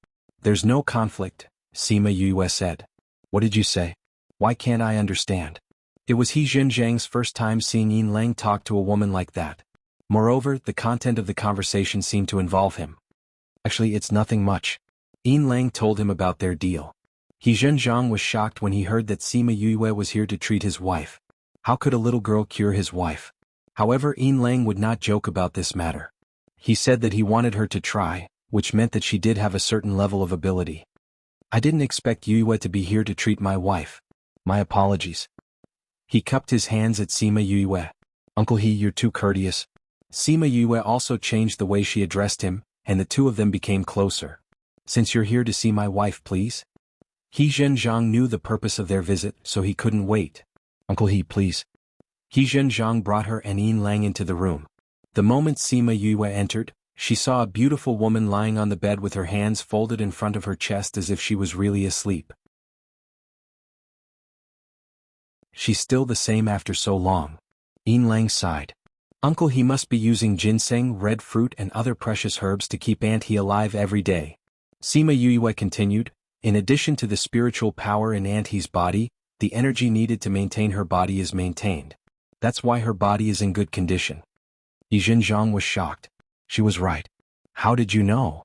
There's no conflict, Sima Yue said. What did you say? Why can't I understand? It was He Zhenjiang's first time seeing Yin Lang talk to a woman like that. Moreover, the content of the conversation seemed to involve him. Actually, it's nothing much. Yin Lang told him about their deal. He Zhenjiang was shocked when he heard that Sima Yue was here to treat his wife. How could a little girl cure his wife? However, Yin Lang would not joke about this matter. He said that he wanted her to try, which meant that she did have a certain level of ability. I didn't expect Yue to be here to treat my wife. My apologies. He cupped his hands at Sima Yue. Uncle He, you're too courteous. Sima Yue also changed the way she addressed him, and the two of them became closer. Since you're here to see my wife, please? He Zhenjiang knew the purpose of their visit, so he couldn't wait. Uncle He, please. He Zhenjiang brought her and Yin Lang into the room. The moment Sima Yue entered, she saw a beautiful woman lying on the bed with her hands folded in front of her chest as if she was really asleep. She's still the same after so long. Yin Lang sighed. Uncle He must be using ginseng, red fruit and other precious herbs to keep Aunt He alive every day. Sima Yue continued, in addition to the spiritual power in Aunt He's body, the energy needed to maintain her body is maintained. That's why her body is in good condition. Yi Zhenjiang was shocked. She was right. How did you know?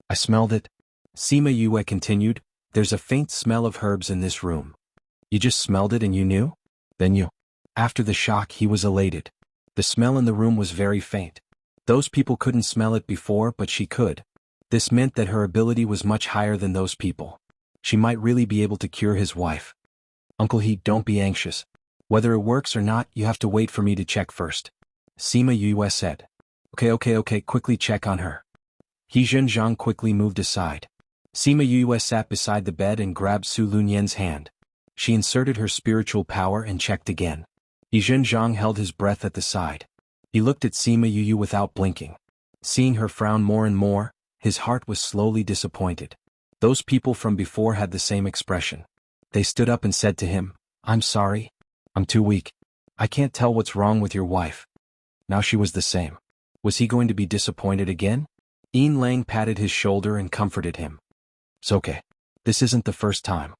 I smelled it. Sima Yue continued, there's a faint smell of herbs in this room. You just smelled it and you knew? Then you. After the shock he was elated. The smell in the room was very faint. Those people couldn't smell it before but she could. This meant that her ability was much higher than those people. She might really be able to cure his wife. Uncle He, don't be anxious. Whether it works or not, you have to wait for me to check first. Sima Yue said. Okay, quickly check on her. He Zhenjiang quickly moved aside. Sima Yue sat beside the bed and grabbed Su Lunyan's hand. She inserted her spiritual power and checked again. Yi Zhenjiang held his breath at the side. He looked at Sima Yue without blinking. Seeing her frown more and more, his heart was slowly disappointed. Those people from before had the same expression. They stood up and said to him, I'm sorry. I'm too weak. I can't tell what's wrong with your wife. Now she was the same. Was he going to be disappointed again? Yin Lang patted his shoulder and comforted him. It's okay. This isn't the first time.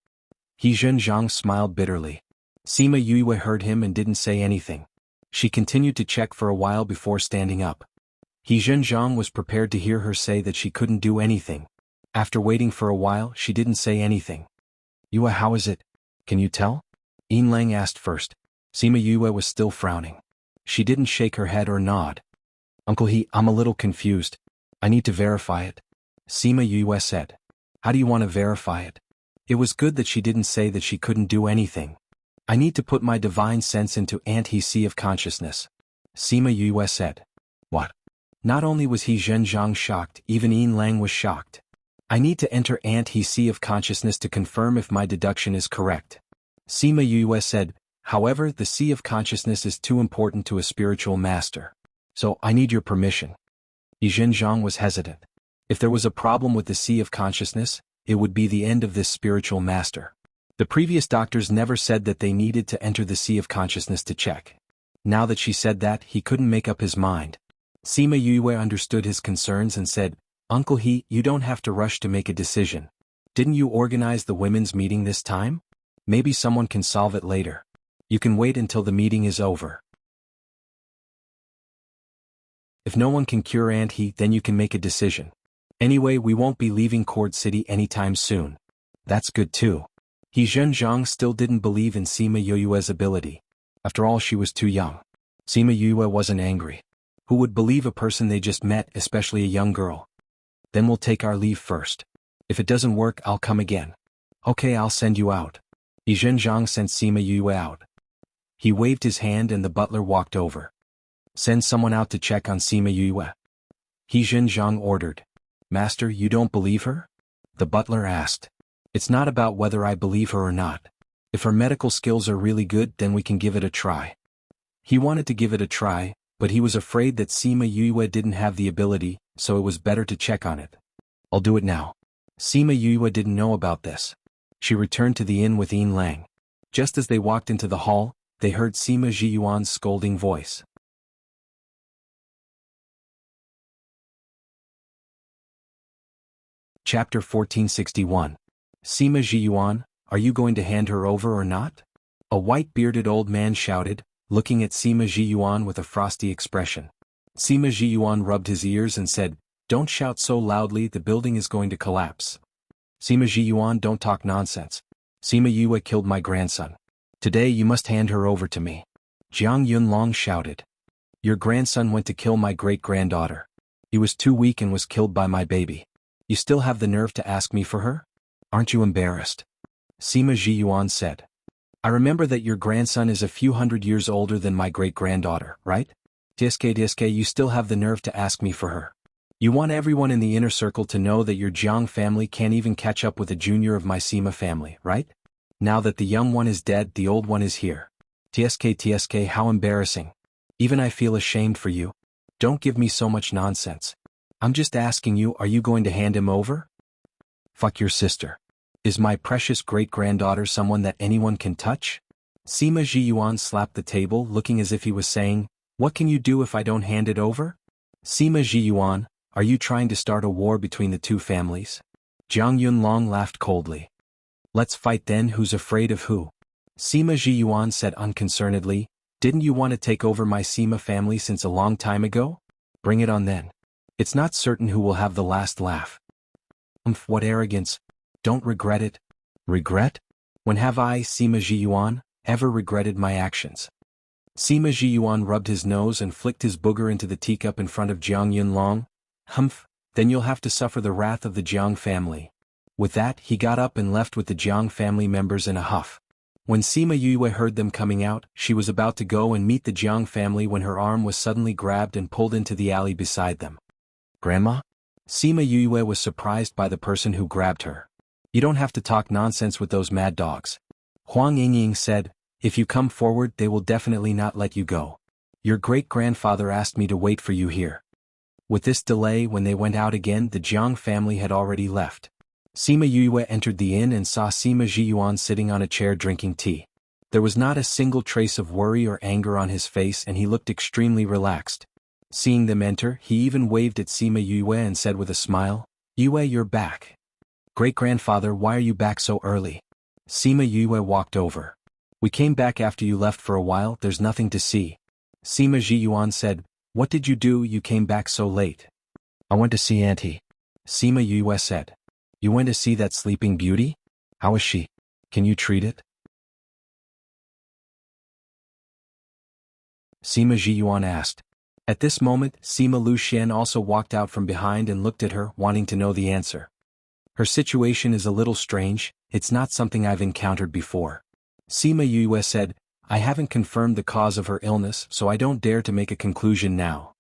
He Zhenjiang smiled bitterly. Sima Yue heard him and didn't say anything. She continued to check for a while before standing up. He Zhenjiang was prepared to hear her say that she couldn't do anything. After waiting for a while, she didn't say anything. Yue, how is it? Can you tell? Yin Lang asked first. Sima Yue was still frowning. She didn't shake her head or nod. Uncle He, I'm a little confused. I need to verify it. Sima Yue said. How do you want to verify it? It was good that she didn't say that she couldn't do anything. I need to put my divine sense into Aunt He's sea of consciousness. Sima Yue said. What? Not only was He Zhenjiang shocked, even Yin Lang was shocked. I need to enter Aunt He's sea of consciousness to confirm if my deduction is correct. Sima Yue said, however, the sea of consciousness is too important to a spiritual master. So, I need your permission. Yi Zhenjiang was hesitant. If there was a problem with the sea of consciousness, it would be the end of this spiritual master. The previous doctors never said that they needed to enter the sea of consciousness to check. Now that she said that, he couldn't make up his mind. Sima Yue understood his concerns and said, Uncle He, you don't have to rush to make a decision. Didn't you organize the women's meeting this time? Maybe someone can solve it later. You can wait until the meeting is over. If no one can cure Aunt He, then you can make a decision. Anyway, we won't be leaving Cord City anytime soon. That's good too. He Zhenjiang still didn't believe in Sima Yue's ability. After all, she was too young. Sima Yue wasn't angry. Who would believe a person they just met, especially a young girl? Then we'll take our leave first. If it doesn't work, I'll come again. Okay, I'll send you out. Yi Zhenjiang sent Sima Yue out. He waved his hand and the butler walked over. Send someone out to check on Sima Yue. He Zhenjiang ordered. Master, you don't believe her? The butler asked. It's not about whether I believe her or not. If her medical skills are really good, then we can give it a try. He wanted to give it a try, but he was afraid that Sima Yue didn't have the ability, so it was better to check on it. I'll do it now. Sima Yue didn't know about this. She returned to the inn with Yin Lang. Just as they walked into the hall, they heard Sima Zhiyuan's scolding voice. Chapter 1461. Sima Zhiyuan, are you going to hand her over or not? A white-bearded old man shouted, looking at Sima Zhiyuan with a frosty expression. Sima Zhiyuan rubbed his ears and said, Don't shout so loudly, the building is going to collapse. Sima Zhiyuan, don't talk nonsense. Sima Yue killed my grandson. Today you must hand her over to me. Jiang Yunlong shouted. Your grandson went to kill my great-granddaughter. He was too weak and was killed by my baby. You still have the nerve to ask me for her? Aren't you embarrassed? Sima Zhiyuan said. I remember that your grandson is a few hundred years older than my great-granddaughter, right? Diske, you still have the nerve to ask me for her. You want everyone in the inner circle to know that your Jiang family can't even catch up with a junior of my Sima family, right? Now that the young one is dead, the old one is here. Tsk, how embarrassing. Even I feel ashamed for you. Don't give me so much nonsense. I'm just asking you, are you going to hand him over? Fuck your sister. Is my precious great-granddaughter someone that anyone can touch? Sima Zhiyuan slapped the table, looking as if he was saying, what can you do if I don't hand it over? Sima Zhiyuan, are you trying to start a war between the two families? Zhang Yunlong laughed coldly. Let's fight then, who's afraid of who? Sima Zhiyuan said unconcernedly, didn't you want to take over my Sima family since a long time ago? Bring it on then. It's not certain who will have the last laugh. What arrogance. Don't regret it. Regret? When have I, Sima Zhiyuan, ever regretted my actions? Sima Zhiyuan rubbed his nose and flicked his booger into the teacup in front of Jiang Yunlong. Then you'll have to suffer the wrath of the Jiang family. With that, he got up and left with the Jiang family members in a huff. When Sima Yue heard them coming out, she was about to go and meet the Jiang family when her arm was suddenly grabbed and pulled into the alley beside them. Grandma? Sima Yue was surprised by the person who grabbed her. You don't have to talk nonsense with those mad dogs. Huang Yingying said, if you come forward they will definitely not let you go. Your great-grandfather asked me to wait for you here. With this delay, when they went out again, the Jiang family had already left. Sima Yue entered the inn and saw Sima Zhiyuan sitting on a chair drinking tea. There was not a single trace of worry or anger on his face and he looked extremely relaxed. Seeing them enter, he even waved at Sima Yue and said with a smile, Yue, you're back. Great-grandfather, why are you back so early? Sima Yue walked over. We came back after you left for a while, there's nothing to see. Sima Zhiyuan said, what did you do, you came back so late? I went to see Auntie. Sima Yue said. You went to see that sleeping beauty? How is she? Can you treat it? Sima Zhiyuan asked. At this moment, Sima Luxian also walked out from behind and looked at her, wanting to know the answer. Her situation is a little strange, it's not something I've encountered before. Sima Yue said, I haven't confirmed the cause of her illness, so I don't dare to make a conclusion now.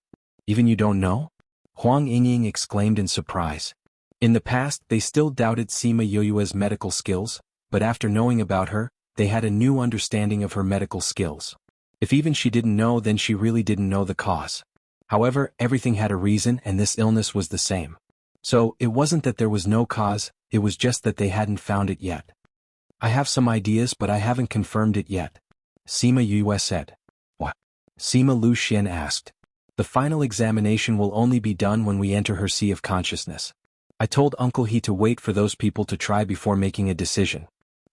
Even you don't know? Huang Yingying exclaimed in surprise. In the past, they still doubted Sima Yue's medical skills, but after knowing about her, they had a new understanding of her medical skills. If even she didn't know, then she really didn't know the cause. However, everything had a reason and this illness was the same. So, it wasn't that there was no cause, it was just that they hadn't found it yet. I have some ideas but I haven't confirmed it yet. Sima Yue said. What? Sima Luxian asked. The final examination will only be done when we enter her sea of consciousness. I told Uncle He to wait for those people to try before making a decision.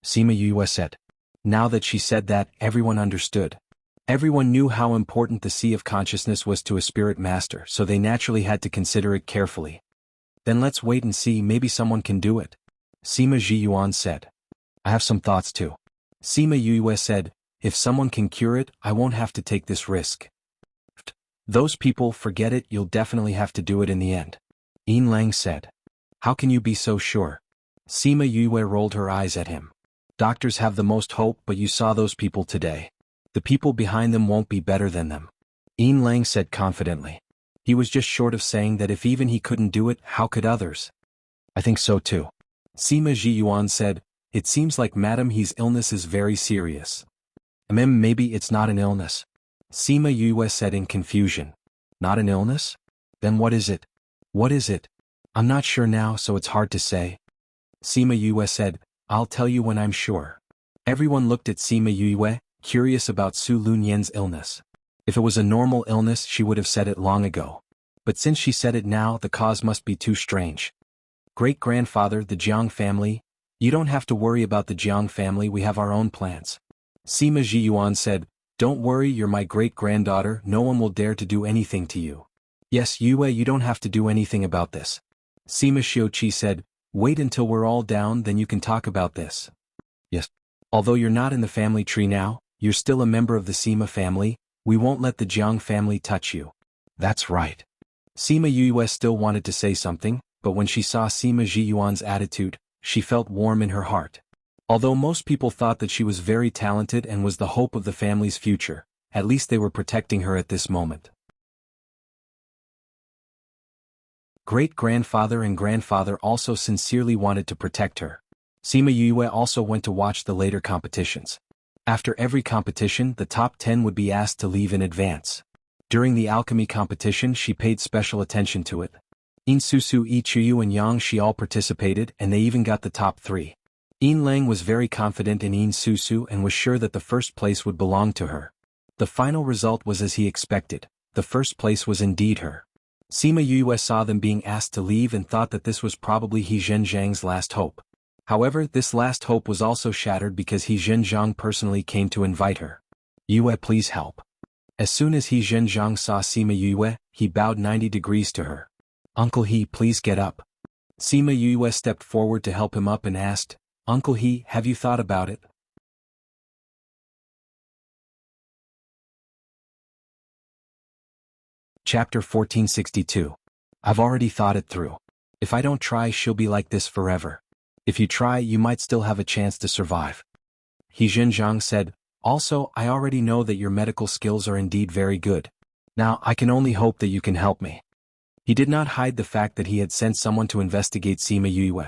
Sima Yue said. Now that she said that, everyone understood. Everyone knew how important the sea of consciousness was to a spirit master, so they naturally had to consider it carefully. Then let's wait and see, maybe someone can do it. Sima Zhiyuan said. I have some thoughts too. Sima Yue said, if someone can cure it, I won't have to take this risk. Those people, forget it, you'll definitely have to do it in the end. Yin Lang said. How can you be so sure? Sima Yue rolled her eyes at him. Doctors have the most hope, but you saw those people today. The people behind them won't be better than them. Yin Lang said confidently. He was just short of saying that if even he couldn't do it, how could others? I think so too. Sima Zhiyuan said, it seems like Madame He's illness is very serious. Maybe it's not an illness. Sima Yue said in confusion. Not an illness? Then what is it? What is it? I'm not sure now, so it's hard to say. Sima Yue said, I'll tell you when I'm sure. Everyone looked at Sima Yue, curious about Su Lunyan's illness. If it was a normal illness, she would have said it long ago. But since she said it now, the cause must be too strange. Great-grandfather, the Jiang family? You don't have to worry about the Jiang family, we have our own plans. Sima Zhiyuan said, don't worry, you're my great-granddaughter, no one will dare to do anything to you. Yes, Yue, you don't have to do anything about this. Sima Xiuqi said, wait until we're all down, then you can talk about this. Yes. Although you're not in the family tree now, you're still a member of the Sima family, we won't let the Jiang family touch you. That's right. Sima Yue still wanted to say something, but when she saw Sima Zhiyuan's attitude, she felt warm in her heart. Although most people thought that she was very talented and was the hope of the family's future, at least they were protecting her at this moment. Great-grandfather and grandfather also sincerely wanted to protect her. Sima Yue also went to watch the later competitions. After every competition, the top 10 would be asked to leave in advance. During the alchemy competition, she paid special attention to it. In Susu, Yi Chuyu and Yang Shi all participated, and they even got the top 3. Yin Lang was very confident in Yin Susu and was sure that the first place would belong to her. The final result was as he expected. The first place was indeed her. Sima Yue saw them being asked to leave and thought that this was probably He Zhenjiang's last hope. However, this last hope was also shattered because He Zhenjiang personally came to invite her. Yue, please help. As soon as He Zhenjiang saw Sima Yue, he bowed 90 degrees to her. Uncle He, please get up. Sima Yue stepped forward to help him up and asked, Uncle He, have you thought about it? Chapter 1462. I've already thought it through. If I don't try, she'll be like this forever. If you try, you might still have a chance to survive. He Zhenjiang said, also, I already know that your medical skills are indeed very good. Now, I can only hope that you can help me. He did not hide the fact that he had sent someone to investigate Sima Yue.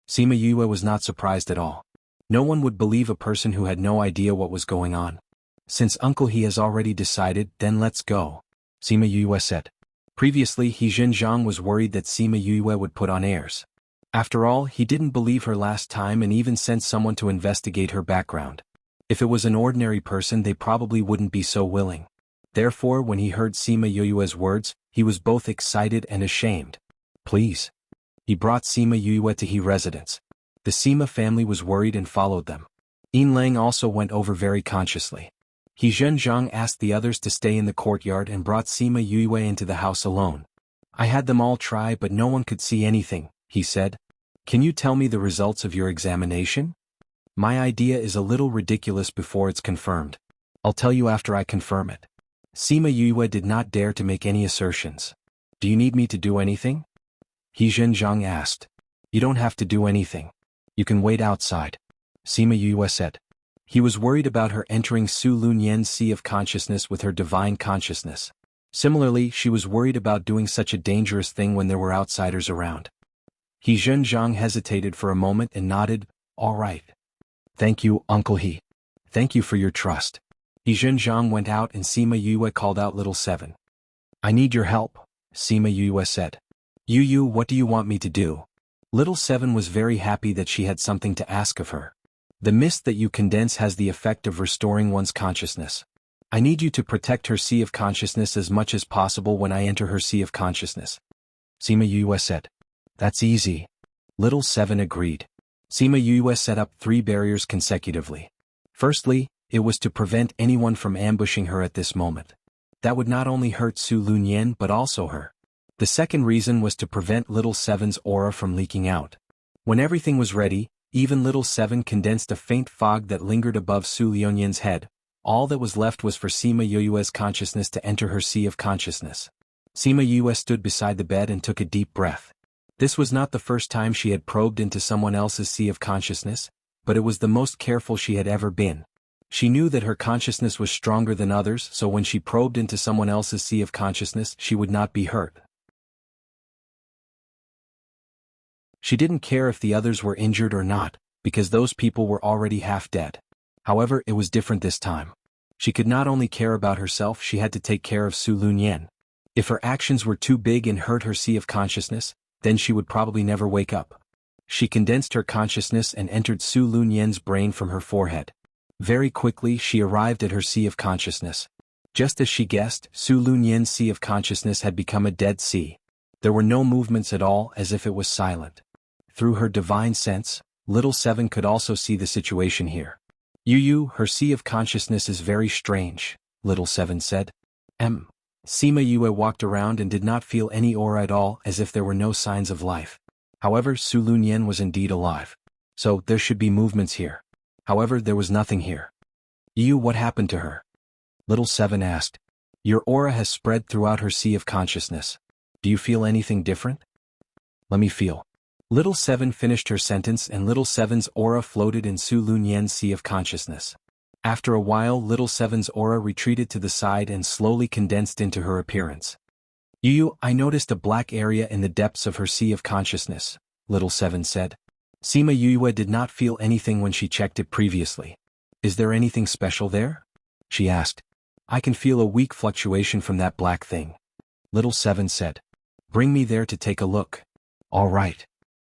Sima Yue was not surprised at all. No one would believe a person who had no idea what was going on. Since Uncle He has already decided, then let's go, Sima Yue said. Previously, He Zhenjiang was worried that Sima Yue would put on airs. After all, he didn't believe her last time and even sent someone to investigate her background. If it was an ordinary person, they probably wouldn't be so willing. Therefore, when he heard Sima Yue's words, he was both excited and ashamed. Please. He brought Sima Yue to his residence. The Sima family was worried and followed them. Yin Lang also went over very consciously. He Zhenjiang asked the others to stay in the courtyard and brought Sima Yue into the house alone. I had them all try but no one could see anything, he said. Can you tell me the results of your examination? My idea is a little ridiculous before it's confirmed. I'll tell you after I confirm it. Sima Yue did not dare to make any assertions. Do you need me to do anything? He Zhenjiang asked. You don't have to do anything. You can wait outside, Sima Yue said. He was worried about her entering Su Lunyan's sea of consciousness with her divine consciousness. Similarly, she was worried about doing such a dangerous thing when there were outsiders around. He Zhenjiang hesitated for a moment and nodded, all right. Thank you, Uncle He. Thank you for your trust. He Zhenjiang went out and Sima Yue called out Little Seven. I need your help, Sima Yue said. Yu, what do you want me to do? Little Seven was very happy that she had something to ask of her. The mist that you condense has the effect of restoring one's consciousness. I need you to protect her sea of consciousness as much as possible when I enter her sea of consciousness. Sima Yue said. That's easy. Little Seven agreed. Sima Yue set up 3 barriers consecutively. Firstly, it was to prevent anyone from ambushing her at this moment. That would not only hurt Su Lunyan but also her. The second reason was to prevent Little Seven's aura from leaking out. When everything was ready, even Little Seven condensed a faint fog that lingered above Su Lunyan's head. All that was left was for Sima Yue's consciousness to enter her sea of consciousness. Sima Yue stood beside the bed and took a deep breath. This was not the first time she had probed into someone else's sea of consciousness, but it was the most careful she had ever been. She knew that her consciousness was stronger than others, so when she probed into someone else's sea of consciousness, she would not be hurt. She didn't care if the others were injured or not, because those people were already half dead. However, it was different this time. She could not only care about herself, she had to take care of Su Lunyan. If her actions were too big and hurt her sea of consciousness, then she would probably never wake up. She condensed her consciousness and entered Su Lunyan's brain from her forehead. Very quickly she arrived at her sea of consciousness. Just as she guessed, Su Lunyan's sea of consciousness had become a dead sea. There were no movements at all, as if it was silent. Through her divine sense, Little Seven could also see the situation here. Yu, her sea of consciousness is very strange, Little Seven said. Sima Yue walked around and did not feel any aura at all, as if there were no signs of life. However, Su Lunyan was indeed alive. So, there should be movements here. However, there was nothing here. Yu, what happened to her? Little Seven asked. Your aura has spread throughout her sea of consciousness. Do you feel anything different? Let me feel. Little Seven finished her sentence and Little Seven's aura floated in Su Lunyan's sea of consciousness. After a while Little Seven's aura retreated to the side and slowly condensed into her appearance. I noticed a black area in the depths of her sea of consciousness, Little Seven said. Sima Yue did not feel anything when she checked it previously. Is there anything special there? She asked. I can feel a weak fluctuation from that black thing. Little Seven said. Bring me there to take a look. All right.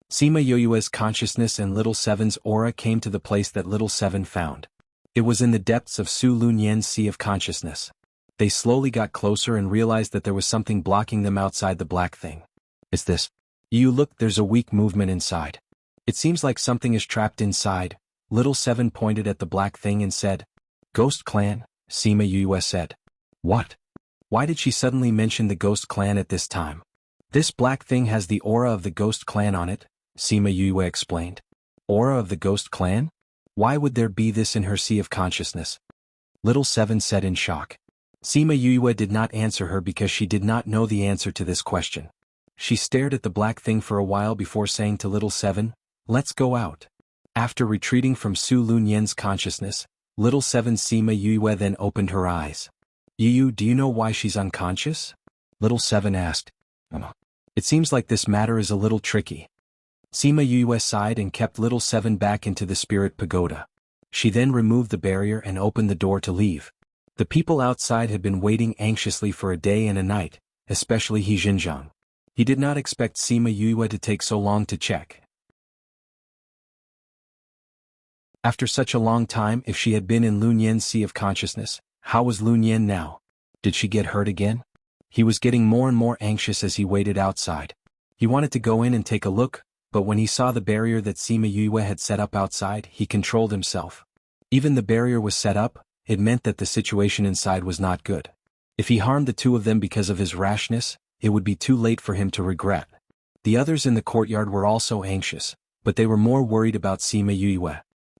Sima Yue's consciousness and Little Seven's aura came to the place that Little Seven found. It was in the depths of Su Lunyan's sea of consciousness. They slowly got closer and realized that there was something blocking them outside the black thing. Is this? Look, there's a weak movement inside. It seems like something is trapped inside. Little Seven pointed at the black thing and said. Ghost Clan, Sima Yue said. What? Why did she suddenly mention the Ghost Clan at this time? This black thing has the aura of the Ghost Clan on it, Sima Yue explained. Aura of the Ghost Clan? Why would there be this in her sea of consciousness? Little Seven said in shock. Sima Yue did not answer her because she did not know the answer to this question. She stared at the black thing for a while before saying to Little Seven, let's go out. After retreating from Su Lunyan's consciousness, Little Seven Sima Yue then opened her eyes. Do you know why she's unconscious? Little Seven asked. It seems like this matter is a little tricky. Sima Yue sighed and kept Little Seven back into the spirit pagoda. She then removed the barrier and opened the door to leave. The people outside had been waiting anxiously for a day and a night, especially He Xinjiang. He did not expect Sima Yue to take so long to check. After such a long time, if she had been in Lunyan's sea of consciousness, how was Lunyan now? Did she get hurt again? He was getting more and more anxious as he waited outside. He wanted to go in and take a look, but when he saw the barrier that Sima Yue had set up outside, he controlled himself. Even the barrier was set up, it meant that the situation inside was not good. If he harmed the two of them because of his rashness, it would be too late for him to regret. The others in the courtyard were also anxious, but they were more worried about Sima Yue.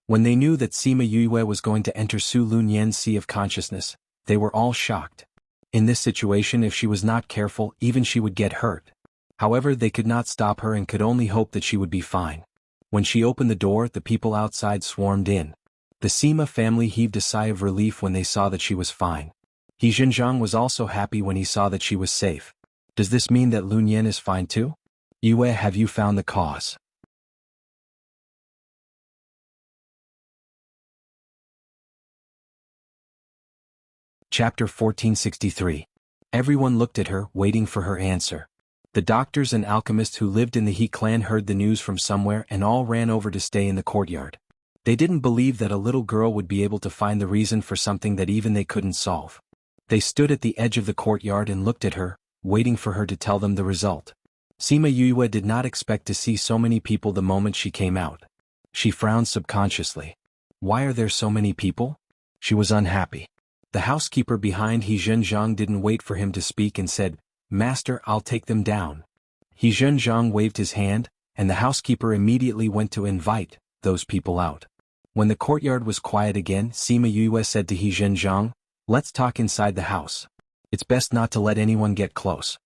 When they knew that Sima Yue was going to enter Su Lunyan's sea of consciousness, they were all shocked. In this situation, if she was not careful, even she would get hurt. However, they could not stop her and could only hope that she would be fine. When she opened the door, the people outside swarmed in. The Sima family heaved a sigh of relief when they saw that she was fine. He Xinjiang was also happy when he saw that she was safe. Does this mean that Lunyan is fine too? Yue, have you found the cause? Chapter 1463. Everyone looked at her, waiting for her answer. The doctors and alchemists who lived in the He clan heard the news from somewhere and all ran over to stay in the courtyard. They didn't believe that a little girl would be able to find the reason for something that even they couldn't solve. They stood at the edge of the courtyard and looked at her, waiting for her to tell them the result. Sima Yue did not expect to see so many people the moment she came out. She frowned subconsciously. Why are there so many people? She was unhappy. The housekeeper behind He Xinjiang didn't wait for him to speak and said, Master, I'll take them down. He Xinjiang waved his hand, and the housekeeper immediately went to invite those people out. When the courtyard was quiet again, Sima Yue said to He Xinjiang, let's talk inside the house. It's best not to let anyone get close.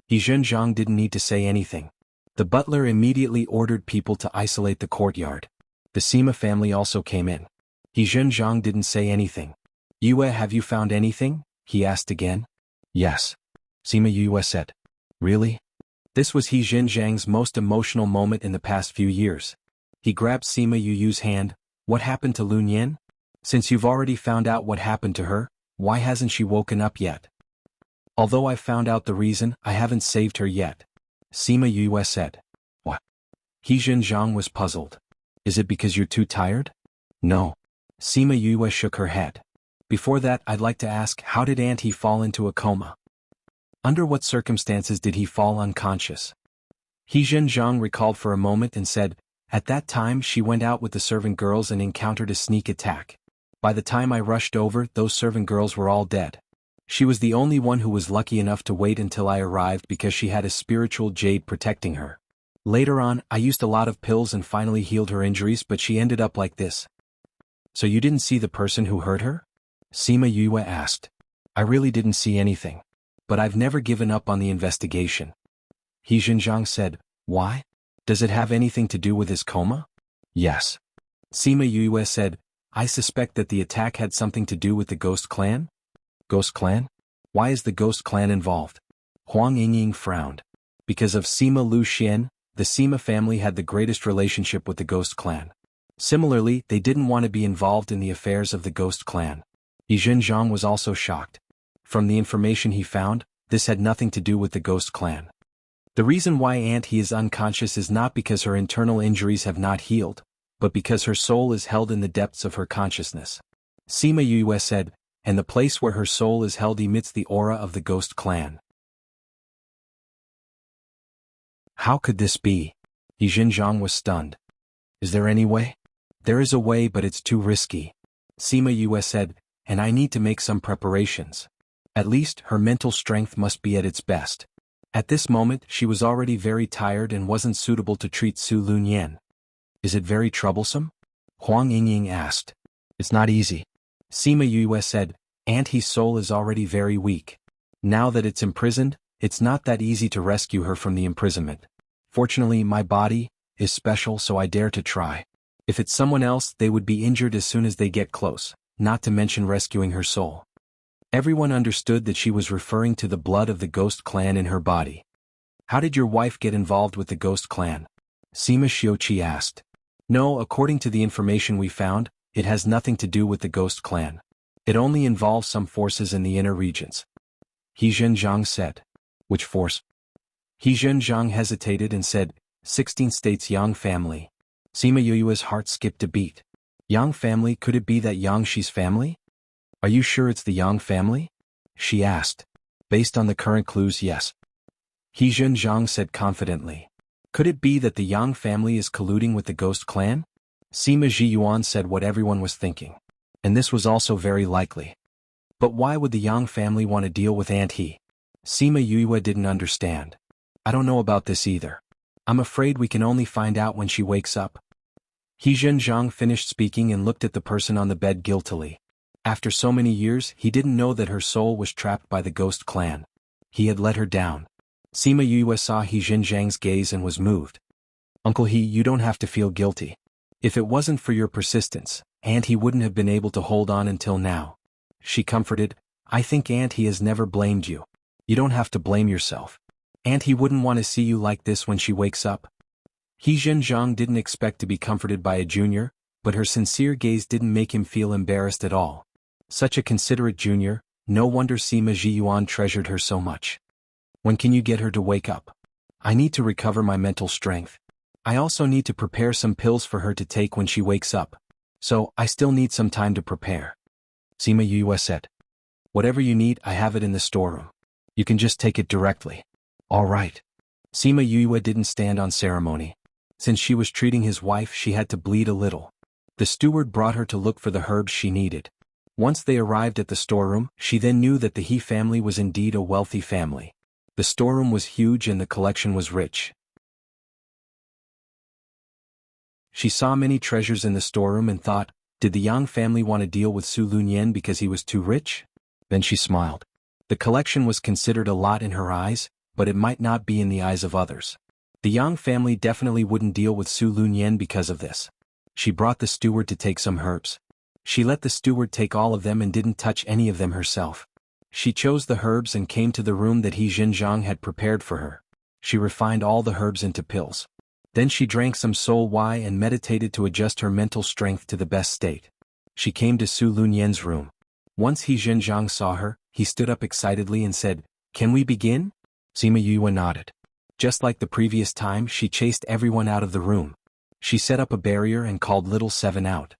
He Xinjiang didn't need to say anything. The butler immediately ordered people to isolate the courtyard. The Sima family also came in. He Xinjiang didn't say anything. Yue, have you found anything? He asked again. Yes. Sima Yue said. Really? This was He Xinjiang's most emotional moment in the past few years. He grabbed Sima Yue's hand. What happened to Lunyan? Since you've already found out what happened to her, why hasn't she woken up yet? Although I found out the reason, I haven't saved her yet. Sima Yue said. What? He Xinjiang was puzzled. Is it because you're too tired? No. Sima Yue shook her head. Before that, I'd like to ask, how did Aunt He fall into a coma? Under what circumstances did he fall unconscious? He Xinjiang recalled for a moment and said, at that time she went out with the servant girls and encountered a sneak attack. By the time I rushed over, those servant girls were all dead. She was the only one who was lucky enough to wait until I arrived because she had a spiritual jade protecting her. Later on, I used a lot of pills and finally healed her injuries, but she ended up like this. So you didn't see the person who hurt her? Sima Yue asked. I really didn't see anything. But I've never given up on the investigation. He Xinjiang said, why? Does it have anything to do with his coma? Yes. Sima Yue said, I suspect that the attack had something to do with the Ghost Clan? Ghost Clan? Why is the Ghost Clan involved? Huang Yingying frowned. Because of Sima Lu Xian, the Sima family had the greatest relationship with the Ghost Clan. Similarly, they didn't want to be involved in the affairs of the Ghost Clan. Yi Zhenjiang was also shocked. From the information he found, this had nothing to do with the Ghost Clan. The reason why Aunt He is unconscious is not because her internal injuries have not healed, but because her soul is held in the depths of her consciousness. Sima Yue said, and the place where her soul is held emits the aura of the Ghost Clan. How could this be? Yi Zhenjiang was stunned. Is there any way? There is a way, but it's too risky. Sima Yue said, and I need to make some preparations. At least, her mental strength must be at its best. At this moment, she was already very tired and wasn't suitable to treat Su Lunyan. Is it very troublesome? Huang Yingying asked. It's not easy. Sima Yue said, Aunt He's soul is already very weak. Now that it's imprisoned, it's not that easy to rescue her from the imprisonment. Fortunately, my body is special, so I dare to try. If it's someone else, they would be injured as soon as they get close, not to mention rescuing her soul. Everyone understood that she was referring to the blood of the Ghost Clan in her body. How did your wife get involved with the Ghost Clan? Sima Xiuqi asked. No, according to the information we found, it has nothing to do with the Ghost Clan. It only involves some forces in the inner regions. He Zhenjiang said. Which force? He Zhenjiang hesitated and said, 16 states Yang family. Sima Yue's heart skipped a beat. Yang family, could it be that Yang Shi's family? Are you sure it's the Yang family? She asked. Based on the current clues, yes. He Zhenjiang said confidently. Could it be that the Yang family is colluding with the Ghost Clan? Sima Zhiyuan said what everyone was thinking. And this was also very likely. But why would the Yang family want to deal with Aunt He? Sima Yue didn't understand. I don't know about this either. I'm afraid we can only find out when she wakes up. He Zhenjiang finished speaking and looked at the person on the bed guiltily. After so many years, he didn't know that her soul was trapped by the Ghost Clan. He had let her down. Sima Yue saw He Zhenjiang's gaze and was moved. Uncle He, you don't have to feel guilty. If it wasn't for your persistence, Aunt He wouldn't have been able to hold on until now. She comforted, I think Aunt He has never blamed you. You don't have to blame yourself. Aunt He wouldn't want to see you like this when she wakes up. He Zhenjiang didn't expect to be comforted by a junior, but her sincere gaze didn't make him feel embarrassed at all. Such a considerate junior, no wonder Sima Zhiyuan treasured her so much. When can you get her to wake up? I need to recover my mental strength. I also need to prepare some pills for her to take when she wakes up. So, I still need some time to prepare. Sima Yue said. Whatever you need, I have it in the storeroom. You can just take it directly. All right. Sima Yue didn't stand on ceremony. Since she was treating his wife, she had to bleed a little. The steward brought her to look for the herbs she needed. Once they arrived at the storeroom, she then knew that the He family was indeed a wealthy family. The storeroom was huge and the collection was rich. She saw many treasures in the storeroom and thought, did the Yang family want to deal with Su Lunyan because he was too rich? Then she smiled. The collection was considered a lot in her eyes, but it might not be in the eyes of others. The Yang family definitely wouldn't deal with Su Lunyan because of this. She brought the steward to take some herbs. She let the steward take all of them and didn't touch any of them herself. She chose the herbs and came to the room that He Zhenjiang had prepared for her. She refined all the herbs into pills. Then she drank some soul wai and meditated to adjust her mental strength to the best state. She came to Su Lunyan's room. Once He Zhenjiang saw her, he stood up excitedly and said, Can we begin? Sima Yue nodded. Just like the previous time, she chased everyone out of the room. She set up a barrier and called Little Seven out.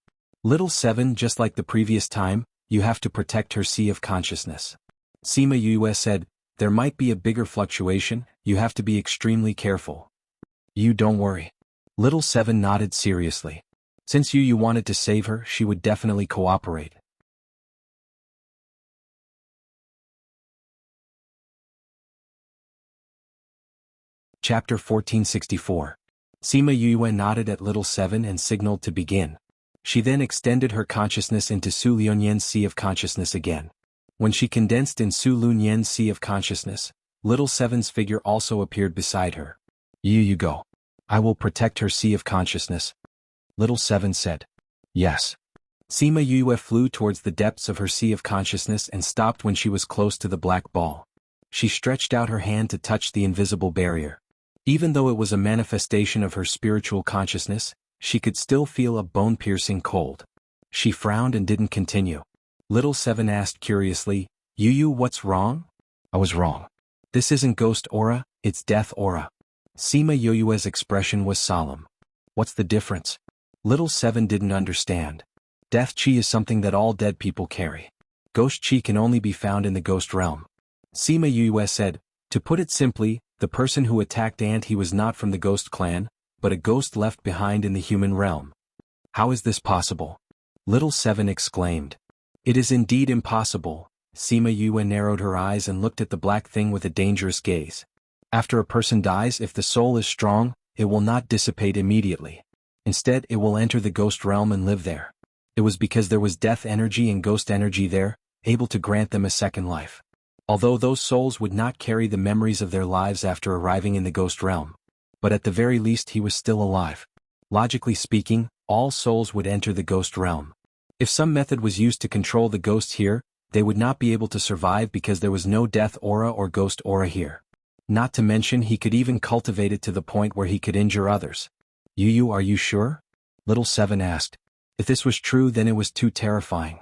Little Seven, just like the previous time, you have to protect her sea of consciousness. Sima Yue said, there might be a bigger fluctuation, you have to be extremely careful. You don't worry. Little Seven nodded seriously. Since you wanted to save her, she would definitely cooperate. Chapter 1464. Sima Yue nodded at Little Seven and signaled to begin. She then extended her consciousness into Su Lunyan's sea of consciousness again. When she condensed in Su Lunyan's sea of consciousness, Little Seven's figure also appeared beside her. You go. I will protect her sea of consciousness. Little Seven said. Yes. Sima Yue flew towards the depths of her sea of consciousness and stopped when she was close to the black ball. She stretched out her hand to touch the invisible barrier. Even though it was a manifestation of her spiritual consciousness, she could still feel a bone-piercing cold. She frowned and didn't continue. Little Seven asked curiously, Yu, what's wrong? I was wrong. This isn't ghost aura, it's death aura. Sima Yue's expression was solemn. What's the difference? Little Seven didn't understand. Death chi is something that all dead people carry. Ghost chi can only be found in the ghost realm. Sima Yue said, to put it simply, the person who attacked Ant he was not from the ghost clan, but a ghost left behind in the human realm. How is this possible? Little Seven exclaimed. It is indeed impossible. Sima Yue narrowed her eyes and looked at the black thing with a dangerous gaze. After a person dies, if the soul is strong, it will not dissipate immediately. Instead, it will enter the ghost realm and live there. It was because there was death energy and ghost energy there, able to grant them a second life. Although those souls would not carry the memories of their lives after arriving in the ghost realm. But at the very least he was still alive. Logically speaking, all souls would enter the ghost realm. If some method was used to control the ghosts here, they would not be able to survive because there was no death aura or ghost aura here. Not to mention he could even cultivate it to the point where he could injure others. Yu, are you sure? Little Seven asked. If this was true, then it was too terrifying.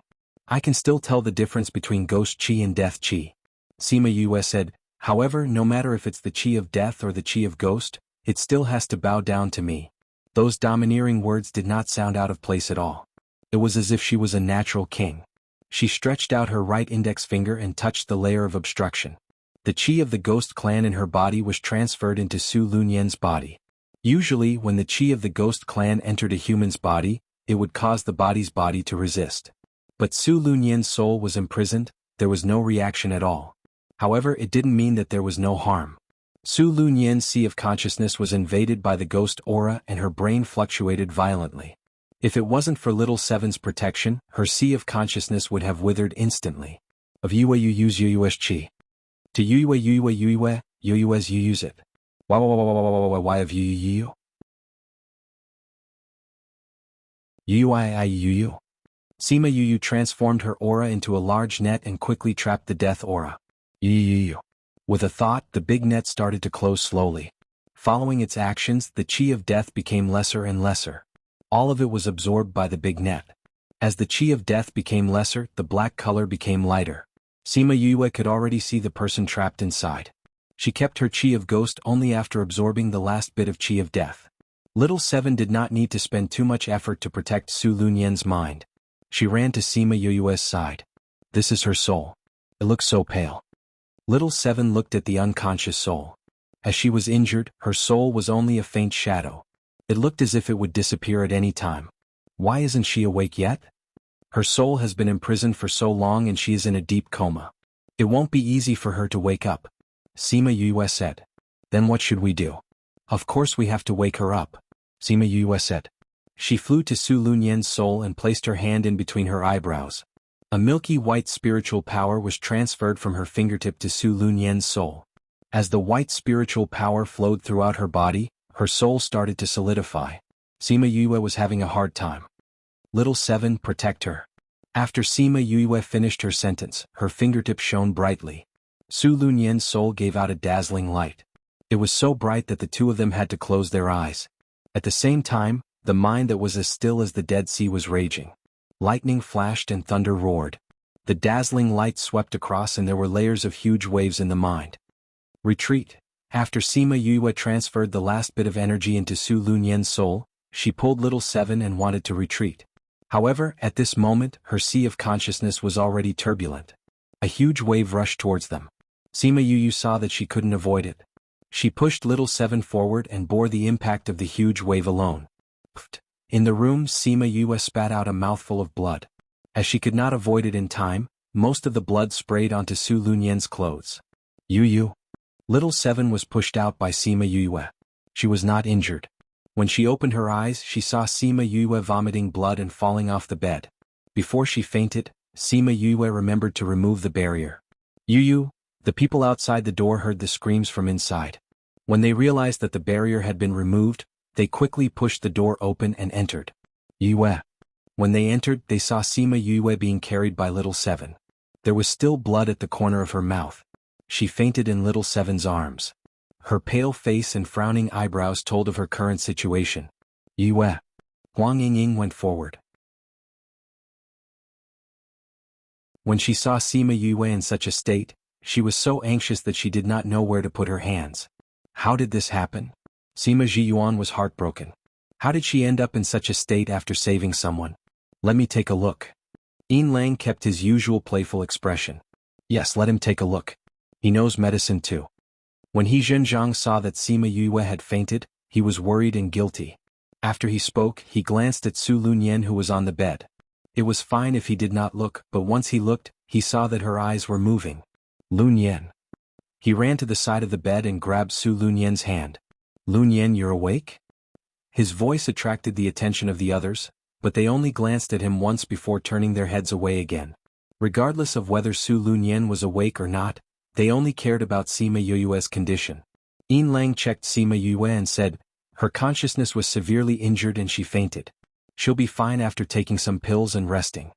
I can still tell the difference between ghost chi and death chi. Sima Yue said, however, no matter if it's the chi of death or the chi of ghost, it still has to bow down to me. Those domineering words did not sound out of place at all. It was as if she was a natural king. She stretched out her right index finger and touched the layer of obstruction. The chi of the ghost clan in her body was transferred into Su Lunyan's body. Usually, when the chi of the ghost clan entered a human's body, it would cause the body's body to resist. But Su Lunyan's soul was imprisoned, there was no reaction at all. However, it didn't mean that there was no harm. Su Lunyan's sea of consciousness was invaded by the ghost aura and her brain fluctuated violently. If it wasn't for Little Seven's protection, her sea of consciousness would have withered instantly. Of Yue you use Yu's chi. To Yue Yu's you use it. Why of Yu? Yu. Sima Yu transformed her aura into a large net and quickly trapped the death aura. Yu. With a thought, the big net started to close slowly. Following its actions, the chi of death became lesser and lesser. All of it was absorbed by the big net. As the chi of death became lesser, the black color became lighter. Sima Yue could already see the person trapped inside. She kept her chi of ghost only after absorbing the last bit of chi of death. Little Seven did not need to spend too much effort to protect Su Lunyan's mind. She ran to Sima Yue's side. This is her soul. It looks so pale. Little Seven looked at the unconscious soul. As she was injured, her soul was only a faint shadow. It looked as if it would disappear at any time. Why isn't she awake yet? Her soul has been imprisoned for so long and she is in a deep coma. It won't be easy for her to wake up. Sima Yue said. Then what should we do? Of course we have to wake her up. Sima Yue said. She flew to Su Lunyan's soul and placed her hand in between her eyebrows. A milky white spiritual power was transferred from her fingertip to Su Lunyan's soul. As the white spiritual power flowed throughout her body, her soul started to solidify. Sima Yue was having a hard time. Little Seven, protect her. After Sima Yue finished her sentence, her fingertip shone brightly. Su Lunyan's soul gave out a dazzling light. It was so bright that the two of them had to close their eyes. At the same time, the mind that was as still as the Dead Sea was raging. Lightning flashed and thunder roared. The dazzling light swept across and there were layers of huge waves in the mind. Retreat. After Sima Yue transferred the last bit of energy into Su Lunyan's soul, she pulled Little Seven and wanted to retreat. However, at this moment, her sea of consciousness was already turbulent. A huge wave rushed towards them. Sima Yue saw that she couldn't avoid it. She pushed Little Seven forward and bore the impact of the huge wave alone. In the room, Sima Yue spat out a mouthful of blood. As she could not avoid it in time, most of the blood sprayed onto Su Lunyan's clothes. Yu. Little Seven was pushed out by Sima Yue. She was not injured. When she opened her eyes, she saw Sima Yue vomiting blood and falling off the bed. Before she fainted, Sima Yue remembered to remove the barrier. Yu. The people outside the door heard the screams from inside. When they realized that the barrier had been removed, They quickly pushed the door open and entered. Yue. When they entered, they saw Sima Yue being carried by Little Seven. There was still blood at the corner of her mouth. She fainted in Little Seven's arms. Her pale face and frowning eyebrows told of her current situation. Yue. Huang Yingying went forward. When she saw Sima Yue in such a state, she was so anxious that she did not know where to put her hands. How did this happen? Sima Zhiyuan was heartbroken. How did she end up in such a state after saving someone? Let me take a look. Yin Lang kept his usual playful expression. Yes, let him take a look. He knows medicine too. When He Zhenjiang saw that Sima Yue had fainted, he was worried and guilty. After he spoke, he glanced at Su Lunyan who was on the bed. It was fine if he did not look, but once he looked, he saw that her eyes were moving. Lunyan. He ran to the side of the bed and grabbed Su Lunyan's hand. Lunyan, you're awake? His voice attracted the attention of the others, but they only glanced at him once before turning their heads away again. Regardless of whether Su Lunyan was awake or not, they only cared about Sima Yue's condition. Yin Lang checked Sima Yue and said, her consciousness was severely injured and she fainted. She'll be fine after taking some pills and resting.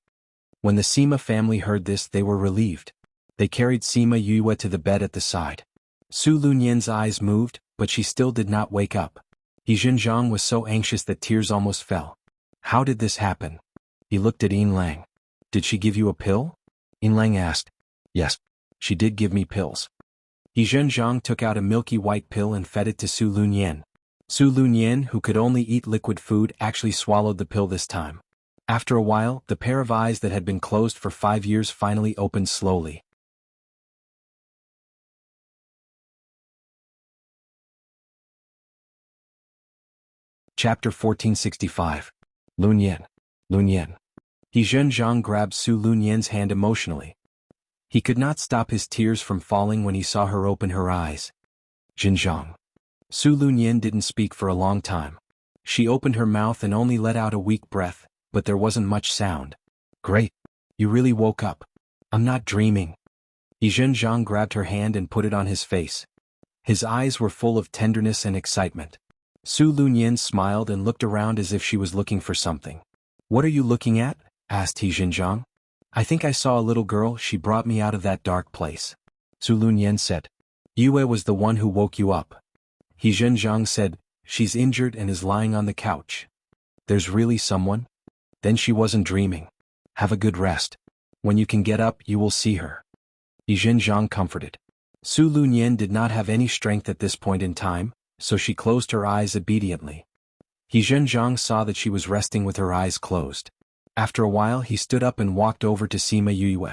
When the Sima family heard this, they were relieved. They carried Sima Yue to the bed at the side. Su Lunyan's eyes moved, but she still did not wake up. He Zhenjiang was so anxious that tears almost fell. How did this happen? He looked at Yin Lang. Did she give you a pill? Yin Lang asked. Yes, she did give me pills. He Zhenjiang took out a milky white pill and fed it to Su Lunyan. Su Lunyan, who could only eat liquid food, actually swallowed the pill this time. After a while, the pair of eyes that had been closed for 5 years finally opened slowly. Chapter 1465. Lunyan. Lunyan. He Zhenjiang grabbed Su Lunyan's hand emotionally. He could not stop his tears from falling when he saw her open her eyes. Zhenjiang. Su Lunyan didn't speak for a long time. She opened her mouth and only let out a weak breath, but there wasn't much sound. Great. You really woke up. I'm not dreaming. He Zhenjiang grabbed her hand and put it on his face. His eyes were full of tenderness and excitement. Su Lunyan smiled and looked around as if she was looking for something. What are you looking at? Asked He Zhenjiang. I think I saw a little girl, she brought me out of that dark place. Su Lunyan said. Yue was the one who woke you up. He Zhenjiang said, she's injured and is lying on the couch. There's really someone? Then she wasn't dreaming. Have a good rest. When you can get up, you will see her. He Zhenjiang comforted. Su Lunyan did not have any strength at this point in time, so she closed her eyes obediently. He Zhenjiang saw that she was resting with her eyes closed. After a while he stood up and walked over to Sima Yue.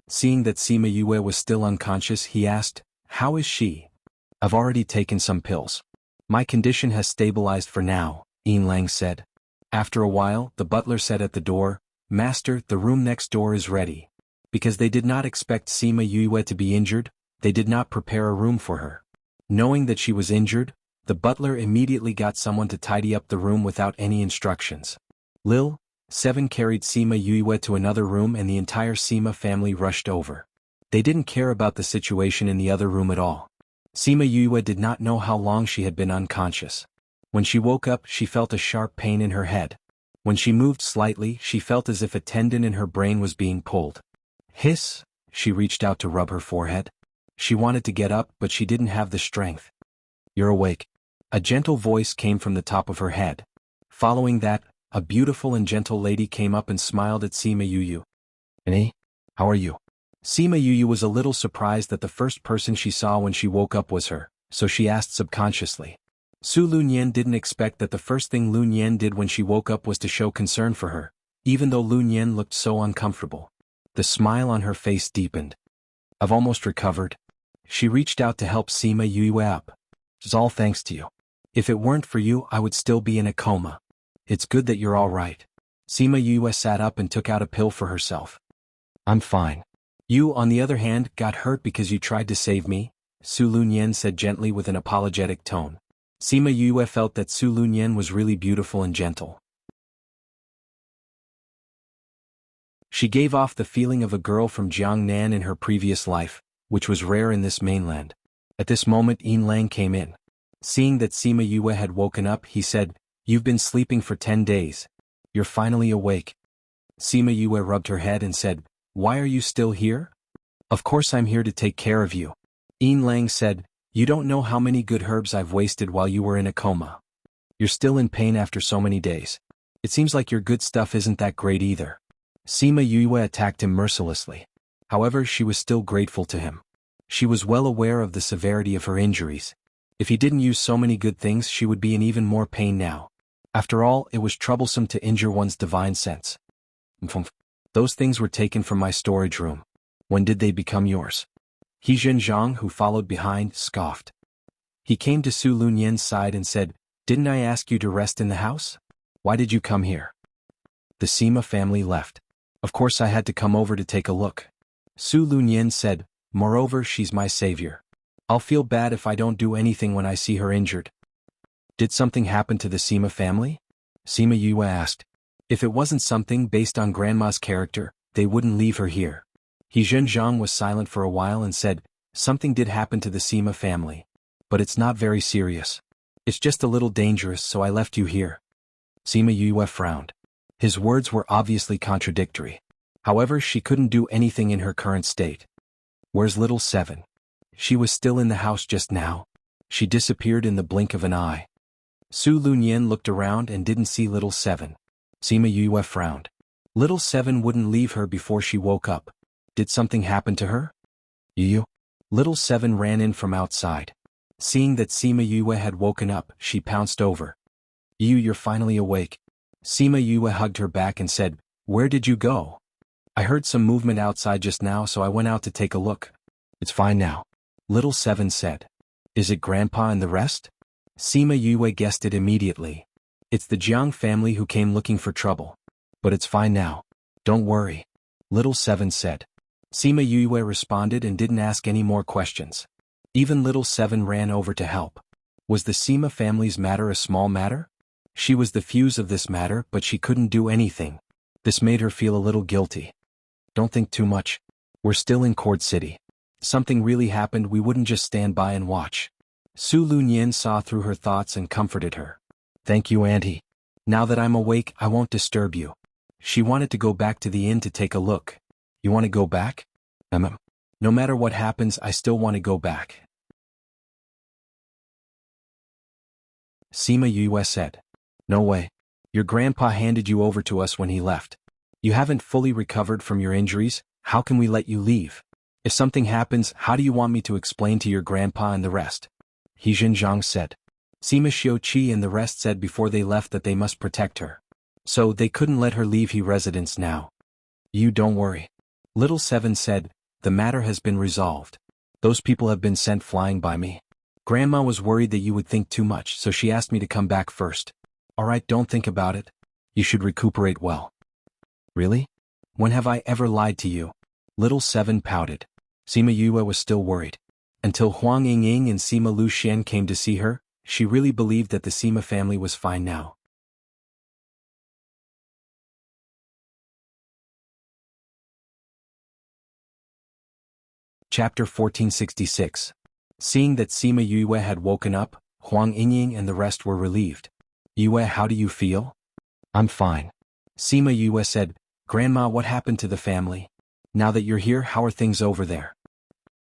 Seeing that Sima Yue was still unconscious, he asked, how is she? I've already taken some pills. My condition has stabilized for now, Yin Lang said. After a while, the butler said at the door, Master, the room next door is ready. Because they did not expect Sima Yue to be injured, they did not prepare a room for her. Knowing that she was injured, the butler immediately got someone to tidy up the room without any instructions. Lil 7 carried Sima Yue to another room and the entire Sima family rushed over. They didn't care about the situation in the other room at all. Sima Yue did not know how long she had been unconscious. When she woke up, she felt a sharp pain in her head. When she moved slightly, she felt as if a tendon in her brain was being pulled. Hiss! She reached out to rub her forehead. She wanted to get up, but she didn't have the strength. You're awake. A gentle voice came from the top of her head. Following that, a beautiful and gentle lady came up and smiled at Sima Yue. Annie, how are you? Sima Yue was a little surprised that the first person she saw when she woke up was her, so she asked subconsciously. Su Lunyan didn't expect that the first thing Lunyan did when she woke up was to show concern for her, even though Lunyan looked so uncomfortable. The smile on her face deepened. I've almost recovered. She reached out to help Sima Yue up. It's all thanks to you. If it weren't for you, I would still be in a coma. It's good that you're all right. Sima Yue sat up and took out a pill for herself. I'm fine. You, on the other hand, got hurt because you tried to save me, Su Lunyan said gently with an apologetic tone. Sima Yue felt that Su Lunyan was really beautiful and gentle. She gave off the feeling of a girl from Jiangnan in her previous life, which was rare in this mainland. At this moment Yin Lang came in. Seeing that Sima Yue had woken up, he said, "You've been sleeping for 10 days. You're finally awake." Sima Yue rubbed her head and said, "Why are you still here?" "Of course I'm here to take care of you." Yin Lang said, "You don't know how many good herbs I've wasted while you were in a coma. You're still in pain after so many days. It seems like your good stuff isn't that great either." Sima Yue attacked him mercilessly. However, she was still grateful to him. She was well aware of the severity of her injuries. If he didn't use so many good things, she would be in even more pain now. After all, it was troublesome to injure one's divine sense. "Those things were taken from my storage room. When did they become yours?" He Zhenjiang, who followed behind, scoffed. He came to Su Lunyan's side and said, "Didn't I ask you to rest in the house? Why did you come here?" The Sima family left. "Of course I had to come over to take a look." Su Lunyan said, "Moreover, she's my savior. I'll feel bad if I don't do anything when I see her injured." "Did something happen to the Sima family?" Sima Yue asked. "If it wasn't something based on Grandma's character, they wouldn't leave her here." He Zhenjiang was silent for a while and said, "Something did happen to the Sima family. But it's not very serious. It's just a little dangerous, so I left you here." Sima Yue frowned. His words were obviously contradictory. However, she couldn't do anything in her current state. "Where's little Seven?" "She was still in the house just now. She disappeared in the blink of an eye." Su Lunyan looked around and didn't see little Seven. Sima Yue frowned. Little Seven wouldn't leave her before she woke up. Did something happen to her? "You?" Little Seven ran in from outside. Seeing that Sima Yue had woken up, she pounced over. You're finally awake." Sima Yue hugged her back and said, "Where did you go?" "I heard some movement outside just now, so I went out to take a look. It's fine now." Little Seven said. "Is it Grandpa and the rest?" Sima Yue guessed it immediately. "It's the Jiang family who came looking for trouble. But it's fine now. Don't worry." Little Seven said. Sima Yue responded and didn't ask any more questions. Even Little Seven ran over to help. Was the Sima family's matter a small matter? She was the fuse of this matter, but she couldn't do anything. This made her feel a little guilty. "Don't think too much. We're still in Court City. Something really happened, we wouldn't just stand by and watch." Su Lunyan saw through her thoughts and comforted her. "Thank you, Auntie. Now that I'm awake, I won't disturb you." She wanted to go back to the inn to take a look. "You want to go back?" No matter what happens, I still want to go back." Sima Yue said. "No way. Your grandpa handed you over to us when he left. You haven't fully recovered from your injuries, how can we let you leave? If something happens, how do you want me to explain to your grandpa and the rest?" He Zhenjiang said. Sima Xiuqi and the rest said before they left that they must protect her. So they couldn't let her leave his residence now. "You don't worry." Little Seven said, "The matter has been resolved. Those people have been sent flying by me. Grandma was worried that you would think too much, so she asked me to come back first. Alright, don't think about it. You should recuperate well." "Really? When have I ever lied to you?" Little Seven pouted. Sima Yue was still worried. Until Huang Yingying and Sima Luxian came to see her, she really believed that the Sima family was fine now. Chapter 1466. Seeing that Sima Yue had woken up, Huang Yingying and the rest were relieved. "Yue, how do you feel?" "I'm fine." Sima Yue said, "Grandma, what happened to the family? Now that you're here, how are things over there?"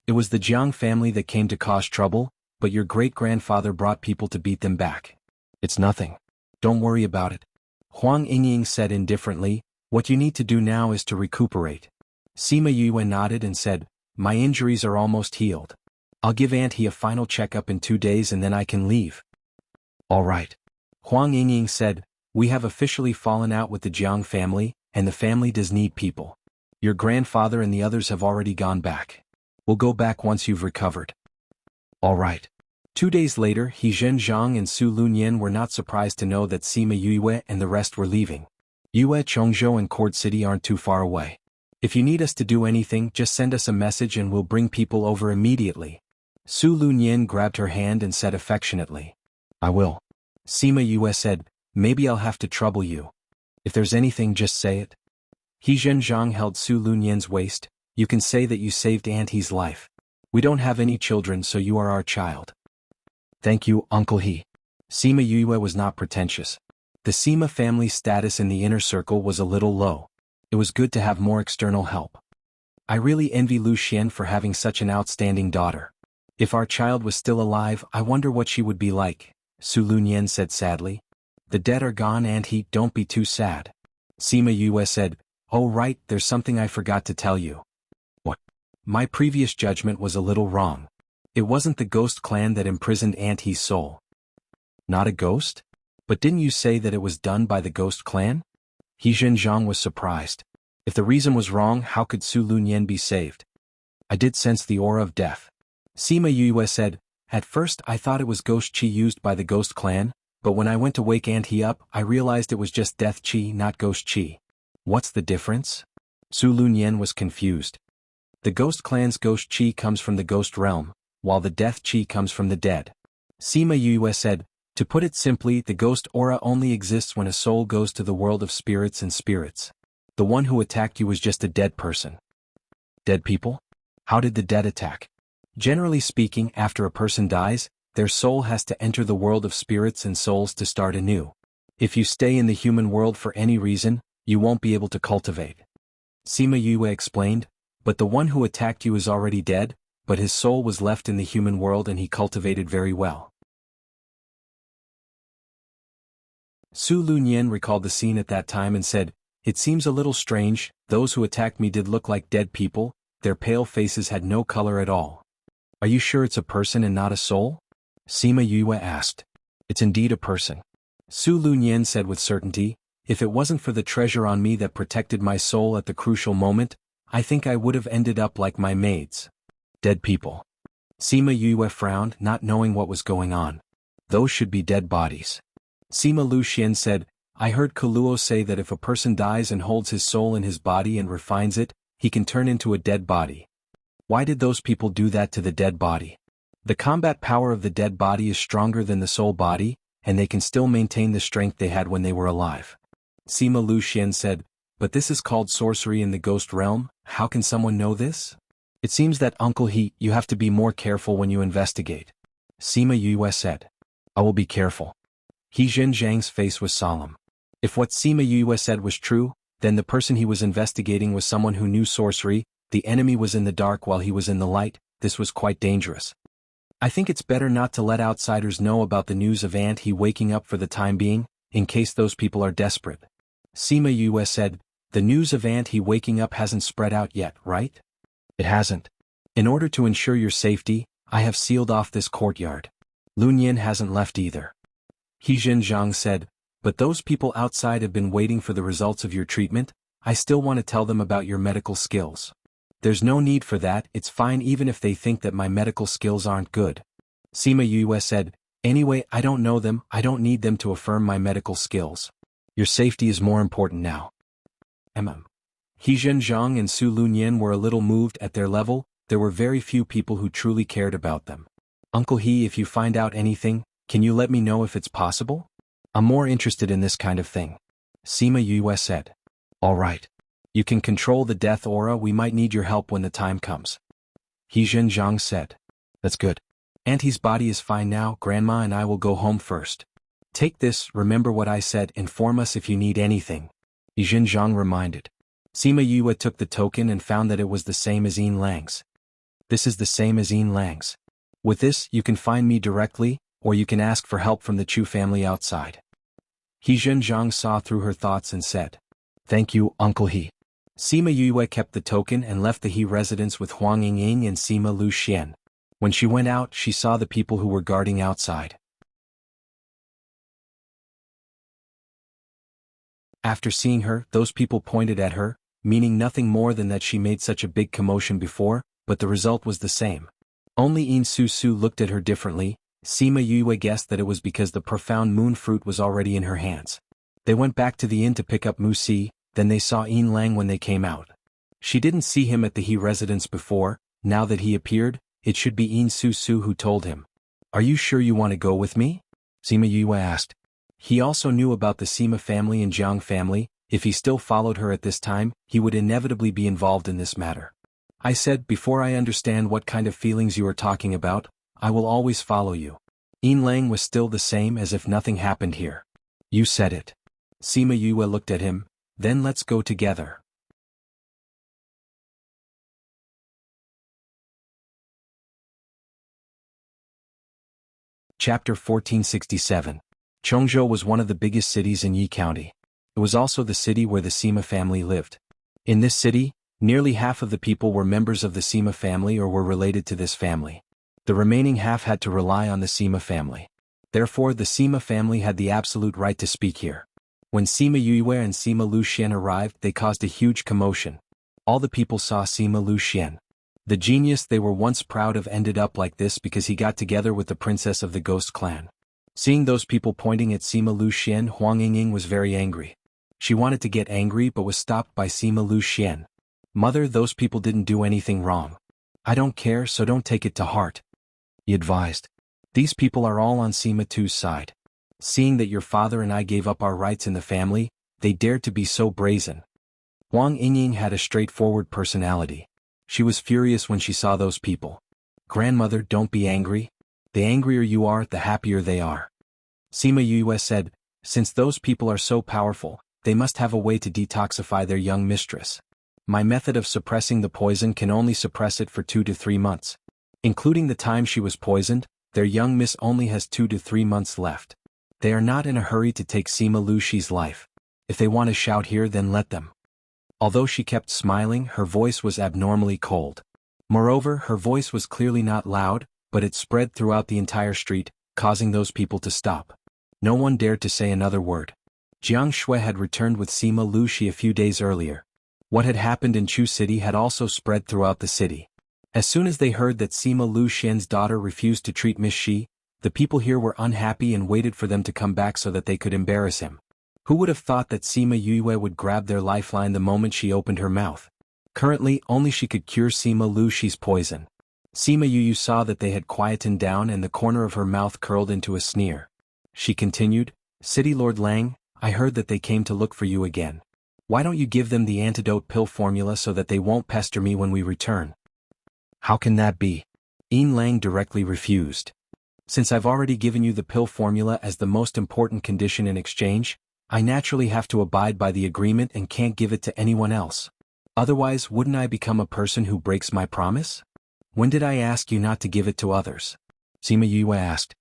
"It was the Jiang family that came to cause trouble, but your great-grandfather brought people to beat them back. It's nothing. Don't worry about it." Huang Yingying said indifferently, "What you need to do now is to recuperate." Sima Yue nodded and said, "My injuries are almost healed. I'll give Auntie a final checkup in 2 days and then I can leave." "All right." Huang Yingying said, "We have officially fallen out with the Jiang family, and the family does need people. Your grandfather and the others have already gone back. We'll go back once you've recovered." "All right." 2 days later, He Zhenjiang and Su Lunyan were not surprised to know that Sima Yue and the rest were leaving. "Yue, Chongzhou and Court City aren't too far away. If you need us to do anything, just send us a message and we'll bring people over immediately." Su Lunyan grabbed her hand and said affectionately, "I will." Sima Yue said, "Maybe I'll have to trouble you. If there's anything, just say it." He Zhenjiang held Su Lunyan's waist. "You can say that you saved Auntie's life. We don't have any children, so you are our child." Thank you, Uncle He. Sima Yue was not pretentious. The Sima family's status in the inner circle was a little low. It was good to have more external help. I really envy Lu Xian for having such an outstanding daughter. If our child was still alive, I wonder what she would be like, Su Lunyan said sadly. The dead are gone, Aunt He, don't be too sad. Sima Yue said, oh right, there's something I forgot to tell you. What? My previous judgment was a little wrong. It wasn't the ghost clan that imprisoned Aunt He's soul. Not a ghost? But didn't you say that it was done by the ghost clan? He Zhenjiang was surprised. If the reason was wrong, how could Su Lunyan be saved? I did sense the aura of death. Sima Yue said, at first I thought it was ghost chi used by the ghost clan, but when I went to wake Aunt He up, I realized it was just death chi, not ghost chi. What's the difference? Su Lunyan was confused. The ghost clan's ghost chi comes from the ghost realm, while the death chi comes from the dead. Sima Yue said, to put it simply, the ghost aura only exists when a soul goes to the world of spirits and spirits. The one who attacked you was just a dead person. Dead people? How did the dead attack? Generally speaking, after a person dies, their soul has to enter the world of spirits and souls to start anew. If you stay in the human world for any reason, you won't be able to cultivate. Sima Yue explained, but the one who attacked you is already dead, but his soul was left in the human world and he cultivated very well. Su Lunyan recalled the scene at that time and said, it seems a little strange, those who attacked me did look like dead people, their pale faces had no color at all. Are you sure it's a person and not a soul? Sima Yue asked. It's indeed a person. Su Lunyan said with certainty, if it wasn't for the treasure on me that protected my soul at the crucial moment, I think I would have ended up like my maids. Dead people. Sima Yue frowned, not knowing what was going on. Those should be dead bodies. Sima Luxian said, I heard Kuluo say that if a person dies and holds his soul in his body and refines it, he can turn into a dead body. Why did those people do that to the dead body? The combat power of the dead body is stronger than the soul body, and they can still maintain the strength they had when they were alive. Sima Luxian said, but this is called sorcery in the ghost realm, how can someone know this? It seems that Uncle He, you have to be more careful when you investigate. Sima Yue said. I will be careful. He Zhenjiang's face was solemn. If what Sima Yue said was true, then the person he was investigating was someone who knew sorcery, the enemy was in the dark while he was in the light, this was quite dangerous. I think it's better not to let outsiders know about the news of Aunt He waking up for the time being, in case those people are desperate. Sima Yue said, the news of Aunt He waking up hasn't spread out yet, right? It hasn't. In order to ensure your safety, I have sealed off this courtyard. Lunyan hasn't left either. He Zhenjiang said, but those people outside have been waiting for the results of your treatment, I still want to tell them about your medical skills. There's no need for that, it's fine even if they think that my medical skills aren't good. Sima Yue said, anyway, I don't know them, I don't need them to affirm my medical skills. Your safety is more important now. He Zhenjiang and Su Lunyan were a little moved at their level, there were very few people who truly cared about them. Uncle He, if you find out anything, can you let me know if it's possible? I'm more interested in this kind of thing. Sima Yue said. All right. You can control the death aura, we might need your help when the time comes. He Zhenjiang said. That's good. Auntie's body is fine now, Grandma and I will go home first. Take this, remember what I said, inform us if you need anything. He Zhenjiang reminded. Sima Yue took the token and found that it was the same as Yin Lang's. This is the same as Yin Lang's. With this, you can find me directly, or you can ask for help from the Chu family outside. He Zhenjiang saw through her thoughts and said, thank you, Uncle He. Sima Yue kept the token and left the He residence with Huang Yingying and Sima Luxian. When she went out, she saw the people who were guarding outside. After seeing her, those people pointed at her, meaning nothing more than that she made such a big commotion before, but the result was the same. Only Yin Su Su looked at her differently. Sima Yue guessed that it was because the profound moon fruit was already in her hands. They went back to the inn to pick up Mu Si, then they saw Yin Lang when they came out. She didn't see him at the He residence before, now that he appeared, it should be Yin Su Su who told him. Are you sure you want to go with me? Sima Yue asked. He also knew about the Sima family and Jiang family, if he still followed her at this time, he would inevitably be involved in this matter. I said, before I understand what kind of feelings you are talking about, I will always follow you. Yin Lang was still the same as if nothing happened here. You said it. Sima Yue looked at him, then let's go together. Chapter 1467. Chongzhou was one of the biggest cities in Yi County. It was also the city where the Sima family lived. In this city, nearly half of the people were members of the Sima family or were related to this family. The remaining half had to rely on the Sima family. Therefore, the Sima family had the absolute right to speak here. When Sima Yue and Sima Luxian arrived, they caused a huge commotion. All the people saw Sima Luxian. The genius they were once proud of ended up like this because he got together with the princess of the Ghost clan. Seeing those people pointing at Sima Luxian, Huang Yingying was very angry. She wanted to get angry but was stopped by Sima Luxian. Mother, those people didn't do anything wrong. I don't care, so don't take it to heart. He advised. These people are all on Sima Tu's side. Seeing that your father and I gave up our rights in the family, they dared to be so brazen. Huang Yingying had a straightforward personality. She was furious when she saw those people. Grandmother, don't be angry. The angrier you are, the happier they are. Sima Yue said, since those people are so powerful, they must have a way to detoxify their young mistress. My method of suppressing the poison can only suppress it for 2 to 3 months. Including the time she was poisoned, their young miss only has 2 to 3 months left. They are not in a hurry to take Sima Luxi's life. If they want to shout here, then let them. Although she kept smiling, her voice was abnormally cold. Moreover, her voice was clearly not loud, but it spread throughout the entire street, causing those people to stop. No one dared to say another word. Jianghu had returned with Sima Luxi a few days earlier. What had happened in Chu City had also spread throughout the city. As soon as they heard that Sima Luxian's daughter refused to treat Miss Shi, the people here were unhappy and waited for them to come back so that they could embarrass him. Who would have thought that Sima Yue would grab their lifeline the moment she opened her mouth? Currently, only she could cure Sima Luxi's poison. Sima Yue saw that they had quietened down and the corner of her mouth curled into a sneer. She continued, City Lord Lang, I heard that they came to look for you again. Why don't you give them the antidote pill formula so that they won't pester me when we return? How can that be? Yin Lang directly refused. Since I've already given you the pill formula as the most important condition in exchange, I naturally have to abide by the agreement and can't give it to anyone else. Otherwise, wouldn't I become a person who breaks my promise? When did I ask you not to give it to others? Sima Yue asked.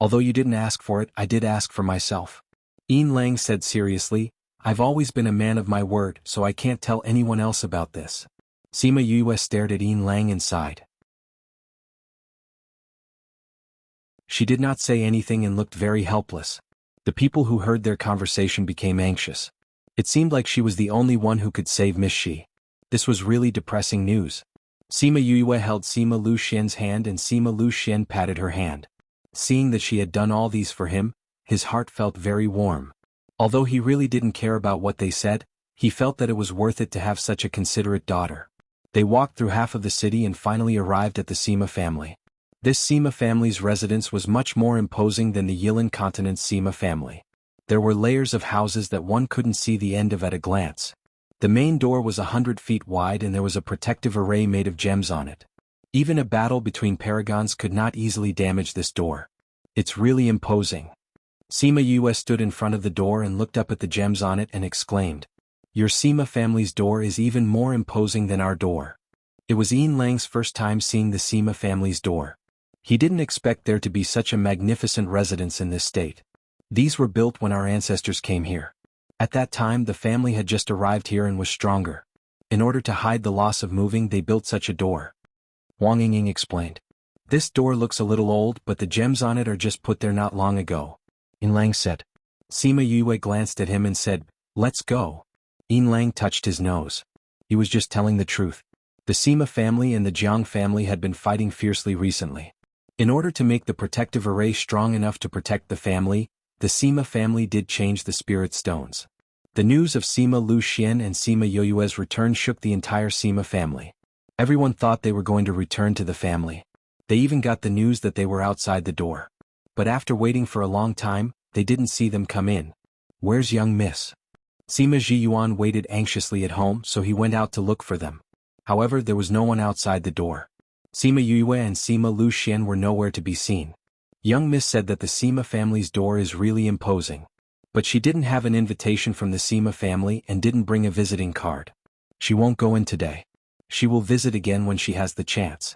Although you didn't ask for it, I did ask for myself. Yin Lang said seriously, I've always been a man of my word, so I can't tell anyone else about this. Sima Yue stared at Yin Lang and sighed. She did not say anything and looked very helpless. The people who heard their conversation became anxious. It seemed like she was the only one who could save Miss Shi. This was really depressing news. Sima Yue held Sima Luxian's hand and Sima Luxian patted her hand. Seeing that she had done all these for him, his heart felt very warm. Although he really didn't care about what they said, he felt that it was worth it to have such a considerate daughter. They walked through half of the city and finally arrived at the Sima family. This Sima family's residence was much more imposing than the Yilan continent's Sima family. There were layers of houses that one couldn't see the end of at a glance. The main door was 100 feet wide and there was a protective array made of gems on it. Even a battle between paragons could not easily damage this door. It's really imposing. Sima Yue stood in front of the door and looked up at the gems on it and exclaimed, Your Sima family's door is even more imposing than our door. It was Yin Lang's first time seeing the Sima family's door. He didn't expect there to be such a magnificent residence in this state. These were built when our ancestors came here. At that time the family had just arrived here and was stronger. In order to hide the loss of moving, they built such a door. Huang Yingying explained. This door looks a little old, but the gems on it are just put there not long ago. Yin Lang said. Sima Yue glanced at him and said, Let's go. Yin Lang touched his nose. He was just telling the truth. The Sima family and the Jiang family had been fighting fiercely recently. In order to make the protective array strong enough to protect the family, the Sima family did change the spirit stones. The news of Sima Luxian and Sima Yoyue's return shook the entire Sima family. Everyone thought they were going to return to the family. They even got the news that they were outside the door. But after waiting for a long time, they didn't see them come in. Where's young miss? Sima Zhiyuan waited anxiously at home, so he went out to look for them. However, there was no one outside the door. Sima Yue and Sima Luxian were nowhere to be seen. Young Miss said that the Sima family's door is really imposing. But she didn't have an invitation from the Sima family and didn't bring a visiting card. She won't go in today. She will visit again when she has the chance.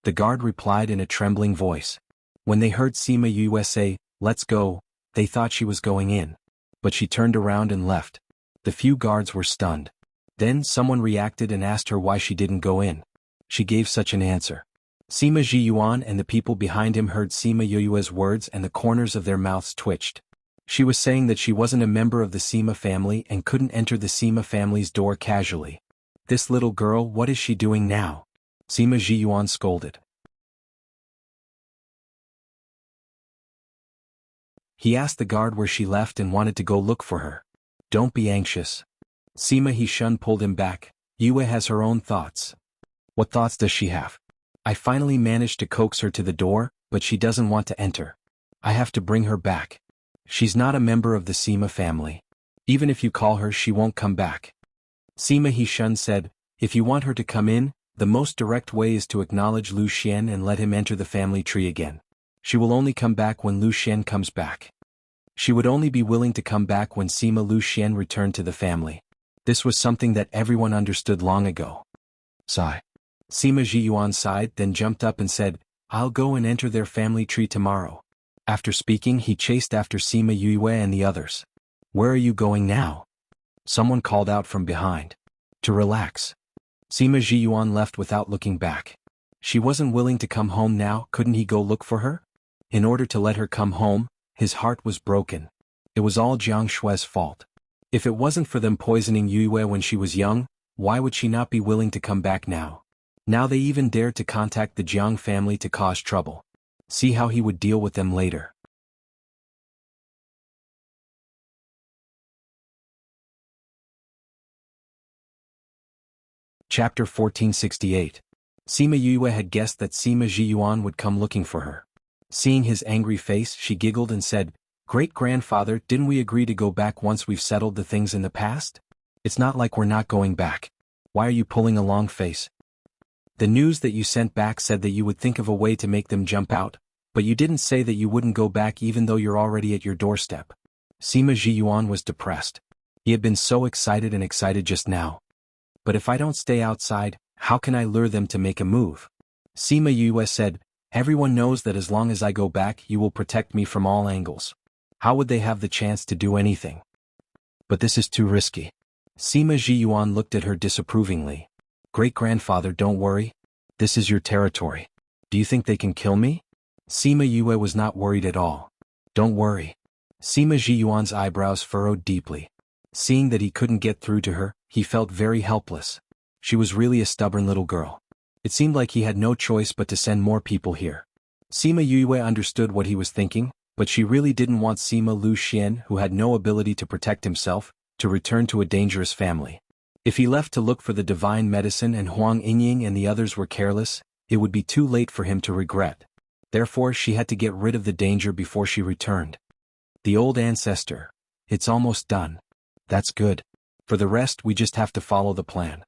The guard replied in a trembling voice. When they heard Sima Yue say, "Let's go," they thought she was going in. But she turned around and left. The few guards were stunned. Then someone reacted and asked her why she didn't go in. She gave such an answer. Sima Zhiyuan and the people behind him heard Sima Yue's words and the corners of their mouths twitched. She was saying that she wasn't a member of the Sima family and couldn't enter the Sima family's door casually. This little girl, what is she doing now? Sima Zhiyuan scolded. He asked the guard where she left and wanted to go look for her. Don't be anxious. Sima Hishun pulled him back. Yue has her own thoughts. What thoughts does she have? I finally managed to coax her to the door, but she doesn't want to enter. I have to bring her back. She's not a member of the Sima family. Even if you call her, she won't come back. Sima Hishun said, if you want her to come in, the most direct way is to acknowledge Lu Xian and let him enter the family tree again. She will only come back when Lu Xian comes back. She would only be willing to come back when Sima Lu Xian returned to the family. This was something that everyone understood long ago. Sigh. Sima Zhiyuan sighed, then jumped up and said, I'll go and enter their family tree tomorrow. After speaking, he chased after Sima Yue and the others. Where are you going now? Someone called out from behind. To relax. Sima Zhiyuan left without looking back. She wasn't willing to come home now, couldn't he go look for her? In order to let her come home, his heart was broken. It was all Jiang Shue's fault. If it wasn't for them poisoning Yue when she was young, why would she not be willing to come back now? Now they even dared to contact the Jiang family to cause trouble. See how he would deal with them later. Chapter 1468. Sima Yue had guessed that Sima Zhiyuan would come looking for her. Seeing his angry face, she giggled and said, Great-grandfather, didn't we agree to go back once we've settled the things in the past? It's not like we're not going back. Why are you pulling a long face? The news that you sent back said that you would think of a way to make them jump out, but you didn't say that you wouldn't go back even though you're already at your doorstep. Sima Zhiyuan was depressed. He had been so excited just now. But if I don't stay outside, how can I lure them to make a move? Sima Yue said, everyone knows that as long as I go back you will protect me from all angles. How would they have the chance to do anything? But this is too risky. Sima Zhiyuan looked at her disapprovingly. Great-grandfather, don't worry. This is your territory. Do you think they can kill me? Sima Yue was not worried at all. Don't worry. Sima Zhiyuan's eyebrows furrowed deeply. Seeing that he couldn't get through to her, he felt very helpless. She was really a stubborn little girl. It seemed like he had no choice but to send more people here. Sima Yue understood what he was thinking, but she really didn't want Sima Lu Xian, who had no ability to protect himself, to return to a dangerous family. If he left to look for the divine medicine and Huang Yingying and the others were careless, it would be too late for him to regret. Therefore she had to get rid of the danger before she returned. The old ancestor. It's almost done. That's good. For the rest we just have to follow the plan.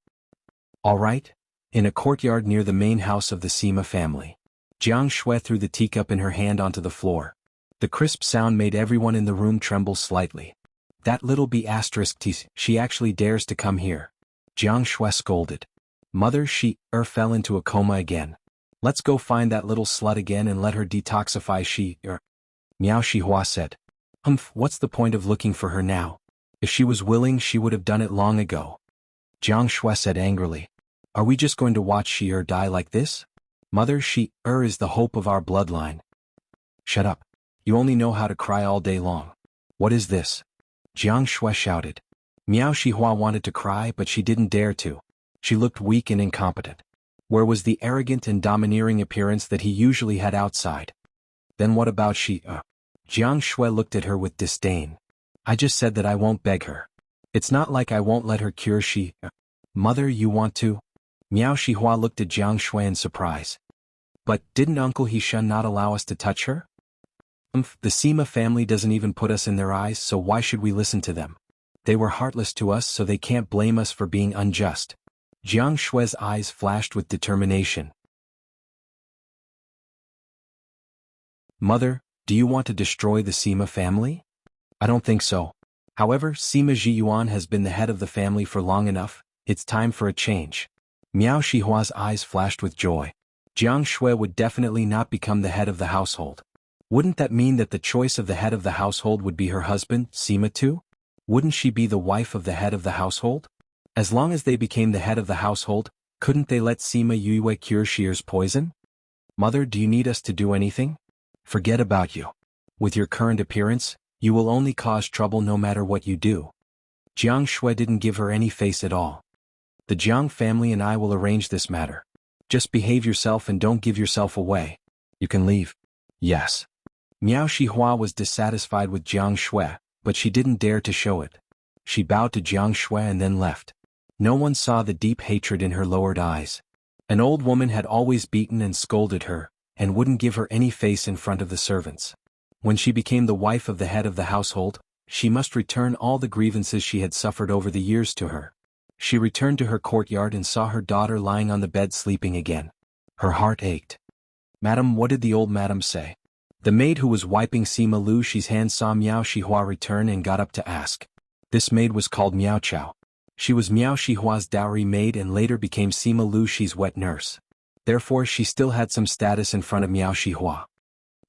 All right? In a courtyard near the main house of the Sima family. Jiang Shui threw the teacup in her hand onto the floor. The crisp sound made everyone in the room tremble slightly. That little B*T, she actually dares to come here. Jiang Shui scolded. Mother, she fell into a coma again. Let's go find that little slut again and let her detoxify Miao Shihua said. What's the point of looking for her now? If she was willing she would have done it long ago. Jiang Shui said angrily. Are we just going to watch she die like this? Mother, she is the hope of our bloodline. Shut up. You only know how to cry all day long. What is this? Jiang Shui shouted. Miao Shihua wanted to cry but she didn't dare to. She looked weak and incompetent. Where was the arrogant and domineering appearance that he usually had outside? Then what about she? Jiang Shui looked at her with disdain. I just said that I won't beg her. It's not like I won't let her cure she. Mother, you want to? Miao Shihua looked at Jiang Shui in surprise. But didn't Uncle Hishun not allow us to touch her? The Sima family doesn't even put us in their eyes, so why should we listen to them? They were heartless to us, so they can't blame us for being unjust. Jiang Shui's eyes flashed with determination. Mother, do you want to destroy the Sima family? I don't think so. However, Sima Zhiyuan has been the head of the family for long enough, it's time for a change. Miao Shihua's eyes flashed with joy. Jiang Shui would definitely not become the head of the household. Wouldn't that mean that the choice of the head of the household would be her husband, Sima too? Wouldn't she be the wife of the head of the household? As long as they became the head of the household, couldn't they let Sima Yue cure Shier's poison? Mother, do you need us to do anything? Forget about you. With your current appearance, you will only cause trouble no matter what you do. Jiang Shui didn't give her any face at all. The Jiang family and I will arrange this matter. Just behave yourself and don't give yourself away. You can leave. Yes. Miao Shihua was dissatisfied with Jiang Shui, but she didn't dare to show it. She bowed to Jiang Shui and then left. No one saw the deep hatred in her lowered eyes. An old woman had always beaten and scolded her, and wouldn't give her any face in front of the servants. When she became the wife of the head of the household, she must return all the grievances she had suffered over the years to her. She returned to her courtyard and saw her daughter lying on the bed sleeping again. Her heart ached. Madam, what did the old madam say? The maid who was wiping Sima Lu Shi's hands saw Miao Shihua return and got up to ask. This maid was called Miao Chao. She was Miao Shihua's dowry maid and later became Sima Lu Shi's wet nurse. Therefore she still had some status in front of Miao Shihua.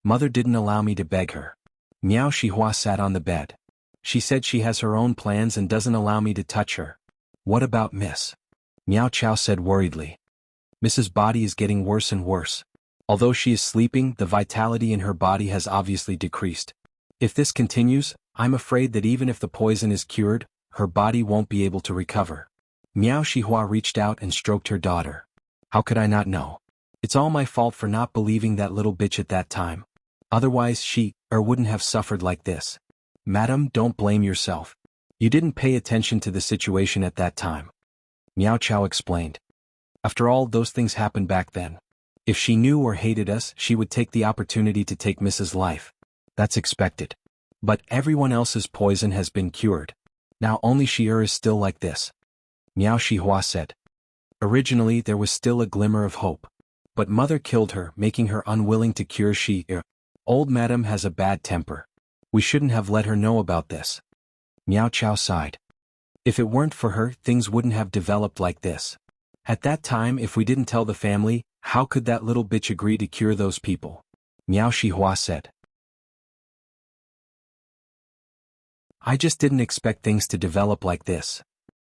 Mother didn't allow me to beg her. Miao Shihua sat on the bed. She said she has her own plans and doesn't allow me to touch her. What about Miss? Miao Chao said worriedly. Mrs. body is getting worse and worse. Although she is sleeping, the vitality in her body has obviously decreased. If this continues, I'm afraid that even if the poison is cured, her body won't be able to recover. Miao Shihua reached out and stroked her daughter. How could I not know? It's all my fault for not believing that little bitch at that time. Otherwise she wouldn't have suffered like this. Madam, don't blame yourself. You didn't pay attention to the situation at that time. Miao Chao explained. After all, those things happened back then. If she knew or hated us, she would take the opportunity to take Mrs. life. That's expected. But everyone else's poison has been cured. Now only she is still like this. Miao Shihua said. Originally there was still a glimmer of hope. But mother killed her, making her unwilling to cure she. Old madam has a bad temper. We shouldn't have let her know about this. Miao Chao sighed. If it weren't for her, things wouldn't have developed like this. At that time, if we didn't tell the family, how could that little bitch agree to cure those people? Miao Shihua said. I just didn't expect things to develop like this.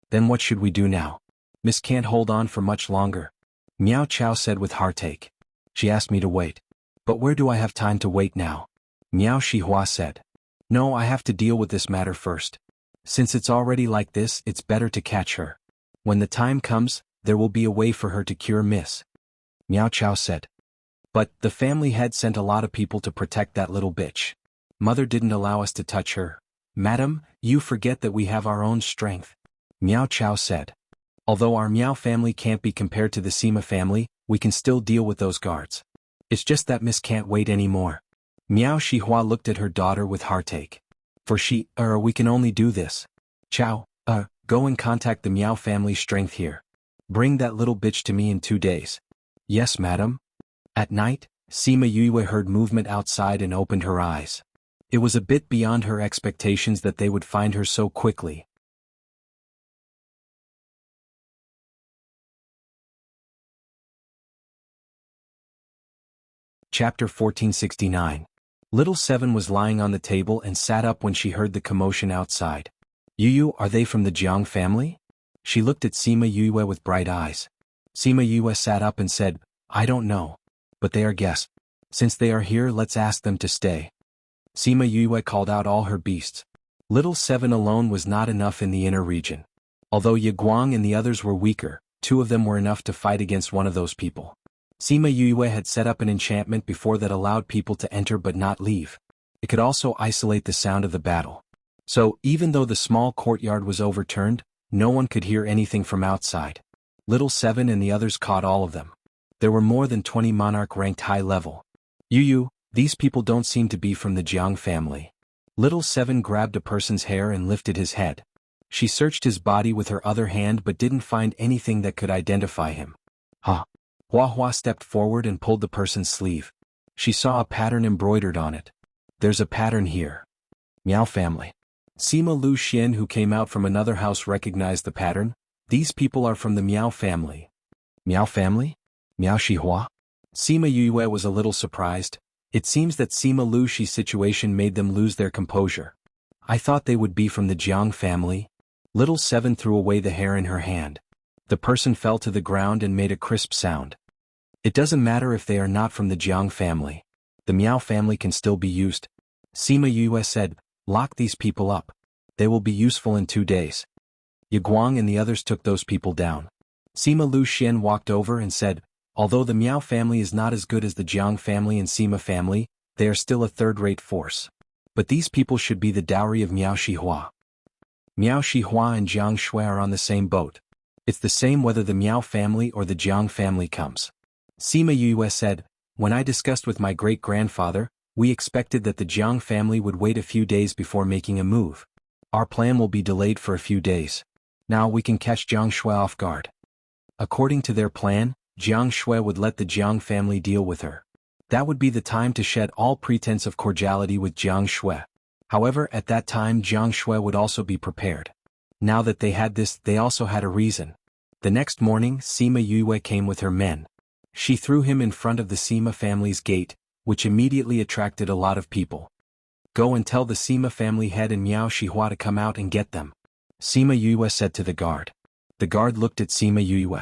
Then what should we do now? Miss can't hold on for much longer. Miao Chao said with heartache. She asked me to wait. But where do I have time to wait now? Miao Shihua said. No, I have to deal with this matter first. Since it's already like this, it's better to catch her. When the time comes, there will be a way for her to cure Miss. Miao Chao said. But the family had sent a lot of people to protect that little bitch. Mother didn't allow us to touch her. Madam, you forget that we have our own strength. Miao Chao said. Although our Miao family can't be compared to the Sima family, we can still deal with those guards. It's just that Miss can't wait anymore. Miao Shihua looked at her daughter with heartache. For we can only do this. Chao, go and contact the Miao family strength here. Bring that little bitch to me in 2 days. Yes, madam. At night, Sima Yue heard movement outside and opened her eyes. It was a bit beyond her expectations that they would find her so quickly. Chapter 1469. Little Seven was lying on the table and sat up when she heard the commotion outside. Yu, are they from the Jiang family? She looked at Sima Yue with bright eyes. Sima Yue sat up and said, I don't know. But they are guests. Since they are here, let's ask them to stay. Sima Yue called out all her beasts. Little Seven alone was not enough in the inner region. Although Ye Guang and the others were weaker, 2 of them were enough to fight against one of those people. Sima Yue had set up an enchantment before that allowed people to enter but not leave. It could also isolate the sound of the battle. So, even though the small courtyard was overturned, no one could hear anything from outside. Little Seven and the others caught all of them. There were more than 20 monarch ranked high level. Yu, these people don't seem to be from the Jiang family. Little Seven grabbed a person's hair and lifted his head. She searched his body with her other hand but didn't find anything that could identify him. Hua Hua stepped forward and pulled the person's sleeve. She saw a pattern embroidered on it. There's a pattern here. Miao family. Sima Lu Xian, who came out from another house, recognized the pattern. These people are from the Miao family. Miao family? Miao Shihua? Sima Yue was a little surprised. It seems that Sima Lu Xi's situation made them lose their composure. I thought they would be from the Jiang family. Little Seven threw away the hair in her hand. The person fell to the ground and made a crisp sound. It doesn't matter if they are not from the Jiang family. The Miao family can still be used. Sima Yue said, lock these people up. They will be useful in 2 days. Ye Guang and the others took those people down. Sima Lu Xian walked over and said, although the Miao family is not as good as the Jiang family and Sima family, they are still a third-rate force. But these people should be the dowry of Miao Shihua. Miao Shihua and Jiang Shui are on the same boat. It's the same whether the Miao family or the Jiang family comes. Sima Yue said, when I discussed with my great-grandfather, we expected that the Jiang family would wait a few days before making a move. Our plan will be delayed for a few days. Now we can catch Jiang Shui off guard. According to their plan, Jiang Shui would let the Jiang family deal with her. That would be the time to shed all pretense of cordiality with Jiang Shui. However, at that time Jiang Shui would also be prepared. Now that they had this, they also had a reason. The next morning, Sima Yue came with her men. She threw him in front of the Sima family's gate, which immediately attracted a lot of people. Go and tell the Sima family head and Miao Shihua to come out and get them. Sima Yue said to the guard. The guard looked at Sima Yue.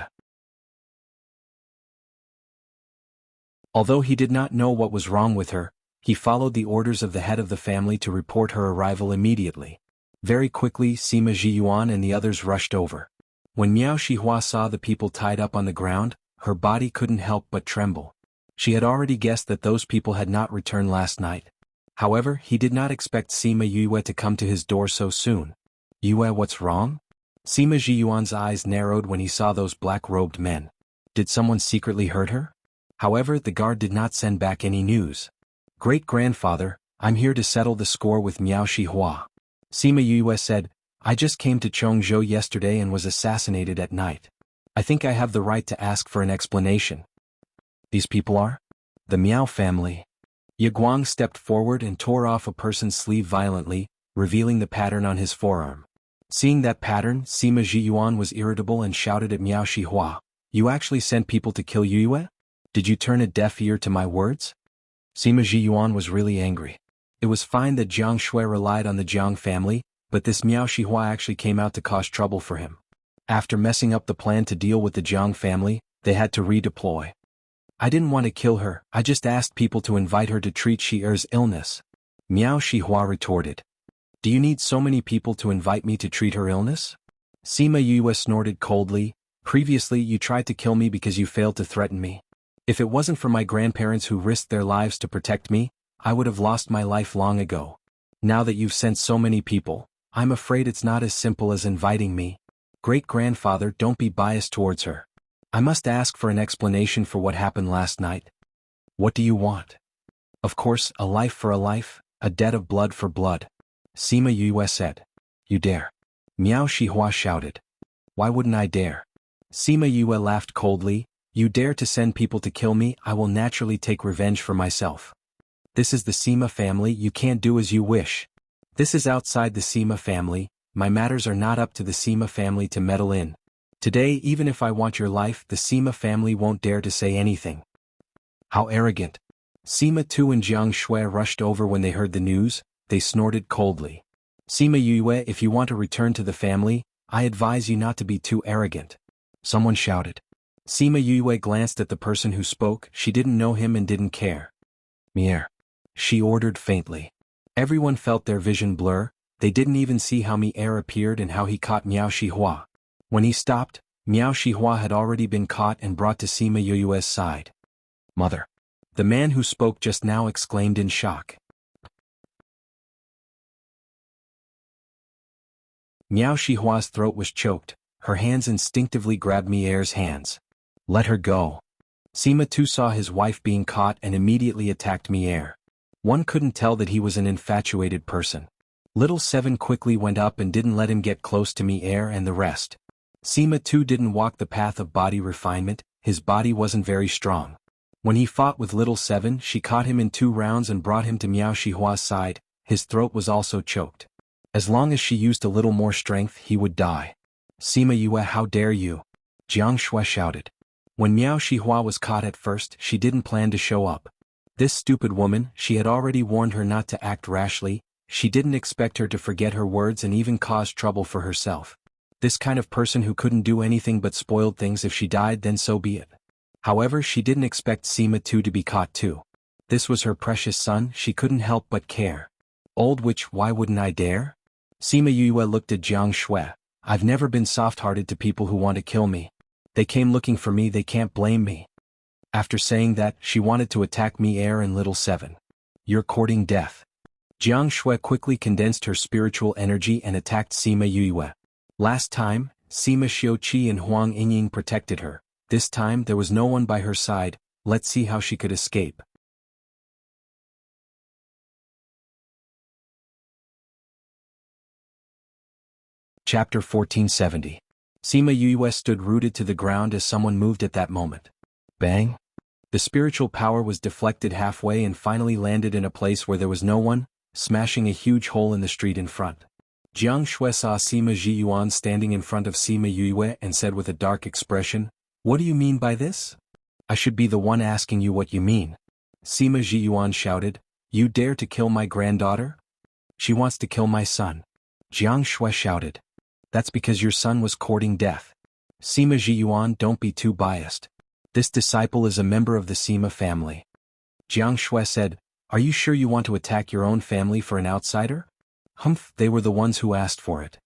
Although he did not know what was wrong with her, he followed the orders of the head of the family to report her arrival immediately. Very quickly, Sima Zhiyuan and the others rushed over. When Miao Shihua saw the people tied up on the ground, her body couldn't help but tremble. She had already guessed that those people had not returned last night. However, he did not expect Sima Yue to come to his door so soon. Yue, what's wrong? Sima Zhiyuan's eyes narrowed when he saw those black-robed men. Did someone secretly hurt her? However, the guard did not send back any news. Great-grandfather, I'm here to settle the score with Miao Shihua. Sima Yue said, I just came to Chongzhou yesterday and was assassinated at night. I think I have the right to ask for an explanation. These people are? The Miao family. Ye Guang stepped forward and tore off a person's sleeve violently, revealing the pattern on his forearm. Seeing that pattern, Sima Zhiyuan was irritable and shouted at Miao Shihua, You actually sent people to kill Yue? Did you turn a deaf ear to my words? Sima Zhiyuan was really angry. It was fine that Jiang Shui relied on the Jiang family, but this Miao Shihua actually came out to cause trouble for him. After messing up the plan to deal with the Jiang family, they had to redeploy. I didn't want to kill her, I just asked people to invite her to treat Shi-Er's illness. Miao Shihua retorted. Do you need so many people to invite me to treat her illness? Sima Yue snorted coldly. Previously you tried to kill me because you failed to threaten me. If it wasn't for my grandparents who risked their lives to protect me, I would have lost my life long ago. Now that you've sent so many people, I'm afraid it's not as simple as inviting me. Great-grandfather, don't be biased towards her. I must ask for an explanation for what happened last night. What do you want? Of course, a life for a life, a debt of blood for blood. Sima Yue said. You dare. Miao Shihua shouted. Why wouldn't I dare? Sima Yue laughed coldly. You dare to send people to kill me, I will naturally take revenge for myself. This is the Sima family, you can't do as you wish. This is outside the Sima family, my matters are not up to the Sima family to meddle in. Today, even if I want your life, the Sima family won't dare to say anything. How arrogant. Sima Tu and Jiang Shui rushed over when they heard the news, they snorted coldly. Sima Yue, if you want to return to the family, I advise you not to be too arrogant. Someone shouted. Sima Yue glanced at the person who spoke, she didn't know him and didn't care. Mier. She ordered faintly. Everyone felt their vision blur, they didn't even see how Mier appeared and how he caught Miao Shihua. When he stopped, Miao Shihua had already been caught and brought to Sima Yue's side. Mother. The man who spoke just now exclaimed in shock. Miao Shihua's throat was choked, her hands instinctively grabbed Mier's hands. Let her go. Sima Tu saw his wife being caught and immediately attacked Mier. One couldn't tell that he was an infatuated person. Little Seven quickly went up and didn't let him get close to Mier and the rest. Sima Tu didn't walk the path of body refinement, his body wasn't very strong. When he fought with little Seven, she caught him in 2 rounds and brought him to Miao Shihua's side. His throat was also choked. As long as she used a little more strength, he would die. Sima Yue, how dare you? Jianghu shouted. When Miao Shihua was caught at first, she didn't plan to show up. This stupid woman, she had already warned her not to act rashly. She didn't expect her to forget her words and even cause trouble for herself. This kind of person who couldn't do anything but spoiled things. If she died, then so be it. However, she didn't expect Sima Tu to be caught too. This was her precious son, she couldn't help but care. Old witch, why wouldn't I dare? Sima Yue looked at Jiang Shui. I've never been soft-hearted to people who want to kill me. They came looking for me, they can't blame me. After saying that, she wanted to attack me, Heir and Little Seven. You're courting death. Jiang Shui quickly condensed her spiritual energy and attacked Sima Yue. Last time, Sima Xiuqi and Huang Yingying protected her. This time there was no one by her side. Let's see how she could escape. Chapter 1470. Sima Yue stood rooted to the ground as someone moved at that moment. Bang! The spiritual power was deflected halfway and finally landed in a place where there was no one, smashing a huge hole in the street in front. Jiang Shui saw Sima Zhiyuan standing in front of Sima Yue and said with a dark expression, "What do you mean by this?" "I should be the one asking you what you mean." Sima Zhiyuan shouted, "You dare to kill my granddaughter? She wants to kill my son." Jiang Shui shouted, "That's because your son was courting death." Sima Zhiyuan, don't be too biased. This disciple is a member of the Sima family. Jiang Shui said, "Are you sure you want to attack your own family for an outsider?" "Humph, they were the ones who asked for it."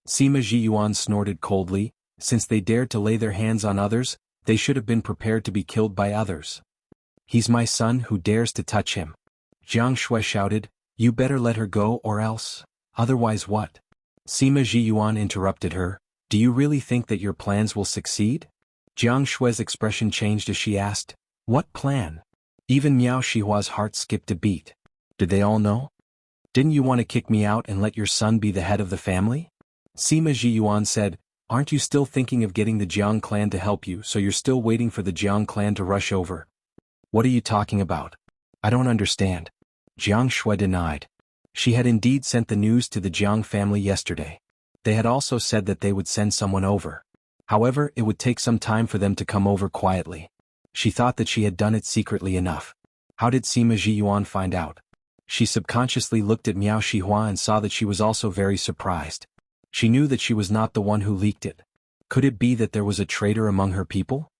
Sima Zhiyuan snorted coldly. Since they dared to lay their hands on others, they should have been prepared to be killed by others. "He's my son, who dares to touch him?" Jiang Shui shouted, "You better let her go or else. Otherwise what?" Sima Zhiyuan interrupted her, "Do you really think that your plans will succeed?" Jiang Shui's expression changed as she asked, "What plan?" Even Miao Shihua's heart skipped a beat. Did they all know? "Didn't you want to kick me out and let your son be the head of the family?" Sima Zhiyuan said, "Aren't you still thinking of getting the Jiang clan to help you, so you're still waiting for the Jiang clan to rush over?" "What are you talking about? I don't understand." Jiang Shui denied. She had indeed sent the news to the Jiang family yesterday. They had also said that they would send someone over. However, it would take some time for them to come over quietly. She thought that she had done it secretly enough. How did Sima Zhiyuan find out? She subconsciously looked at Miao Shihua and saw that she was also very surprised. She knew that she was not the one who leaked it. Could it be that there was a traitor among her people?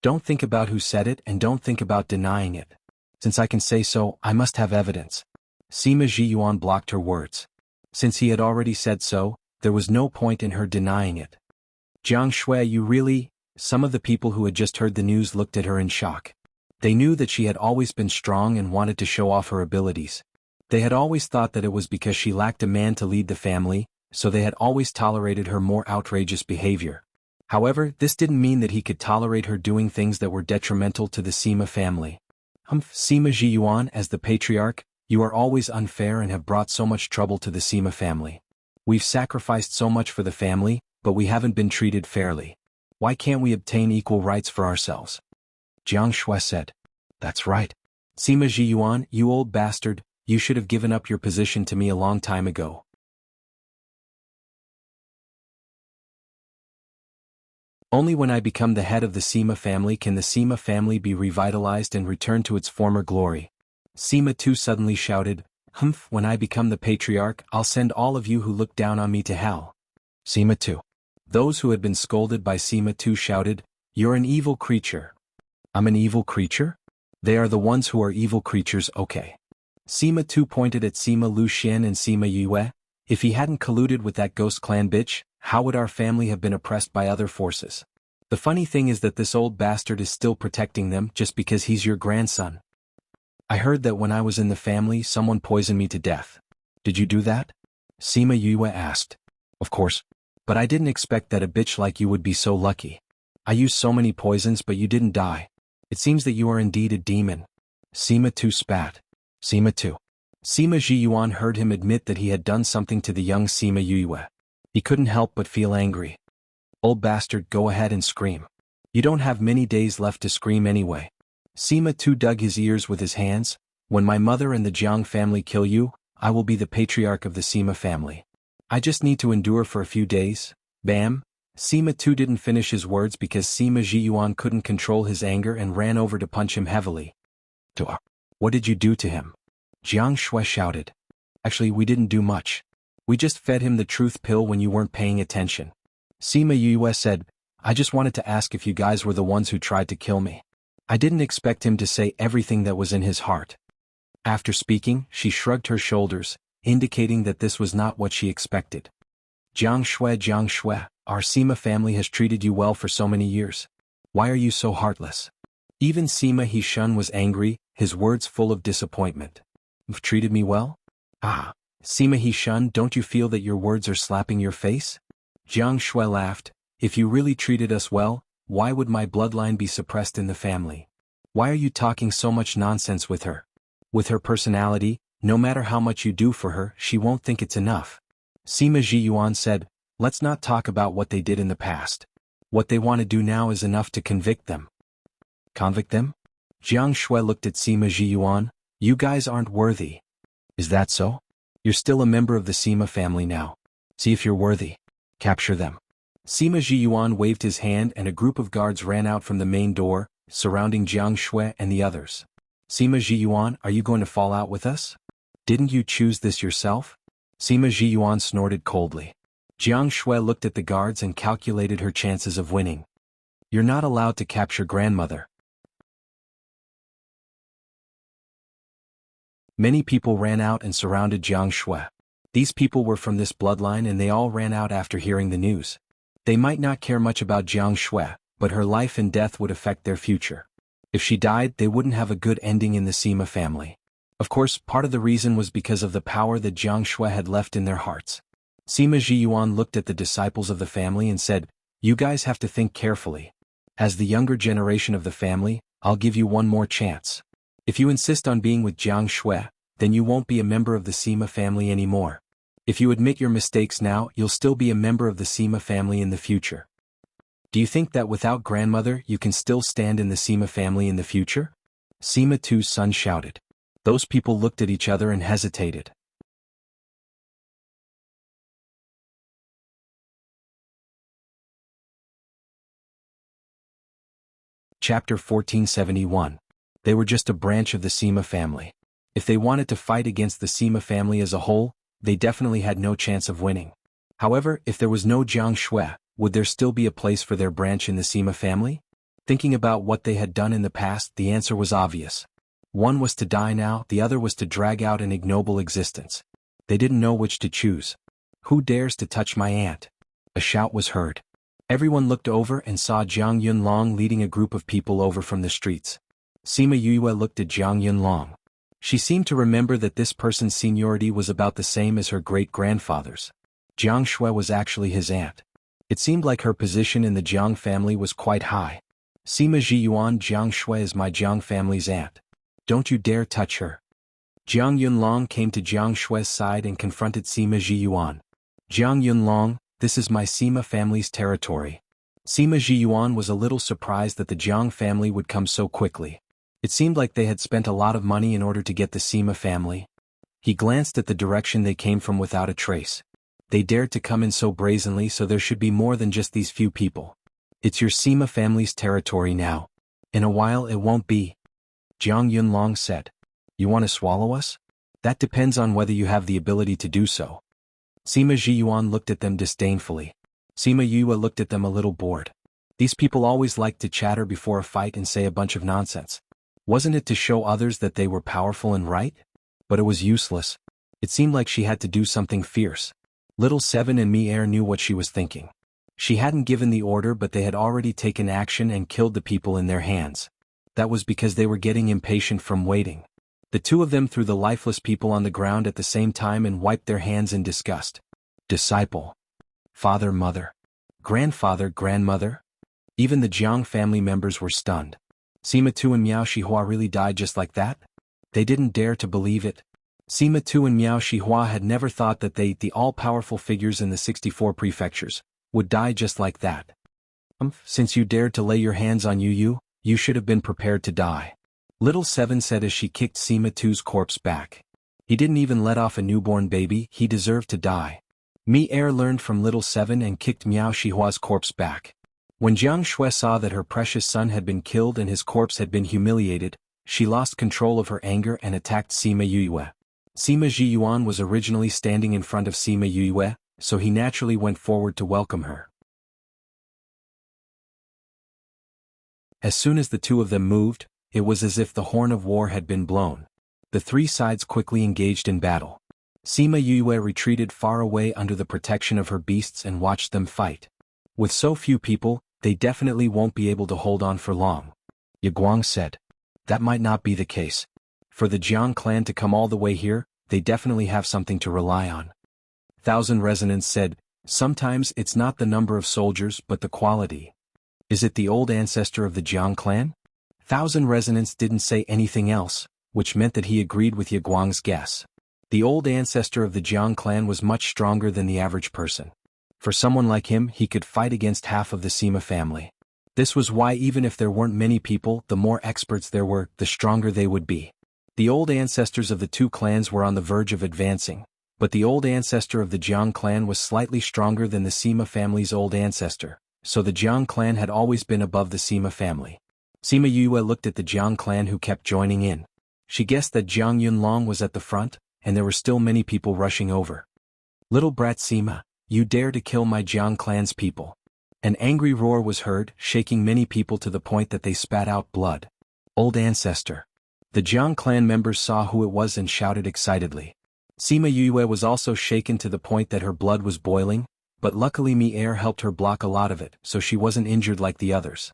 Don't think about who said it and don't think about denying it. Since I can say so, I must have evidence. Sima Zhiyuan blocked her words. Since he had already said so, there was no point in her denying it. Jiang Shui, you really? Some of the people who had just heard the news looked at her in shock. They knew that she had always been strong and wanted to show off her abilities. They had always thought that it was because she lacked a man to lead the family, so they had always tolerated her more outrageous behavior. However, this didn't mean that he could tolerate her doing things that were detrimental to the Sima family. Sima Zhiyuan, as the patriarch, you are always unfair and have brought so much trouble to the Sima family. We've sacrificed so much for the family, but we haven't been treated fairly. Why can't we obtain equal rights for ourselves? Jiang Shui said. That's right. Sima Zhiyuan, you old bastard, you should have given up your position to me a long time ago. Only when I become the head of the Sima family can the Sima family be revitalized and return to its former glory. Sima Tu suddenly shouted, when I become the patriarch, I'll send all of you who look down on me to hell. Sima Tu. Those who had been scolded by Sima Tu shouted, You're an evil creature. I'm an evil creature? They are the ones who are evil creatures, okay. Sima Tu pointed at Sima Luxian and Sima Yue. If he hadn't colluded with that ghost clan bitch, how would our family have been oppressed by other forces? The funny thing is that this old bastard is still protecting them just because he's your grandson. I heard that when I was in the family someone poisoned me to death. Did you do that? Sima Yue asked. Of course. But I didn't expect that a bitch like you would be so lucky. I used so many poisons but you didn't die. It seems that you are indeed a demon. Sima Tu spat. Sima Tu. Sima Zhiyuan heard him admit that he had done something to the young Sima Yue. He couldn't help but feel angry. Old bastard, go ahead and scream. You don't have many days left to scream anyway. Sima Tu dug his ears with his hands. When my mother and the Jiang family kill you, I will be the patriarch of the Sima family. I just need to endure for a few days. Bam! Sima Tu didn't finish his words because Sima Jiyuan couldn't control his anger and ran over to punch him heavily. What did you do to him? Jiang Shui shouted. Actually, we didn't do much. We just fed him the truth pill when you weren't paying attention. Sima Yue said, I just wanted to ask if you guys were the ones who tried to kill me. I didn't expect him to say everything that was in his heart. After speaking, she shrugged her shoulders, indicating that this was not what she expected. Jiang Shui, our Sima family has treated you well for so many years. Why are you so heartless? Even Sima Hishun was angry, his words full of disappointment. You've treated me well? Ah, Sima Hishun, don't you feel that your words are slapping your face? Jiang Shui laughed. If you really treated us well, why would my bloodline be suppressed in the family? Why are you talking so much nonsense with her? With her personality, no matter how much you do for her, she won't think it's enough. Sima Jiyuan said, let's not talk about what they did in the past. What they want to do now is enough to convict them. Convict them? Jiang Shui looked at Sima Jiyuan. You guys aren't worthy. Is that so? You're still a member of the Sima family now. See if you're worthy. Capture them. Sima Jiyuan waved his hand and a group of guards ran out from the main door, surrounding Jiang Shui and the others. Sima Jiyuan, are you going to fall out with us? Didn't you choose this yourself? Sima Jiyuan snorted coldly. Jiang Shui looked at the guards and calculated her chances of winning. You're not allowed to capture grandmother. Many people ran out and surrounded Jiang Shui. These people were from this bloodline and they all ran out after hearing the news. They might not care much about Jiang Shui, but her life and death would affect their future. If she died, they wouldn't have a good ending in the Sima family. Of course, part of the reason was because of the power that Jiang Shui had left in their hearts. Sima Jiyuan looked at the disciples of the family and said, you guys have to think carefully. As the younger generation of the family, I'll give you one more chance. If you insist on being with Jiang Shui, then you won't be a member of the Sima family anymore. If you admit your mistakes now, you'll still be a member of the Sima family in the future. Do you think that without grandmother you can still stand in the Sima family in the future? Sima Tu's son shouted. Those people looked at each other and hesitated. Chapter 1471. They were just a branch of the Sima family. If they wanted to fight against the Sima family as a whole, they definitely had no chance of winning. However, if there was no Jiang Shui, would there still be a place for their branch in the Sima family? Thinking about what they had done in the past, the answer was obvious. One was to die now, the other was to drag out an ignoble existence. They didn't know which to choose. Who dares to touch my aunt? A shout was heard. Everyone looked over and saw Jiang Yunlong leading a group of people over from the streets. Sima Yue looked at Jiang Yunlong. She seemed to remember that this person's seniority was about the same as her great-grandfather's. Jiang Shui was actually his aunt. It seemed like her position in the Jiang family was quite high. Sima Jiyuan, Jiang Shui is my Jiang family's aunt. Don't you dare touch her. Jiang Yunlong came to Jiang Shui's side and confronted Sima Jiyuan. Jiang Yunlong, this is my Sima family's territory. Sima Jiyuan was a little surprised that the Jiang family would come so quickly. It seemed like they had spent a lot of money in order to get the Sima family. He glanced at the direction they came from without a trace. They dared to come in so brazenly, so there should be more than just these few people. It's your Sima family's territory now. In a while it won't be. Jiang Yunlong said. You want to swallow us? That depends on whether you have the ability to do so. Sima Jiyuan looked at them disdainfully. Sima Yue looked at them a little bored. These people always liked to chatter before a fight and say a bunch of nonsense. Wasn't it to show others that they were powerful and right? But it was useless. It seemed like she had to do something fierce. Little Seven and Mi-Er knew what she was thinking. She hadn't given the order, but they had already taken action and killed the people in their hands. That was because they were getting impatient from waiting. The two of them threw the lifeless people on the ground at the same time and wiped their hands in disgust. Disciple. Father, mother. Grandfather, grandmother. Even the Jiang family members were stunned. Sima Tu and Miao Shihua really died just like that? They didn't dare to believe it. Sima Tu and Miao Shihua had never thought that they, the all-powerful figures in the 64 prefectures, would die just like that. Since you dared to lay your hands on Yu Yu, you should have been prepared to die. Little Seven said as she kicked Sima Tu's corpse back. He didn't even let off a newborn baby, he deserved to die. Mi Er learned from Little Seven and kicked Miao Shihua's corpse back. When Jiang Shui saw that her precious son had been killed and his corpse had been humiliated, she lost control of her anger and attacked Sima Yuyue. Sima Jiyuan was originally standing in front of Sima Yuyue, so he naturally went forward to welcome her. As soon as the two of them moved, it was as if the horn of war had been blown. The three sides quickly engaged in battle. Sima Yuyue retreated far away under the protection of her beasts and watched them fight. With so few people, they definitely won't be able to hold on for long. Ye Guang said. That might not be the case. For the Jiang clan to come all the way here, they definitely have something to rely on. Thousand Resonance said, sometimes it's not the number of soldiers but the quality. Is it the old ancestor of the Jiang clan? Thousand Resonance didn't say anything else, which meant that he agreed with Ye Guang's guess. The old ancestor of the Jiang clan was much stronger than the average person. For someone like him, he could fight against half of the Sima family. This was why even if there weren't many people, the more experts there were, the stronger they would be. The old ancestors of the two clans were on the verge of advancing, but the old ancestor of the Jiang clan was slightly stronger than the Sima family's old ancestor, so the Jiang clan had always been above the Sima family. Sima Yue looked at the Jiang clan who kept joining in. She guessed that Jiang Yunlong was at the front, and there were still many people rushing over. Little brat Sima, you dare to kill my Jiang clan's people. An angry roar was heard, shaking many people to the point that they spat out blood. Old ancestor. The Jiang clan members saw who it was and shouted excitedly. Sima Yue was also shaken to the point that her blood was boiling, but luckily Mi Er helped her block a lot of it, so she wasn't injured like the others.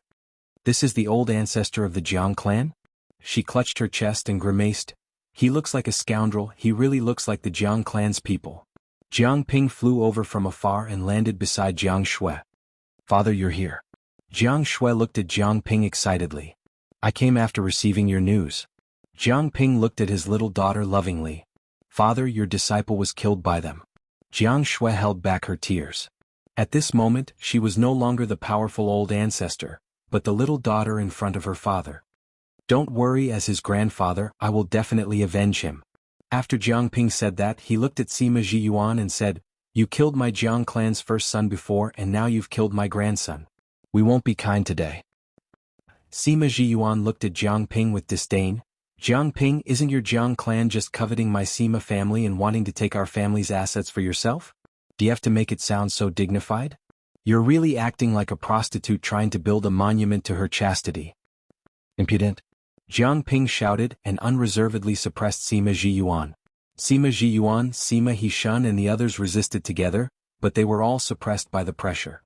This is the old ancestor of the Jiang clan? She clutched her chest and grimaced. He looks like a scoundrel, he really looks like the Jiang clan's people. Jiang Ping flew over from afar and landed beside Jiang Shui. Father, you're here. Jiang Shui looked at Jiang Ping excitedly. I came after receiving your news. Jiang Ping looked at his little daughter lovingly. Father, your disciple was killed by them. Jiang Shui held back her tears. At this moment, she was no longer the powerful old ancestor, but the little daughter in front of her father. Don't worry, as his grandfather, I will definitely avenge him. After Jiang Ping said that, he looked at Sima Jiyuan and said, you killed my Jiang clan's first son before and now you've killed my grandson. We won't be kind today. Sima Jiyuan looked at Jiang Ping with disdain. Jiang Ping, isn't your Jiang clan just coveting my Sima family and wanting to take our family's assets for yourself? Do you have to make it sound so dignified? You're really acting like a prostitute trying to build a monument to her chastity. Impudent. Jiang Ping shouted and unreservedly suppressed Sima Jiyuan. Sima Jiyuan, Sima Hishun and the others resisted together, but they were all suppressed by the pressure.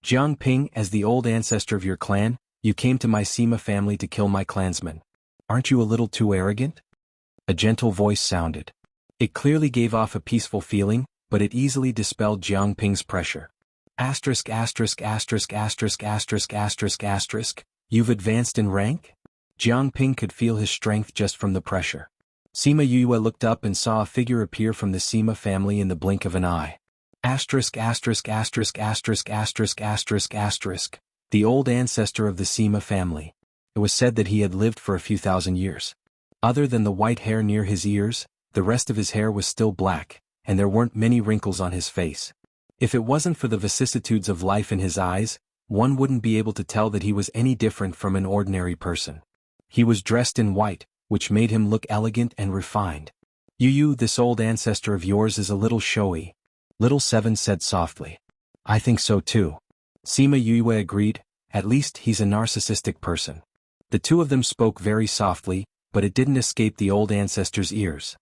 Jiang Ping, as the old ancestor of your clan, you came to my Sima family to kill my clansmen. Aren't you a little too arrogant? A gentle voice sounded. It clearly gave off a peaceful feeling, but it easily dispelled Jiang Ping's pressure. Asterisk asterisk asterisk asterisk asterisk asterisk asterisk, you've advanced in rank? Jiang Ping could feel his strength just from the pressure. Sima Yue looked up and saw a figure appear from the Sima family in the blink of an eye. Asterisk asterisk asterisk asterisk asterisk asterisk asterisk, the old ancestor of the Sima family. It was said that he had lived for a few thousand years. Other than the white hair near his ears, the rest of his hair was still black, and there weren't many wrinkles on his face. If it wasn't for the vicissitudes of life in his eyes, one wouldn't be able to tell that he was any different from an ordinary person. He was dressed in white, which made him look elegant and refined. You, this old ancestor of yours is a little showy. Little Seven said softly. I think so too. Sima Yue agreed, at least he's a narcissistic person. The two of them spoke very softly, but it didn't escape the old ancestor's ears.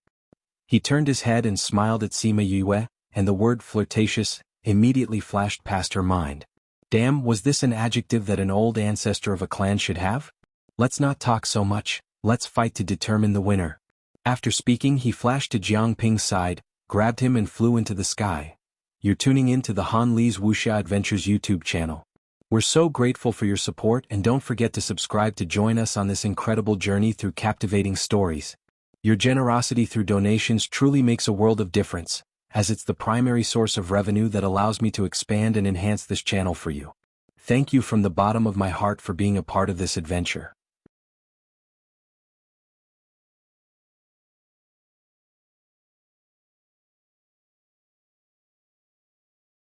He turned his head and smiled at Sima Yue, and the word flirtatious immediately flashed past her mind. Damn, was this an adjective that an old ancestor of a clan should have? Let's not talk so much, let's fight to determine the winner. After speaking, he flashed to Jiang Ping's side, grabbed him and flew into the sky. You're tuning in to the Han Li's Wuxia Adventures YouTube channel. We're so grateful for your support, and don't forget to subscribe to join us on this incredible journey through captivating stories. Your generosity through donations truly makes a world of difference, as it's the primary source of revenue that allows me to expand and enhance this channel for you. Thank you from the bottom of my heart for being a part of this adventure.